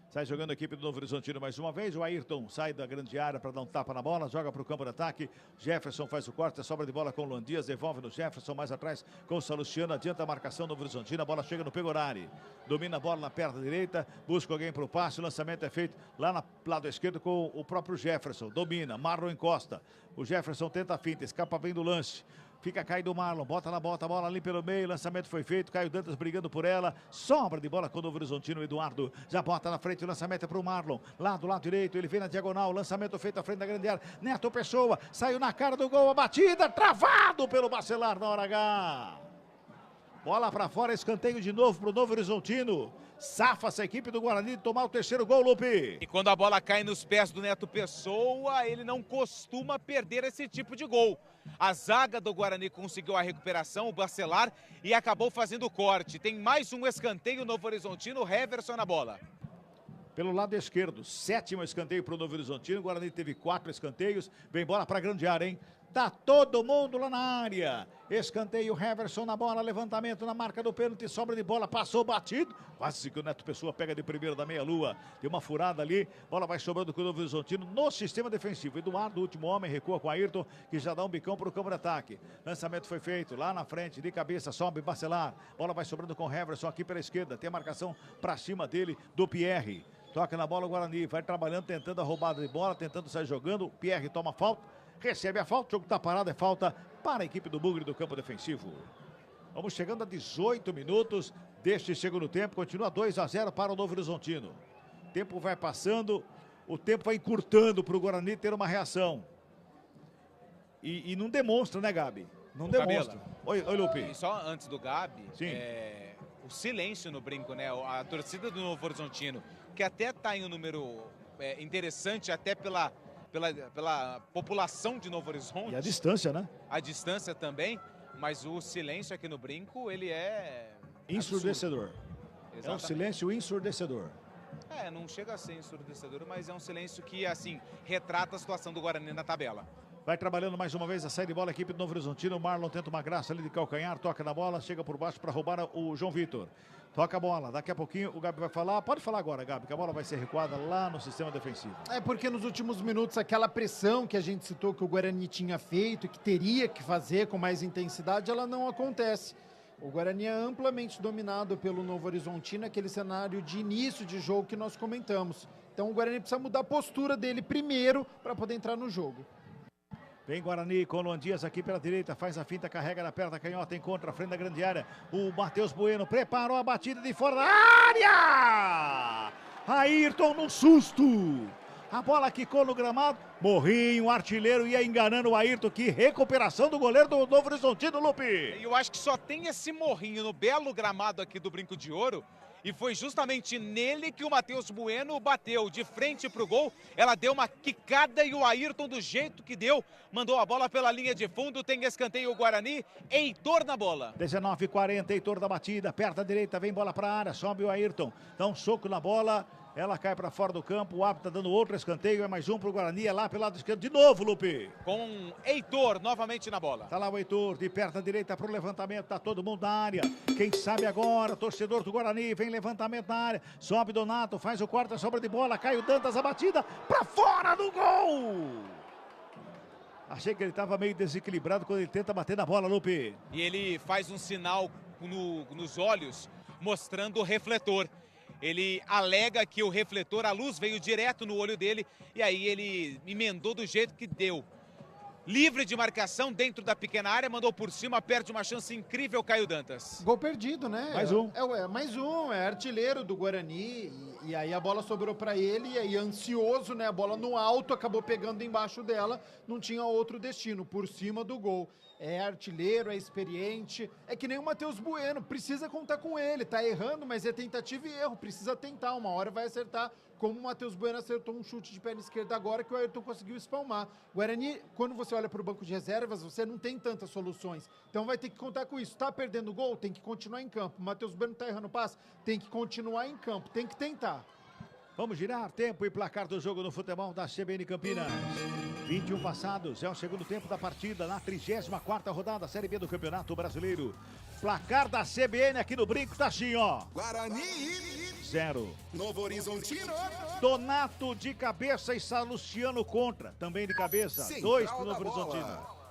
Sai jogando a equipe do Novo Horizontino mais uma vez. O Ayrton sai da grande área para dar um tapa na bola. Joga para o campo de ataque. Jefferson faz o corte. Sobra de bola com o Luan Dias. Devolve no Jefferson. Mais atrás com o Salustiano. Adianta a marcação do Novo Horizontino. A bola chega no Pegorari. Domina a bola na perna direita. Busca alguém para o passe. O lançamento é feito lá no lado esquerdo com o próprio Jefferson. Domina. Marlon encosta. O Jefferson tenta a finta. Escapa bem do lance. Fica caído o Marlon, bota a bola ali pelo meio, lançamento foi feito, Caio Dantas brigando por ela, sobra de bola com o Novo Horizontino, Eduardo, já bota na frente, o lançamento é pro Marlon, lá do lado direito, ele vem na diagonal, lançamento feito à frente da grande área, Neto Pessoa, saiu na cara do gol, a batida, travado pelo Bacelar na hora H. Bola pra fora, escanteio de novo pro Novo Horizontino. Safa-se a equipe do Guarani de tomar o terceiro gol, Lupe. E quando a bola cai nos pés do Neto Pessoa, ele não costuma perder esse tipo de gol. A zaga do Guarani conseguiu a recuperação, o Bacelar, e acabou fazendo o corte. Tem mais um escanteio, Novo Horizontino, Heverson na bola. Pelo lado esquerdo, 7º escanteio para o Novo Horizontino. O Guarani teve 4 escanteios. Vem bola para a grande área, hein? Tá todo mundo lá na área. Escanteio, Heverson na bola, levantamento na marca do pênalti, sobra de bola, passou batido. Quase que o Neto Pessoa pega de primeira da meia-lua. Tem uma furada ali, bola vai sobrando com o Novo Horizontino no sistema defensivo. Eduardo, o último homem, recua com a Ayrton, que já dá um bicão para o campo de ataque. Lançamento foi feito lá na frente, de cabeça, sobe Bacelar. Bola vai sobrando com o Heverson aqui pela esquerda. Tem a marcação para cima dele do Pierre. Toca na bola o Guarani, vai trabalhando, tentando a roubada de bola, tentando sair jogando. O Pierre toma falta, recebe a falta, o jogo está parado, é falta para a equipe do Bugre do campo defensivo. Vamos chegando a 18 minutos deste segundo tempo, continua 2-0 para o Novo Horizontino. O tempo vai passando, o tempo vai encurtando para o Guarani ter uma reação. e não demonstra, né, Gabi? Não Ô, demonstra. Camila. Oi, Lupe. E só antes do Gabi, Sim. o silêncio no brinco, né? A torcida do Novo Horizontino, que até está em um número interessante, até pela população de Novo Horizonte. E a distância, né? A distância também, mas o silêncio aqui no brinco, ele é... Ensurdecedor. É um Exatamente. silêncio ensurdecedor. Não chega a ser ensurdecedor, mas é um silêncio que, assim, retrata a situação do Guarani na tabela. Vai trabalhando mais uma vez a saída de bola, a equipe do Novo Horizontino. O Marlon tenta uma graça ali de calcanhar, toca na bola, chega por baixo para roubar o João Vitor. Toca a bola, daqui a pouquinho o Gabi vai falar. Pode falar agora, Gabi, que a bola vai ser recuada lá no sistema defensivo. É porque nos últimos minutos aquela pressão que a gente citou que o Guarani tinha feito, que teria que fazer com mais intensidade, ela não acontece. O Guarani é amplamente dominado pelo Novo Horizontino, aquele cenário de início de jogo que nós comentamos. Então o Guarani precisa mudar a postura dele primeiro para poder entrar no jogo. Vem Guarani com o Luan Dias aqui pela direita, faz a finta, carrega na perna da canhota, encontra a frente da grande área. O Matheus Bueno preparou a batida de fora da área! Ayrton no susto! A bola quicou no gramado, Morrinho, artilheiro, ia enganando o Ayrton. Que recuperação do goleiro do Novo Horizontino, Lupe! Eu acho que só tem esse Morrinho no belo gramado aqui do Brinco de Ouro. E foi justamente nele que o Matheus Bueno bateu de frente pro gol. Ela deu uma quicada e o Ayrton, do jeito que deu, mandou a bola pela linha de fundo. Tem escanteio o Guarani. Heitor na bola. 19:40, Heitor da batida, perto da direita, vem bola para a área, sobe o Ayrton, dá um soco na bola. Ela cai para fora do campo, o árbitro tá dando outro escanteio, é mais um pro Guarani, é lá pelo lado esquerdo de novo, Lupe. Com Heitor novamente na bola. Tá lá o Heitor, de perto da direita pro levantamento, tá todo mundo na área. Quem sabe agora, torcedor do Guarani, vem levantamento na área, sobe Donato, faz o quarto, sobra de bola, cai o Dantas, a batida, para fora do gol! Achei que ele tava meio desequilibrado quando ele tenta bater na bola, Lupe. E ele faz um sinal nos olhos, mostrando o refletor. Ele alega que o refletor, a luz veio direto no olho dele e aí ele emendou do jeito que deu. Livre de marcação dentro da pequena área, mandou por cima, perde uma chance incrível, Caio Dantas. Gol perdido, né? Mais um. Mais um, é artilheiro do Guarani e aí a bola sobrou pra ele e aí ansioso, né? A bola no alto, acabou pegando embaixo dela, não tinha outro destino, por cima do gol. É artilheiro, é experiente, é que nem o Matheus Bueno, precisa contar com ele, tá errando, mas é tentativa e erro, precisa tentar, uma hora vai acertar, como o Matheus Bueno acertou um chute de perna esquerda agora que o Ayrton conseguiu espalmar. Guarani, quando você olha para o banco de reservas, você não tem tantas soluções, então vai ter que contar com isso. Tá perdendo gol? Tem que continuar em campo. O Matheus Bueno tá errando passe? Tem que continuar em campo, tem que tentar. Vamos girar tempo e placar do jogo no futebol da CBN Campinas. 21 passados, é o segundo tempo da partida na 34ª rodada, Série B do Campeonato Brasileiro. Placar da CBN aqui no Brinco tá assim, ó. Guarani 0. Novo Horizontino. Donato de cabeça e Salustiano contra, também de cabeça. Central 2 pro da Novo bola. Horizontino.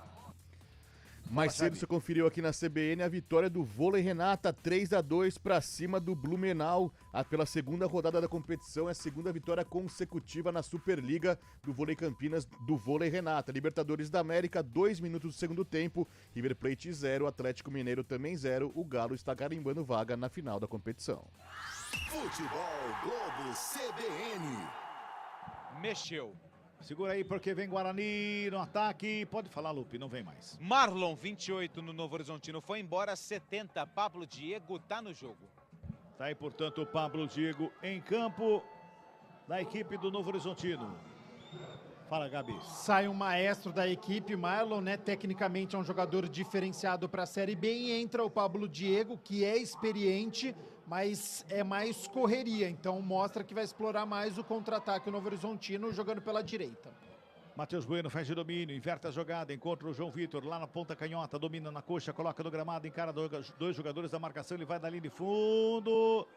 Mais cedo você conferiu aqui na CBN a vitória do Vôlei Renata, 3-2 para cima do Blumenau. Pela segunda rodada da competição, é a segunda vitória consecutiva na Superliga do Vôlei Campinas do Vôlei Renata. Libertadores da América, 2 minutos do segundo tempo, River Plate 0, Atlético Mineiro também 0. O Galo está carimbando vaga na final da competição. Futebol Globo CBN. Mexeu. Segura aí porque vem Guarani no ataque. Pode falar, Lupe, não vem mais. Marlon, 28 no Novo Horizontino, foi embora, 70. Pablo Diego tá no jogo. Tá aí, portanto, o Pablo Diego em campo da equipe do Novo Horizontino. Fala, Gabi. Sai um maestro da equipe, Marlon, né? Tecnicamente é um jogador diferenciado para a Série B e entra o Pablo Diego, que é experiente, mas é mais correria. Então mostra que vai explorar mais o contra-ataque o Novo Horizontino jogando pela direita. Matheus Bueno faz de domínio, inverte a jogada, encontra o João Vitor lá na ponta canhota, domina na coxa, coloca no gramado, encara dois jogadores da marcação, ele vai da linha de fundo.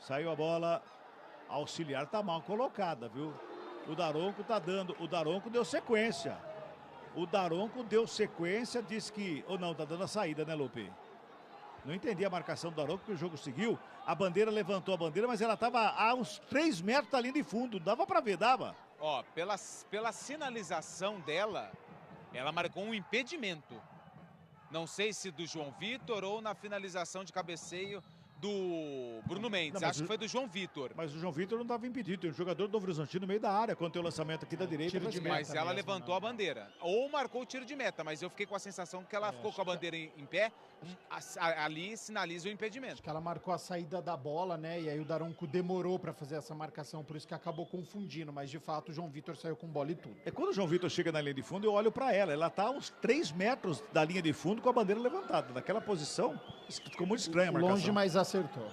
Saiu a bola, auxiliar tá mal colocada, viu? O Daronco tá dando, o Daronco deu sequência. O Daronco deu sequência, disse que, ou não, tá dando a saída, né, Lupe? Não entendi a marcação do Daronco, porque o jogo seguiu. A bandeira levantou a bandeira, mas ela tava a uns 3 metros da linha de fundo. Dava pra ver, dava? Ó, pela sinalização dela, ela marcou um impedimento. Não sei se do João Vitor ou na finalização de cabeceio do Bruno Mendes, acho que foi do João Vitor. Mas o João Vitor não estava impedido, tem um jogador do Novo Horizontino no meio da área, quando tem o lançamento aqui da direita. Mas ela levantou a bandeira, ou marcou o tiro de meta, mas eu fiquei com a sensação que ela ficou com a bandeira em pé, ali sinaliza o impedimento. Acho que ela marcou a saída da bola, né, e aí o Daronco demorou para fazer essa marcação, por isso que acabou confundindo, mas de fato o João Vitor saiu com bola e tudo. É quando o João Vitor chega na linha de fundo, eu olho para ela tá a uns 3 metros da linha de fundo com a bandeira levantada, naquela posição, ficou muito estranha a marcação. Longe, mas acertou.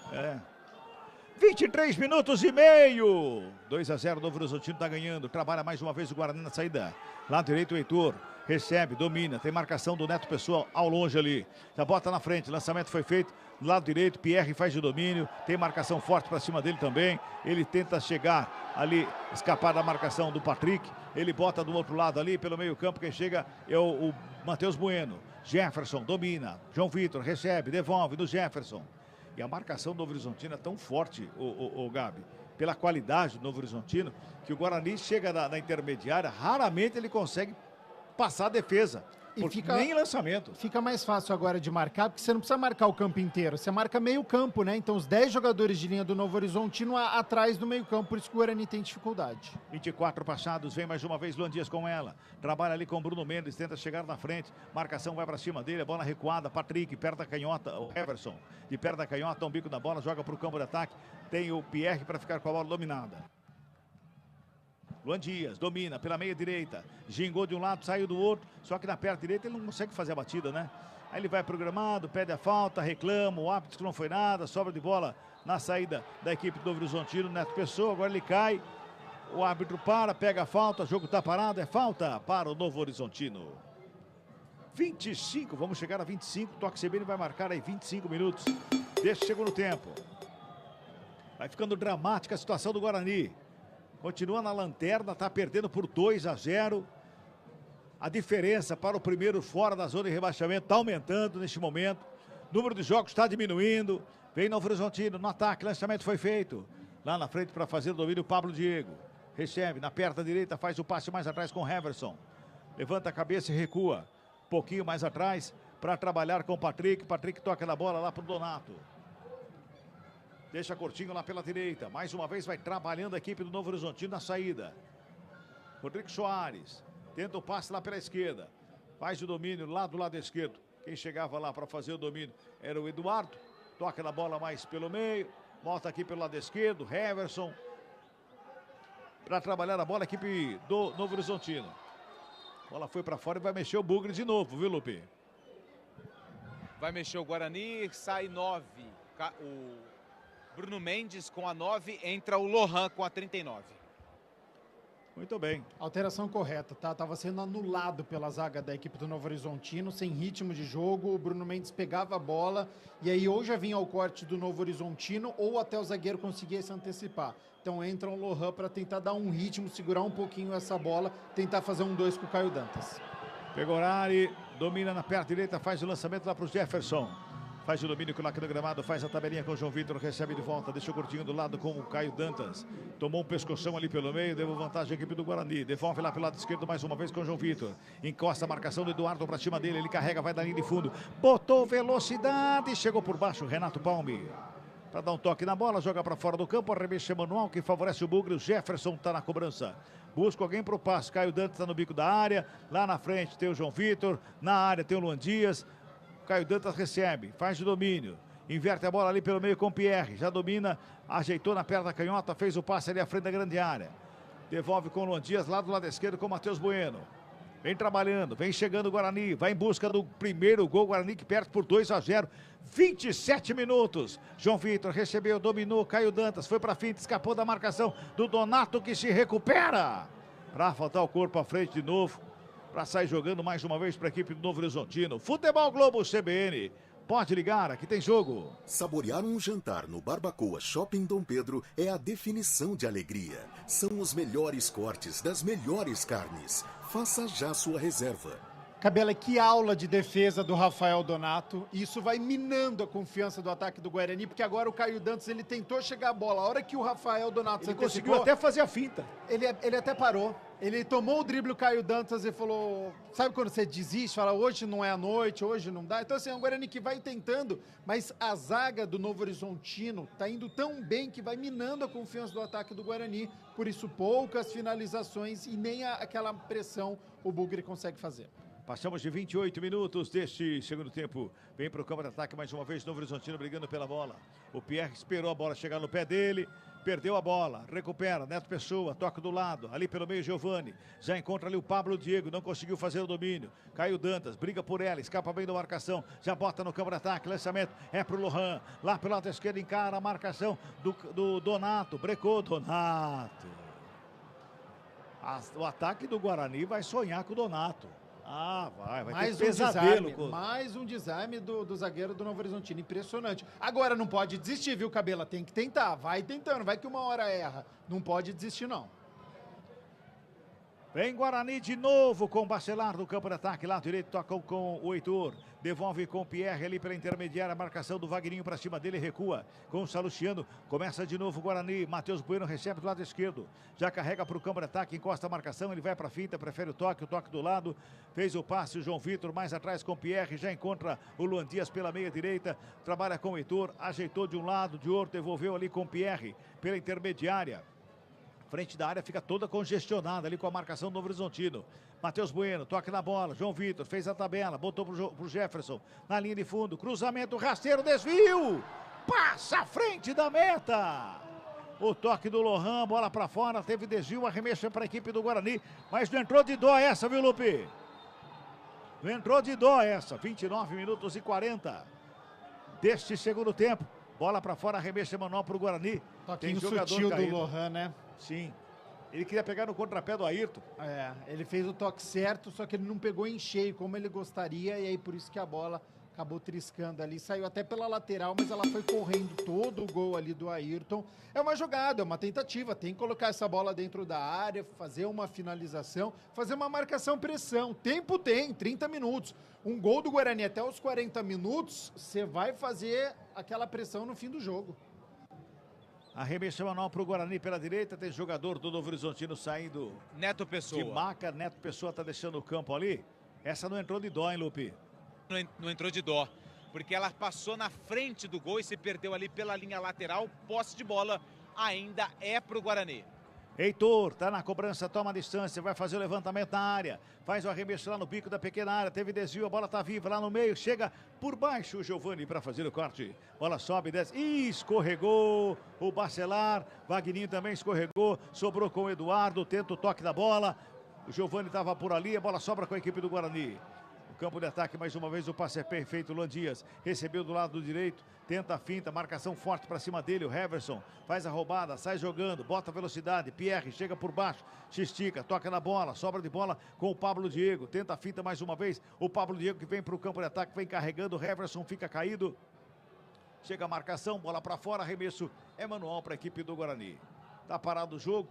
23 minutos e meio. 2-0, Novo Horizontino tá ganhando. Trabalha mais uma vez o Guarani na saída. Lado direito o Heitor. Recebe, domina. Tem marcação do Neto Pessoa ao longe ali. Já bota na frente. Lançamento foi feito. Do lado direito, Pierre faz de domínio. Tem marcação forte para cima dele também. Ele tenta chegar ali, escapar da marcação do Patrick. Ele bota do outro lado ali, pelo meio campo. Quem chega é o Matheus Bueno. Jefferson domina. João Vitor recebe, devolve do Jefferson. E a marcação do Novo Horizontino é tão forte, o Gabi, pela qualidade do Novo Horizontino, que o Guarani chega na intermediária, raramente ele consegue passar a defesa. Nem lançamento. Fica mais fácil agora de marcar, porque você não precisa marcar o campo inteiro, você marca meio campo, né? Então os 10 jogadores de linha do Novo Horizontino atrás do meio campo, por isso que o Guarani tem dificuldade. 24 passados, vem mais uma vez Luan Dias com ela, trabalha ali com o Bruno Mendes, tenta chegar na frente, marcação vai pra cima dele, a bola recuada, Patrick, perto da canhota, o Everson, de perto da canhota, um bico da bola, joga pro campo de ataque, tem o Pierre para ficar com a bola dominada. Luan Dias domina pela meia direita, gingou de um lado, saiu do outro, só que na perna direita ele não consegue fazer a batida, né? Aí ele vai programado, pede a falta, reclama, o árbitro que não foi nada, sobra de bola na saída da equipe do Novo Horizontino, Neto Pessoa, agora ele cai, o árbitro para, pega a falta, o jogo tá parado, é falta para o Novo Horizontino. 25, vamos chegar a 25, Toque CBN vai marcar aí 25 minutos deste segundo tempo. Vai ficando dramática a situação do Guarani. Continua na lanterna, está perdendo por 2-0. A diferença para o primeiro fora da zona de rebaixamento está aumentando neste momento. O número de jogos está diminuindo. Vem Novo Horizontino no ataque, lançamento foi feito. Lá na frente para fazer o domínio, o Pablo Diego. Recebe, na perna direita, faz o passe mais atrás com o Heverson. Levanta a cabeça e recua. Um pouquinho mais atrás para trabalhar com o Patrick. Patrick toca na bola lá para o Donato. Deixa curtinho lá pela direita. Mais uma vez vai trabalhando a equipe do Novo Horizontino na saída. Rodrigo Soares. Tenta o passe lá pela esquerda. Faz o domínio lá do lado esquerdo. Quem chegava lá para fazer o domínio era o Eduardo. Toca na bola mais pelo meio. Volta aqui pelo lado esquerdo. Heverson. Para trabalhar a bola a equipe do Novo Horizontino. A bola foi para fora e vai mexer o Bugre de novo, viu, Lupe? Vai mexer o Guarani. Sai 9. O Bruno Mendes com a 9, entra o Lohan com a 39. Muito bem. Alteração correta, tá? Tava sendo anulado pela zaga da equipe do Novo Horizontino, sem ritmo de jogo, o Bruno Mendes pegava a bola e aí ou já vinha ao corte do Novo Horizontino ou até o zagueiro conseguia se antecipar. Então entra o Lohan para tentar dar um ritmo, segurar um pouquinho essa bola, tentar fazer um 2 com o Caio Dantas. Pegorari, domina na perna direita, faz o lançamento lá para o Jefferson. Faz o domínio com o no gramado, faz a tabelinha com o João Vitor, recebe de volta, deixa o curtinho do lado com o Caio Dantas. Tomou um pescoção ali pelo meio, deu vantagem à equipe do Guarani. Devolve lá pelo lado esquerdo mais uma vez com o João Vitor. Encosta a marcação do Eduardo para cima dele, ele carrega, vai da linha de fundo. Botou velocidade, chegou por baixo, Renato Palme. Para dar um toque na bola, joga para fora do campo, arremesso manual que favorece o Bugre, o Jefferson está na cobrança. Busca alguém para o passe, Caio Dantas está no bico da área, lá na frente tem o João Vitor, na área tem o Luan Dias. Caio Dantas recebe, faz o domínio, inverte a bola ali pelo meio com o Pierre, já domina, ajeitou na perna da canhota, fez o passe ali à frente da grande área. Devolve com o Luan Dias, lá do lado esquerdo com o Matheus Bueno. Vem trabalhando, vem chegando o Guarani, vai em busca do primeiro gol, Guarani que perde por 2-0. 27 minutos, João Vitor recebeu, dominou, Caio Dantas, foi para frente, escapou da marcação do Donato que se recupera. Para faltar o corpo à frente de novo. Para sair jogando mais uma vez para a equipe do Novo Horizontino. Futebol Globo CBN. Pode ligar, aqui tem jogo. Saborear um jantar no Barbacoa Shopping Dom Pedro é a definição de alegria. São os melhores cortes das melhores carnes. Faça já sua reserva. Cabela, que aula de defesa do Rafael Donato. Isso vai minando a confiança do ataque do Guarani, porque agora o Caio Dantas, ele tentou chegar a bola. A hora que o Rafael Donato ele conseguiu até fazer a finta. Ele até parou. Ele tomou o drible, o Caio Dantas, e falou... Sabe quando você desiste? Fala, hoje não é a noite, hoje não dá. Então, assim, é um Guarani que vai tentando, mas a zaga do Novo Horizontino tá indo tão bem que vai minando a confiança do ataque do Guarani. Por isso, poucas finalizações e nem aquela pressão o Bugre consegue fazer. Passamos de 28 minutos deste segundo tempo. Vem para o campo de ataque mais uma vez, Novo Horizontino brigando pela bola. O Pierre esperou a bola chegar no pé dele. Perdeu a bola, recupera, Neto Pessoa, toca do lado, ali pelo meio Giovani, já encontra ali o Pablo Diego, não conseguiu fazer o domínio, Caio Dantas, briga por ela, escapa bem da marcação, já bota no campo de ataque, lançamento, é pro Lohan, lá pelo lado esquerdo encara a marcação do Donato, brecou Donato. O ataque do Guarani vai sonhar com o Donato. Vai mais ter pesadelo. Desarme, mais um desarme do zagueiro do Novo Horizontino, impressionante. Agora não pode desistir, viu, Cabela? Tem que tentar, vai tentando, vai que uma hora erra. Não pode desistir, não. Vem Guarani de novo com o Bacelar no campo de ataque, lado direito, toca com o Heitor, devolve com o Pierre ali pela intermediária, a marcação do Vagninho para cima dele, recua com o Salustiano, começa de novo o Guarani, Matheus Bueno recebe do lado esquerdo, já carrega para o campo de ataque, encosta a marcação, ele vai para a finta, prefere o toque do lado, fez o passe, o João Vitor mais atrás com o Pierre, já encontra o Luan Dias pela meia direita, trabalha com o Heitor, ajeitou de um lado, de outro, devolveu ali com o Pierre pela intermediária. Frente da área fica toda congestionada ali com a marcação do Novo Horizontino. Matheus Bueno, toque na bola. João Vitor fez a tabela, botou pro Jefferson na linha de fundo. Cruzamento, rasteiro, desvio. Passa à frente da meta. O toque do Lohan, bola pra fora, teve desvio, arremesso para a equipe do Guarani. Mas não entrou de dó essa, viu, Lupe? Não entrou de dó essa. 29 minutos e 40 deste segundo tempo. Bola pra fora, arremesso manual pro Guarani. Toquinho sutil do Lohan, né? Sim. Ele queria pegar no contrapé do Ayrton. Ele fez o toque certo, só que ele não pegou em cheio como ele gostaria, e aí por isso que a bola acabou triscando ali. Saiu até pela lateral, mas ela foi correndo todo o gol ali do Ayrton. É uma jogada, é uma tentativa. Tem que colocar essa bola dentro da área, fazer uma finalização, fazer uma marcação-pressão. Tempo tem, 30 minutos. Um gol do Guarani até os 40 minutos, você vai fazer aquela pressão no fim do jogo. Arremesso manual para o Guarani pela direita, tem jogador do Novo Horizontino saindo. Neto Pessoa. De maca, Neto Pessoa tá deixando o campo ali. Essa não entrou de dó, hein, Lupe? Não entrou de dó, porque ela passou na frente do gol e se perdeu ali pela linha lateral. Posse de bola ainda é para o Guarani. Heitor, tá na cobrança, toma a distância, vai fazer o levantamento na área, faz o arremesso lá no bico da pequena área, teve desvio, a bola tá viva lá no meio, chega por baixo o Giovani para fazer o corte, bola sobe, desce, escorregou o Bacelar, Vagninho também escorregou, sobrou com o Eduardo, tenta o toque da bola, o Giovani tava por ali, a bola sobra com a equipe do Guarani. Campo de ataque, mais uma vez o passe é perfeito, Luan Dias recebeu do lado do direito, tenta a finta, marcação forte para cima dele, o Heverson faz a roubada, sai jogando, bota velocidade, Pierre chega por baixo, se estica, toca na bola, sobra de bola com o Pablo Diego, tenta a finta mais uma vez, o Pablo Diego que vem para o campo de ataque, vem carregando, o Heverson fica caído, chega a marcação, bola para fora, arremesso é manual para a equipe do Guarani. Tá parado o jogo.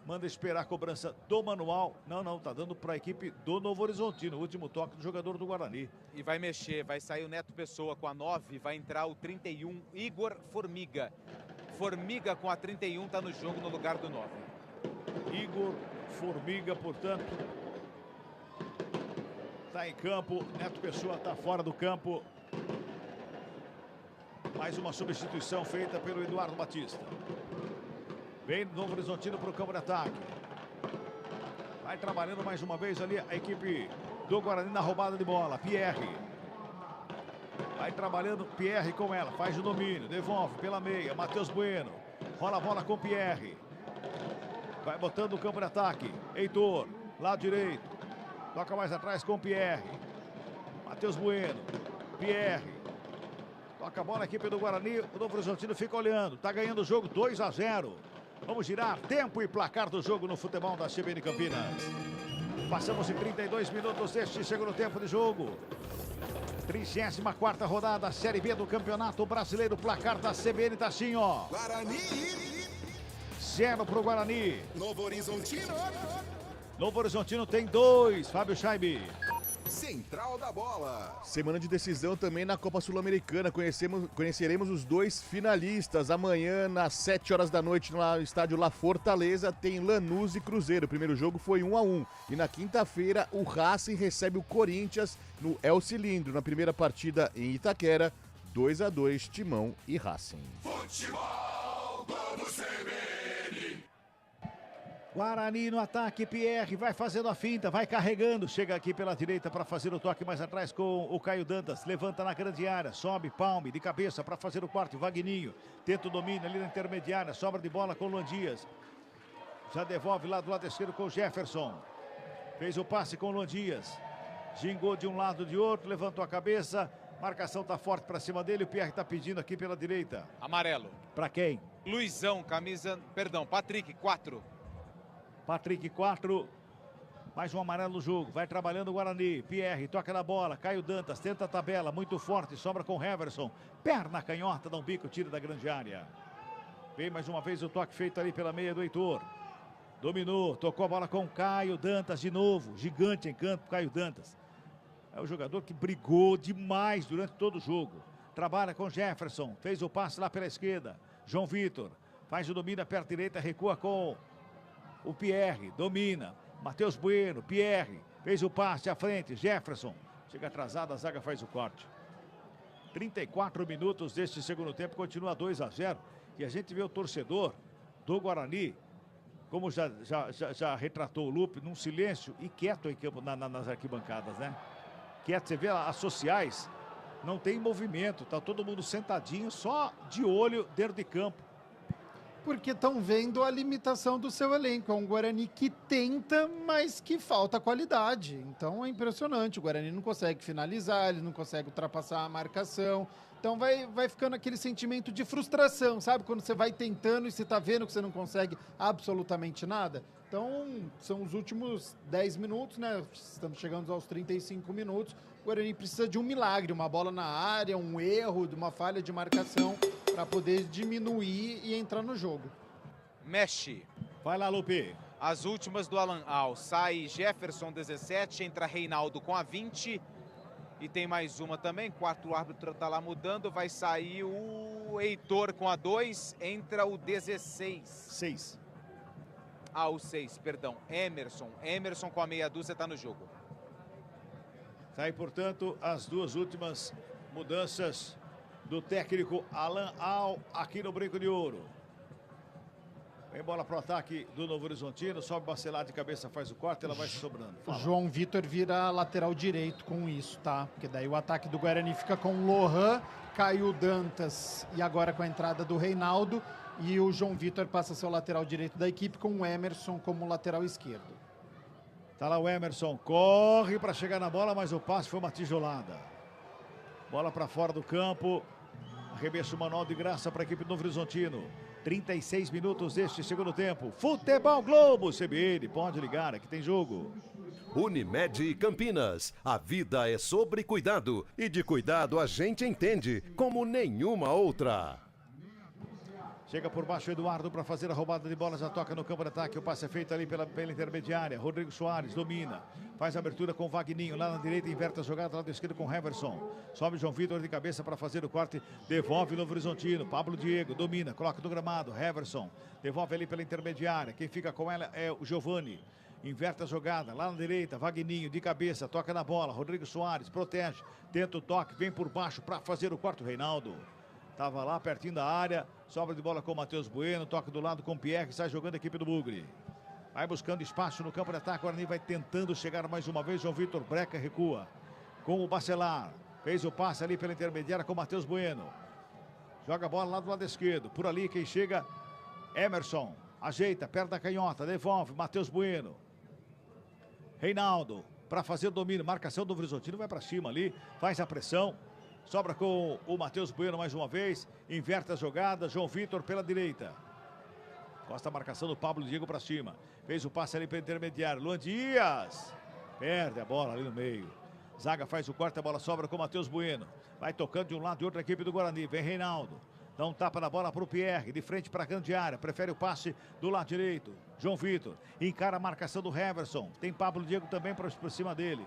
Manda esperar a cobrança do manual. Não, tá dando para a equipe do Novo Horizontino. O último toque do jogador do Guarani. E vai mexer, vai sair o Neto Pessoa com a 9, vai entrar o 31, Igor Formiga. Formiga com a 31 tá no jogo no lugar do 9. Igor Formiga, portanto, tá em campo. Neto Pessoa tá fora do campo. Mais uma substituição feita pelo Eduardo Batista. Vem do Novo Horizontino para o campo de ataque. Vai trabalhando mais uma vez ali a equipe do Guarani na roubada de bola. Pierre. Vai trabalhando Pierre com ela. Faz o domínio. Devolve pela meia. Matheus Bueno. Rola a bola com Pierre. Vai botando o campo de ataque. Heitor. Lado direito. Toca mais atrás com Pierre. Matheus Bueno. Pierre. Toca a bola a equipe do Guarani. O Novo Horizontino fica olhando. Tá ganhando o jogo 2-0. Vamos girar tempo e placar do jogo no futebol da CBN Campinas. Passamos em 32 minutos deste segundo tempo de jogo. 34ª rodada, Série B do Campeonato Brasileiro. Placar da CBN tá assim, ó. Guarani. 0 pro Guarani. Novo Horizontino. Novo Horizontino tem 2, Fábio Scheibe. Central da Bola. Semana de decisão também na Copa Sul-Americana. Conheceremos os dois finalistas. Amanhã, às 7 horas da noite, no estádio La Fortaleza, tem Lanús e Cruzeiro. O primeiro jogo foi 1-1. E na quinta-feira, o Racing recebe o Corinthians no El Cilindro. Na primeira partida em Itaquera, 2-2, Timão e Racing. Futebol Globo CBN. Guarani no ataque, Pierre vai fazendo a finta, vai carregando, chega aqui pela direita para fazer o toque mais atrás com o Caio Dantas, levanta na grande área, sobe, palme de cabeça para fazer o quarto, Vagninho, tenta o domínio ali na intermediária, sobra de bola com o Luan Dias, já devolve lá do lado esquerdo com o Jefferson, fez o passe com o Luan Dias, gingou de um lado de outro, levantou a cabeça, marcação tá forte para cima dele, o Pierre tá pedindo aqui pela direita. Amarelo. Para quem? Luizão, Patrick, 4. Patrick, 4. Mais um amarelo no jogo. Vai trabalhando o Guarani. Pierre toca na bola. Caio Dantas tenta a tabela. Muito forte. Sobra com Heverson. Perna canhota. Dá um bico. Tira da grande área. Vem mais uma vez o toque feito ali pela meia do Heitor. Dominou. Tocou a bola com Caio Dantas de novo. Gigante em campo. Caio Dantas. É o jogador que brigou demais durante todo o jogo. Trabalha com Jefferson. Fez o passe lá pela esquerda. João Vitor. Faz o domínio perto direita. Recua com o Pierre, domina, Matheus Bueno, Pierre, fez o passe à frente, Jefferson, chega atrasado, a zaga faz o corte. 34 minutos deste segundo tempo, continua 2-0, e a gente vê o torcedor do Guarani, como já retratou o Lupe, num silêncio e quieto em campo, nas arquibancadas, né? Quieto, você vê as sociais, não tem movimento, tá todo mundo sentadinho, só de olho dentro de campo. Porque estão vendo a limitação do seu elenco. É um Guarani que tenta, mas que falta qualidade. Então é impressionante. O Guarani não consegue finalizar, ele não consegue ultrapassar a marcação. Então vai ficando aquele sentimento de frustração, sabe? Quando você vai tentando e você está vendo que você não consegue absolutamente nada. Então são os últimos 10 minutos, né? Estamos chegando aos 35 minutos. O Guarani precisa de um milagre, uma bola na área, um erro, de uma falha de marcação para poder diminuir e entrar no jogo. Mexe. Vai lá, Lupe. As últimas do Alan Al. Sai Jefferson, 17, entra Reinaldo com a 20. E tem mais uma também, quarto árbitro tá lá mudando, vai sair o Heitor com a 2, entra o 16. 6. Ah, o 6, perdão, Emerson com a meia dúzia tá no jogo. Tá aí, portanto, as duas últimas mudanças do técnico Alan Al aqui no Brinco de Ouro. Vem bola pro ataque do Novo Horizontino, sobe Bacelar de cabeça, faz o corte, ela vai sobrando. Fala. João Vitor vira lateral direito com isso, tá? Porque daí o ataque do Guarani fica com Lohan, Caio Dantas e agora com a entrada do Reinaldo. E o João Vitor passa a ser o lateral direito da equipe com o Emerson como lateral esquerdo. Tá lá o Emerson, corre para chegar na bola, mas o passe foi uma tijolada. Bola para fora do campo. Arremesso manual de graça para a equipe do Novo Horizontino. 36 minutos deste segundo tempo. Futebol Globo CBN, pode ligar, aqui tem jogo. Unimed Campinas, a vida é sobre cuidado e de cuidado a gente entende como nenhuma outra. Chega por baixo Eduardo para fazer a roubada de bola, já toca no campo de ataque, o passe é feito ali pela intermediária, Rodrigo Soares domina, faz a abertura com o Vagninho, lá na direita inverte a jogada, lado esquerdo com o Heverson, sobe João Vitor de cabeça para fazer o corte, devolve o Novo Horizontino, Pablo Diego domina, coloca no gramado, Heverson, devolve ali pela intermediária, quem fica com ela é o Giovani, inverte a jogada, lá na direita, Vagninho de cabeça, toca na bola, Rodrigo Soares protege, tenta o toque, vem por baixo para fazer o quarto, Reinaldo. Estava lá pertinho da área, sobra de bola com o Matheus Bueno, toca do lado com o Pierre, que sai jogando a equipe do Bugre. Vai buscando espaço no campo de ataque, o Guarani vai tentando chegar mais uma vez, João Vitor Breca recua com o Bacelar. Fez o passe ali pela intermediária com o Matheus Bueno. Joga a bola lá do lado esquerdo, por ali quem chega, Emerson. Ajeita, perto da canhota, devolve, Matheus Bueno. Reinaldo, para fazer o domínio, marcação do Horizontino, vai para cima ali, faz a pressão. Sobra com o Matheus Bueno mais uma vez. Inverte a jogada. João Vitor pela direita. Costa a marcação do Pablo Diego para cima. Fez o passe ali para o intermediário. Luan Dias. Perde a bola ali no meio. Zaga faz o corte. A bola sobra com o Matheus Bueno. Vai tocando de um lado e outra equipe do Guarani. Vem Reinaldo. Dá um tapa na bola para o Pierre. De frente para a grande área. Prefere o passe do lado direito. João Vitor. Encara a marcação do Heverson. Tem Pablo Diego também por cima dele.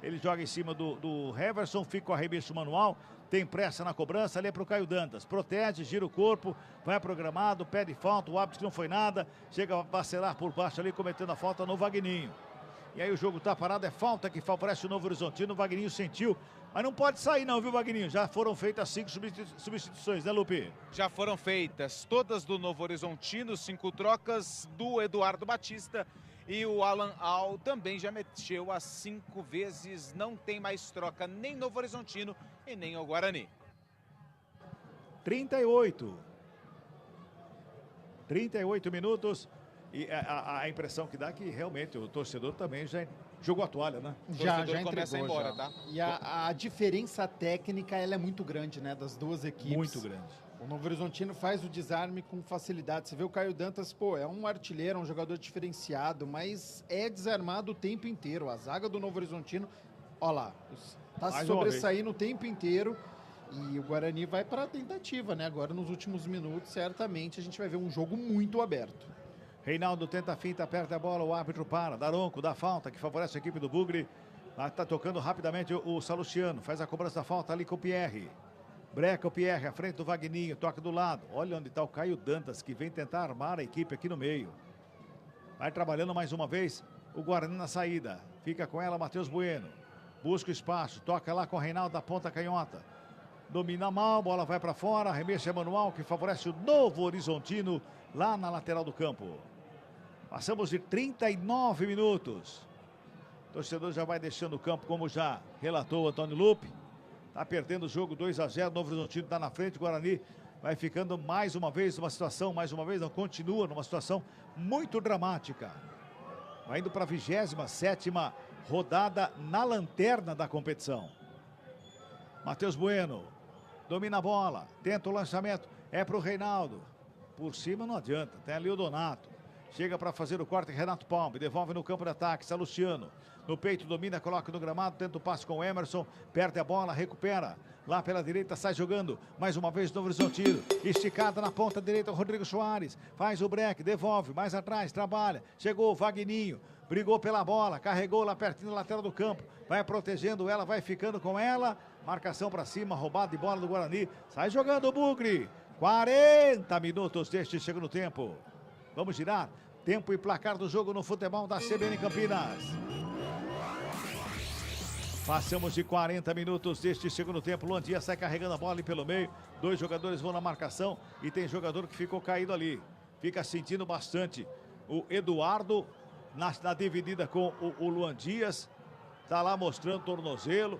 Ele joga em cima do Heverson, fica com o arremesso manual, tem pressa na cobrança, ali é pro Caio Dantas. Protege, gira o corpo, vai programado, pede falta, o árbitro não foi nada, chega a vacilar por baixo ali, cometendo a falta no Vagninho. E aí o jogo tá parado, é falta que favorece o Novo Horizontino, o Vagninho sentiu. Mas não pode sair não, viu, Vagninho? Já foram feitas 5 substituições, né, Lupe? Já foram feitas todas do Novo Horizontino, 5 trocas do Eduardo Batista. E o Alan Al também já mexeu as 5 vezes. Não tem mais troca nem Novo Horizontino e nem o Guarani. 38 minutos. E a impressão que dá é que realmente o torcedor também já jogou a toalha, né? Já começa a ir entregou, embora, já. tá? E a diferença técnica, ela é muito grande, né, das duas equipes. Muito grande. O Novo Horizontino faz o desarme com facilidade. Você vê o Caio Dantas, pô, é um artilheiro, um jogador diferenciado, mas é desarmado o tempo inteiro. A zaga do Novo Horizontino, ó lá, tá se sobressaindo o tempo inteiro. E o Guarani vai para a tentativa, né? Agora, nos últimos minutos, certamente, a gente vai ver um jogo muito aberto. Reinaldo tenta a finta, aperta a bola, o árbitro para. Daronco dá falta, que favorece a equipe do Bugre. Lá tá tocando rapidamente o Salustiano. Faz a cobrança da falta ali com o Pierre. Breca o Pierre, à frente do Vagninho, toca do lado. Olha onde está o Caio Dantas, que vem tentar armar a equipe aqui no meio. Vai trabalhando mais uma vez o Guarani na saída. Fica com ela Matheus Bueno. Busca o espaço, toca lá com o Reinaldo da ponta canhota. Domina mal, bola vai para fora, arremesso é manual, que favorece o Novo Horizontino lá na lateral do campo. Passamos de 39 minutos. O torcedor já vai deixando o campo, como já relatou o Antônio Lupe. Está perdendo o jogo 2-0, Novo Horizontino está na frente, o Guarani vai ficando mais uma vez numa situação, não, continua numa situação muito dramática. Vai indo para a 27ª rodada na lanterna da competição. Matheus Bueno domina a bola, tenta o lançamento, é para o Reinaldo. Por cima não adianta, tem ali o Donato. Chega para fazer o corte, Renato Palme, devolve no campo de ataque, Salustiano. No peito, domina, coloca no gramado, tenta o passe com o Emerson, perde a bola, recupera. Lá pela direita, sai jogando, mais uma vez Novo Horizontino. Esticada na ponta direita, o Rodrigo Soares. Faz o break, devolve, mais atrás, trabalha. Chegou o Vagninho, brigou pela bola, carregou lá pertinho na lateral do campo. Vai protegendo ela, vai ficando com ela. Marcação para cima, roubada de bola do Guarani. Sai jogando o Bugre. 40 minutos deste segundo tempo. Vamos girar. Tempo e placar do jogo no futebol da CBN Campinas. Passamos de 40 minutos deste segundo tempo. Luan Dias sai carregando a bola ali pelo meio. 2 jogadores vão na marcação e tem jogador que ficou caído ali. Fica sentindo bastante. O Eduardo na dividida com o Luan Dias. Tá lá mostrando tornozelo.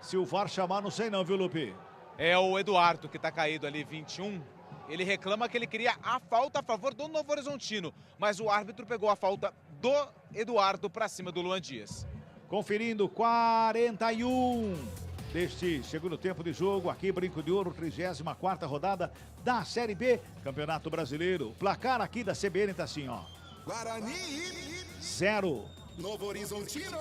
Se o VAR chamar, não sei não, viu, Lupe? É o Eduardo que tá caído ali, 21. Ele reclama que ele queria a falta a favor do Novo Horizontino, mas o árbitro pegou a falta do Eduardo para cima do Luan Dias. Conferindo 41 deste segundo tempo de jogo, aqui Brinco de Ouro, 34ª rodada da Série B, Campeonato Brasileiro. O placar aqui da CBN tá assim, ó. Guarani 0. Novo Horizontino.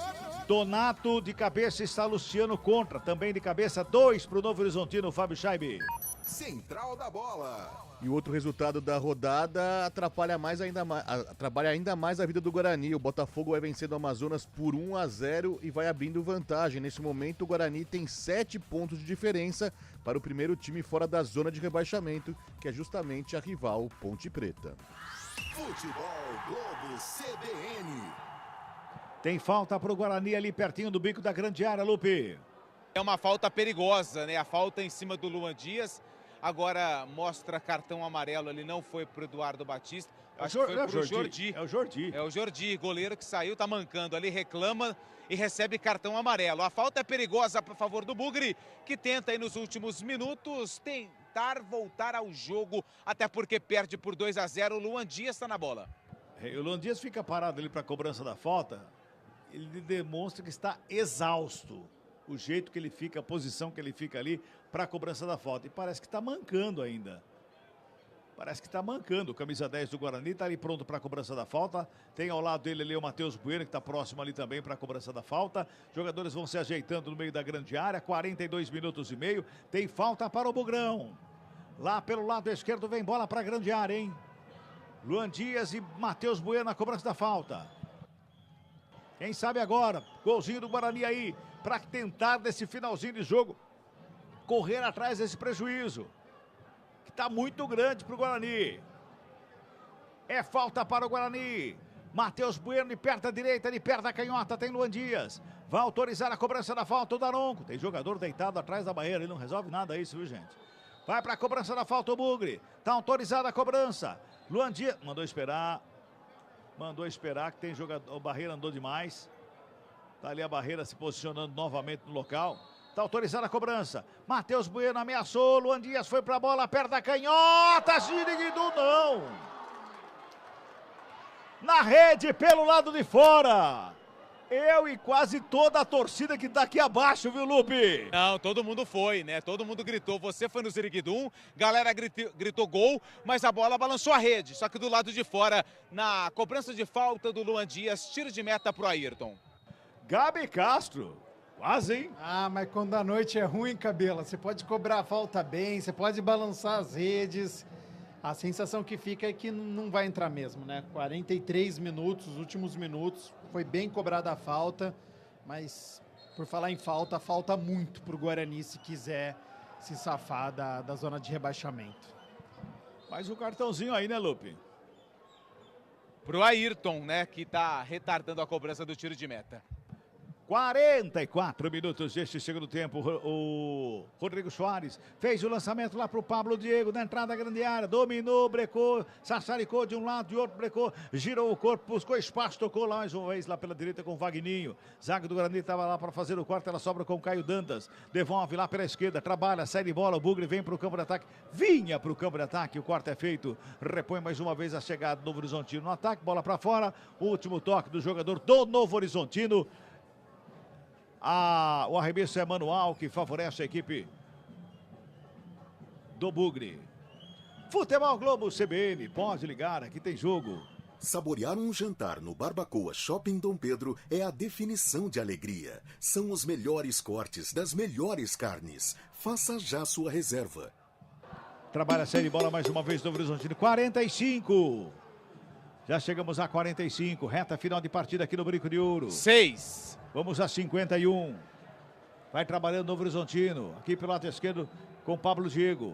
Donato de cabeça está Luciano contra, também de cabeça 2 para o Novo Horizontino, Fábio Scheibe. Central da bola. E o outro resultado da rodada atrapalha ainda mais a vida do Guarani. O Botafogo vai vencendo o Amazonas por 1-0 e vai abrindo vantagem. Nesse momento, o Guarani tem 7 pontos de diferença para o primeiro time fora da zona de rebaixamento, que é justamente a rival Ponte Preta. Futebol Globo CBN. Tem falta para o Guarani ali pertinho do bico da grande área, Lupe. É uma falta perigosa, né? A falta em cima do Luan Dias. Agora mostra cartão amarelo ali, não foi pro Eduardo Batista. Acho que foi pro Jordi. É o Jordi. É o Jordi, goleiro que saiu, tá mancando ali, reclama e recebe cartão amarelo. A falta é perigosa a favor do Bugre, que tenta aí nos últimos minutos tentar voltar ao jogo, até porque perde por 2-0. O Luan Dias está na bola. O Luan Dias fica parado ali para a cobrança da falta. Ele demonstra que está exausto. O jeito que ele fica, a posição que ele fica ali para a cobrança da falta. E parece que está mancando ainda. Parece que está mancando. O camisa 10 do Guarani está ali pronto para a cobrança da falta. Tem ao lado dele ali o Matheus Bueno, que está próximo ali também para a cobrança da falta. Jogadores vão se ajeitando no meio da grande área. 42 minutos e meio. Tem falta para o Bugrão. Lá pelo lado esquerdo vem bola para a grande área, hein? Luan Dias e Matheus Bueno na cobrança da falta. Quem sabe agora, golzinho do Guarani aí, para tentar desse finalzinho de jogo, correr atrás desse prejuízo, que está muito grande para o Guarani. É falta para o Guarani. Matheus Bueno, de perto da direita, de perto da canhota, tem Luan Dias. Vai autorizar a cobrança da falta o Daronco. Tem jogador deitado atrás da barreira, ele não resolve nada isso, viu, gente? Vai para a cobrança da falta o Bugre. Tá autorizada a cobrança. Luan Dias mandou esperar que tem jogador. O Barreira andou demais. Tá ali a Barreira se posicionando novamente no local. Tá autorizada a cobrança. Matheus Bueno ameaçou. Luan Dias foi pra bola, perto da canhota. Giriguidu não. Na rede, pelo lado de fora. Eu e quase toda a torcida que tá aqui abaixo, viu, Lupe? Não, todo mundo foi, né? Todo mundo gritou. Você foi no Ziriguidum, galera gritou gol, mas a bola balançou a rede. Só que do lado de fora, na cobrança de falta do Luan Dias, tiro de meta pro Ayrton. Gabi Castro, quase, hein? Ah, mas quando a noite é ruim, Cabela, você pode cobrar a falta bem, você pode balançar as redes. A sensação que fica é que não vai entrar mesmo, né? 43 minutos, os últimos minutos, foi bem cobrada a falta, mas por falar em falta, falta muito pro Guarani se quiser se safar da zona de rebaixamento. Mais um cartãozinho aí, né, Lupe? Pro Ayrton, né, que tá retardando a cobrança do tiro de meta. 44 minutos deste segundo tempo. O Rodrigo Soares fez o lançamento lá para o Pablo Diego, na entrada da grande área, dominou, brecou, sassaricou de um lado, de outro, brecou, girou o corpo, buscou espaço, tocou lá mais uma vez lá pela direita com o Vagninho. Zaga do Guarani estava lá para fazer o corte, ela sobra com o Caio Dantas, devolve lá pela esquerda, trabalha, sai de bola, o Bugre vem para o campo de ataque, vinha para o campo de ataque, o corte é feito, repõe mais uma vez a chegada do Novo Horizontino no ataque, bola para fora, o último toque do jogador do Novo Horizontino. O arremesso é manual, que favorece a equipe do Bugre. Futebol Globo CBN, pode ligar, aqui tem jogo. Saborear um jantar no Barbacoa Shopping Dom Pedro é a definição de alegria. São os melhores cortes das melhores carnes. Faça já sua reserva. Trabalha a série de bola mais uma vez do Horizontino. 45. Já chegamos a 45. Reta final de partida aqui no Brinco de Ouro. 6. Vamos a 51. Vai trabalhando o Novo Horizontino. Aqui pelo lado esquerdo com Pablo Diego.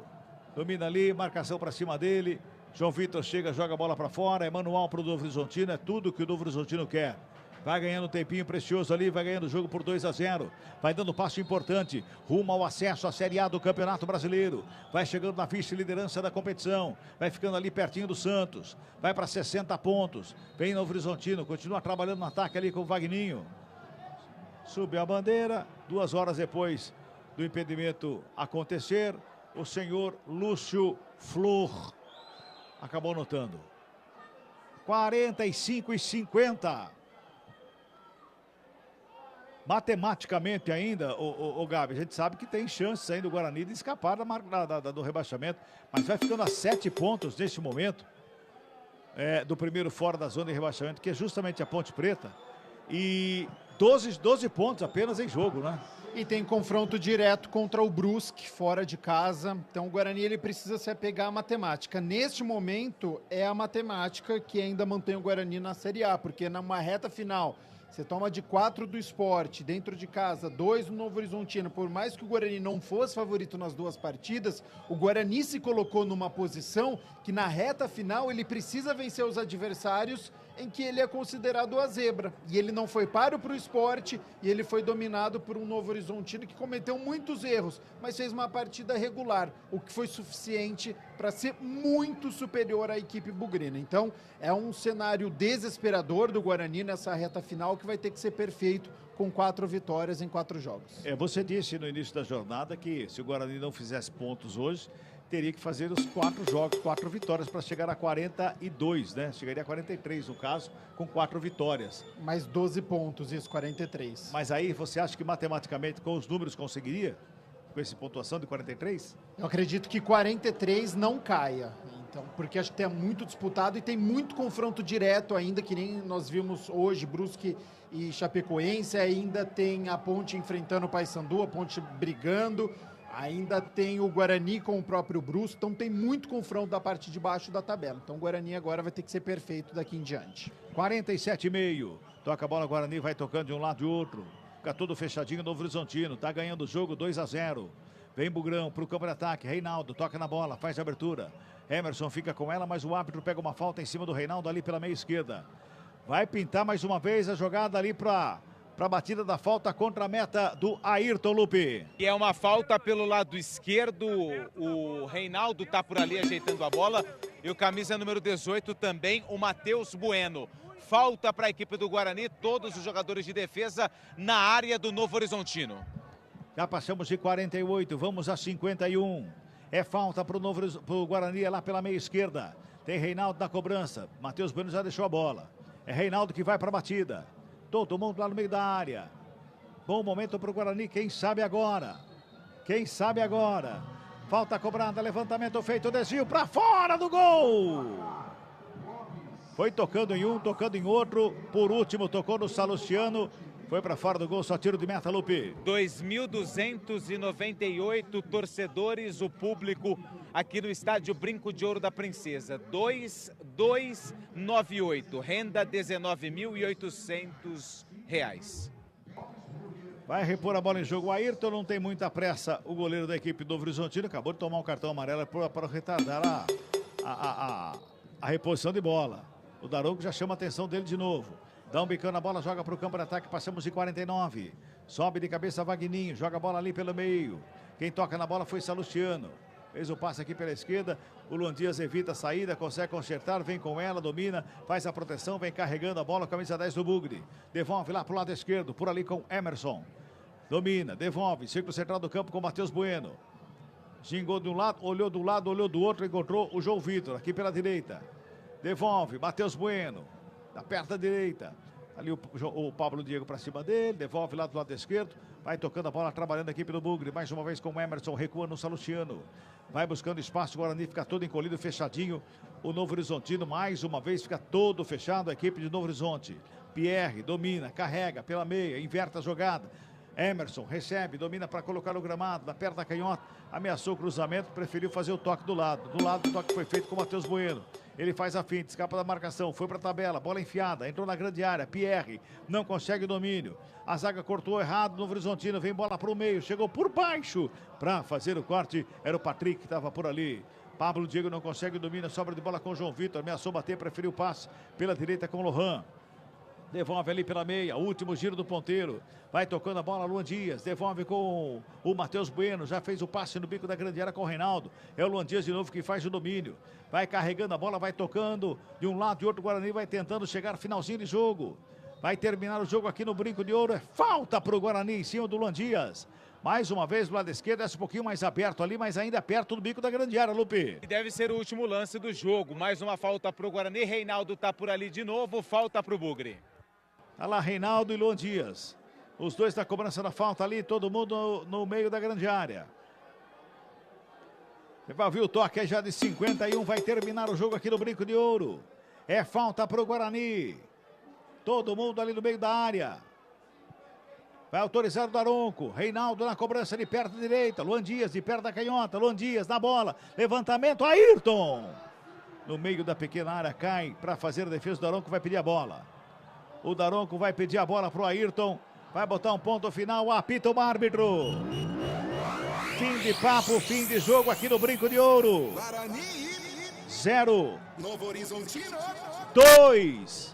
Domina ali, marcação para cima dele. João Vitor chega, joga a bola para fora. É manual para o Novo Horizontino. É tudo que o Novo Horizontino quer. Vai ganhando um tempinho precioso ali, vai ganhando o jogo por 2-0. Vai dando passo importante rumo ao acesso à Série A do Campeonato Brasileiro. Vai chegando na vice-liderança da competição. Vai ficando ali pertinho do Santos. Vai para 60 pontos. Vem Novo Horizontino, continua trabalhando no ataque ali com o Vagninho. Subiu a bandeira, 2 horas depois do impedimento acontecer, o senhor Lúcio Flor acabou notando. 45-50. Matematicamente ainda, o Gabi, a gente sabe que tem chances ainda do Guarani de escapar do rebaixamento, mas vai ficando a 7 pontos neste momento do primeiro fora da zona de rebaixamento, que é justamente a Ponte Preta, e 12 pontos apenas em jogo, né? E tem confronto direto contra o Brusque, fora de casa. Então o Guarani ele precisa se apegar à matemática. Neste momento é a matemática que ainda mantém o Guarani na Série A, porque numa reta final você toma de 4 do Sport, dentro de casa, 2 no Novo Horizontino. Por mais que o Guarani não fosse favorito nas 2 partidas, o Guarani se colocou numa posição que na reta final ele precisa vencer os adversários em que ele é considerado a zebra. E ele não foi páreo para o Sport e ele foi dominado por um Novo Horizontino que cometeu muitos erros, mas fez uma partida regular, o que foi suficiente para ser muito superior à equipe bugrina. Então, é um cenário desesperador do Guarani nessa reta final que vai ter que ser perfeito com 4 vitórias em 4 jogos. Você disse no início da jornada que se o Guarani não fizesse pontos hoje, teria que fazer os 4 jogos, 4 vitórias para chegar a 42, né? Chegaria a 43 no caso, com 4 vitórias. Mais 12 pontos, isso, 43. Mas aí você acha que matematicamente com os números conseguiria? Com essa pontuação de 43? Eu acredito que 43 não caia. Então, porque acho que tem muito disputado e tem muito confronto direto ainda, que nem nós vimos hoje, Brusque e Chapecoense, ainda tem a Ponte enfrentando o Paysandu, a Ponte brigando. Ainda tem o Guarani com o próprio Brusque, então tem muito confronto da parte de baixo da tabela. Então o Guarani agora vai ter que ser perfeito daqui em diante. 47,5. Toca a bola, Guarani vai tocando de um lado e outro. Fica todo fechadinho, Novo Horizontino. Tá ganhando o jogo 2-0. Vem Bugrão pro campo de ataque. Reinaldo toca na bola, faz a abertura. Emerson fica com ela, mas o árbitro pega uma falta em cima do Reinaldo ali pela meia esquerda. Vai pintar mais uma vez a jogada ali para a batida da falta contra a meta do Ayrton, Lupe. E é uma falta pelo lado esquerdo, o Reinaldo tá por ali ajeitando a bola e o camisa número 18 também, o Matheus Bueno. Falta para a equipe do Guarani, todos os jogadores de defesa na área do Novo Horizontino. Já passamos de 48, vamos a 51. É falta para o Guarani, é lá pela meia esquerda. Tem Reinaldo na cobrança, Matheus Bueno já deixou a bola. É Reinaldo que vai para a batida. Todo mundo lá no meio da área. Bom momento para o Guarani, quem sabe agora? Quem sabe agora? Falta cobrada, levantamento feito, desvio para fora do gol! Foi tocando em um, tocando em outro. Por último, tocou no Salustiano. Foi para fora do gol, só tiro de meta, Lupe. 2.298 torcedores, o público aqui no estádio Brinco de Ouro da Princesa. 2.298, renda R$19.800. Vai repor a bola em jogo. O Ayrton não tem muita pressa. O goleiro da equipe do Novo Horizontino acabou de tomar um cartão amarelo para retardar a reposição de bola. O Daronco já chama a atenção dele de novo. Dá um bicão na bola, joga para o campo de ataque, passamos de 49. Sobe de cabeça Vagninho, joga a bola ali pelo meio. Quem toca na bola foi Salustiano. Fez o passe aqui pela esquerda, o Luan Dias evita a saída, consegue consertar, vem com ela, domina, faz a proteção, vem carregando a bola, camisa 10 do Bugre. Devolve lá para o lado esquerdo, por ali com Emerson. Domina, devolve, círculo central do campo com Matheus Bueno. Gingou de um lado, olhou do outro, encontrou o João Vitor, aqui pela direita. Devolve, Matheus Bueno. Da perna direita, ali o Pablo Diego para cima dele, devolve lá do lado esquerdo, vai tocando a bola, trabalhando a equipe do Bugre, mais uma vez com o Emerson, recua no Salustiano, vai buscando espaço, o Guarani fica todo encolhido, fechadinho, o Novo Horizontino mais uma vez fica todo fechado, a equipe de Novo Horizonte. Pierre domina, carrega pela meia, inverte a jogada. Emerson recebe, domina para colocar no gramado, da perna canhota, ameaçou o cruzamento, preferiu fazer o toque do lado. Do lado o toque foi feito com o Matheus Bueno. Ele faz a finta, escapa da marcação, foi para a tabela, bola enfiada, entrou na grande área, Pierre não consegue o domínio. A zaga cortou errado, Novo Horizontino vem bola para o meio, chegou por baixo para fazer o corte, era o Patrick que estava por ali. Pablo Diego não consegue o domínio, sobra de bola com o João Vitor, ameaçou bater, preferiu o passe pela direita com o Lohan. Devolve ali pela meia, último giro do ponteiro. Vai tocando a bola, Luan Dias. Devolve com o Matheus Bueno. Já fez o passe no bico da grande área com o Reinaldo. É o Luan Dias de novo que faz o domínio. Vai carregando a bola, vai tocando de um lado e outro. O Guarani vai tentando chegar finalzinho de jogo. Vai terminar o jogo aqui no Brinco de Ouro. É falta para o Guarani em cima do Luan Dias. Mais uma vez do lado esquerdo, desce um pouquinho mais aberto ali, mas ainda perto do bico da grande área, Lupe. E deve ser o último lance do jogo. Mais uma falta para o Guarani. Reinaldo tá por ali de novo. Falta para o Bugre. Tá lá Reinaldo e Luan Dias. Os dois na cobrança da falta ali, todo mundo no meio da grande área. Você vai ouvir o toque já de 51, vai terminar o jogo aqui no Brinco de Ouro. É falta para o Guarani. Todo mundo ali no meio da área. Vai autorizar o Daronco. Reinaldo na cobrança de perto da direita. Luan Dias de perto da canhota. Luan Dias na bola. Levantamento, Ayrton. No meio da pequena área, cai para fazer a defesa. O Daronco vai pedir a bola. O Daronco vai pedir a bola para o Ayrton. Vai botar um ponto final. Apita o árbitro. Fim de papo, fim de jogo aqui no Brinco de Ouro. 0. Novo Horizontino. 2.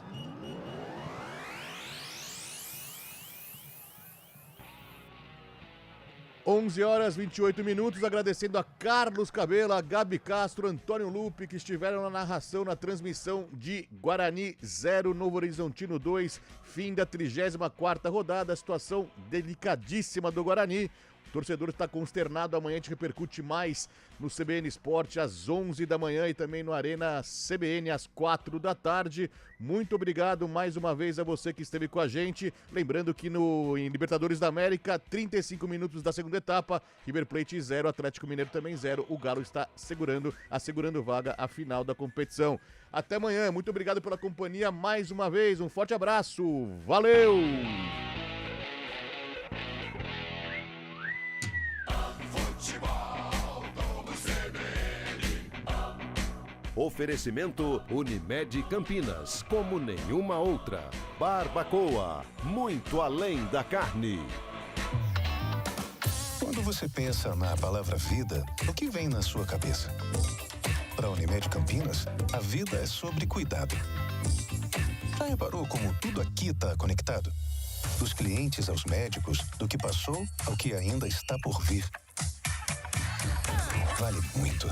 Horas 28 minutos, agradecendo a Carlos Cabelo, a Gabi Castro, Antônio Lupe, que estiveram na narração, na transmissão de Guarani 0, Novo Horizontino 2, fim da 34ª rodada, situação delicadíssima do Guarani. O torcedor está consternado, amanhã a gente repercute mais no CBN Esporte às 11 da manhã e também no Arena CBN às 4 da tarde. Muito obrigado mais uma vez a você que esteve com a gente. Lembrando que em Libertadores da América, 35 minutos da segunda etapa, River Plate 0, Atlético Mineiro também 0. O Galo está assegurando vaga à final da competição. Até amanhã, muito obrigado pela companhia mais uma vez. Um forte abraço, valeu! Futebol. Oferecimento Unimed Campinas, como nenhuma outra. Barbacoa, muito além da carne. Quando você pensa na palavra vida, o que vem na sua cabeça? Para a Unimed Campinas, a vida é sobre cuidado. Já reparou como tudo aqui está conectado? Dos clientes aos médicos, do que passou ao que ainda está por vir. Vale muito.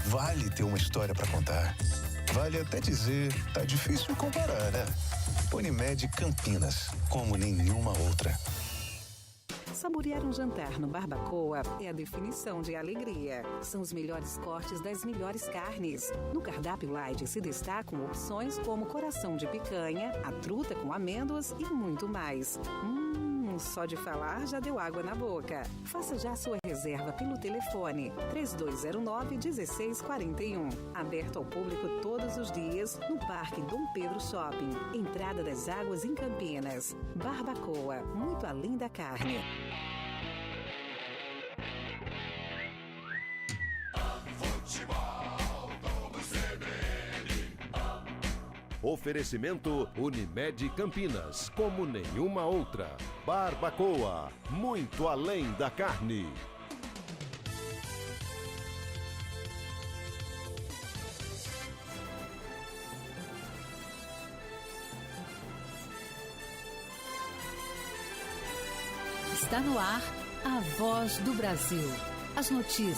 Vale ter uma história para contar. Vale até dizer, tá difícil comparar, né? Unimed Campinas, como nenhuma outra. Saborear um jantar no Barbacoa é a definição de alegria. São os melhores cortes das melhores carnes. No cardápio light se destacam opções como coração de picanha, a truta com amêndoas e muito mais. Só de falar já deu água na boca. Faça já sua reserva pelo telefone 3209-1641. Aberto ao público todos os dias no Parque Dom Pedro Shopping. Entrada das Águas em Campinas. Barbacoa, muito além da carne. Oferecimento Unimed Campinas, como nenhuma outra. Barbacoa, muito além da carne. Está no ar a Voz do Brasil. As notícias.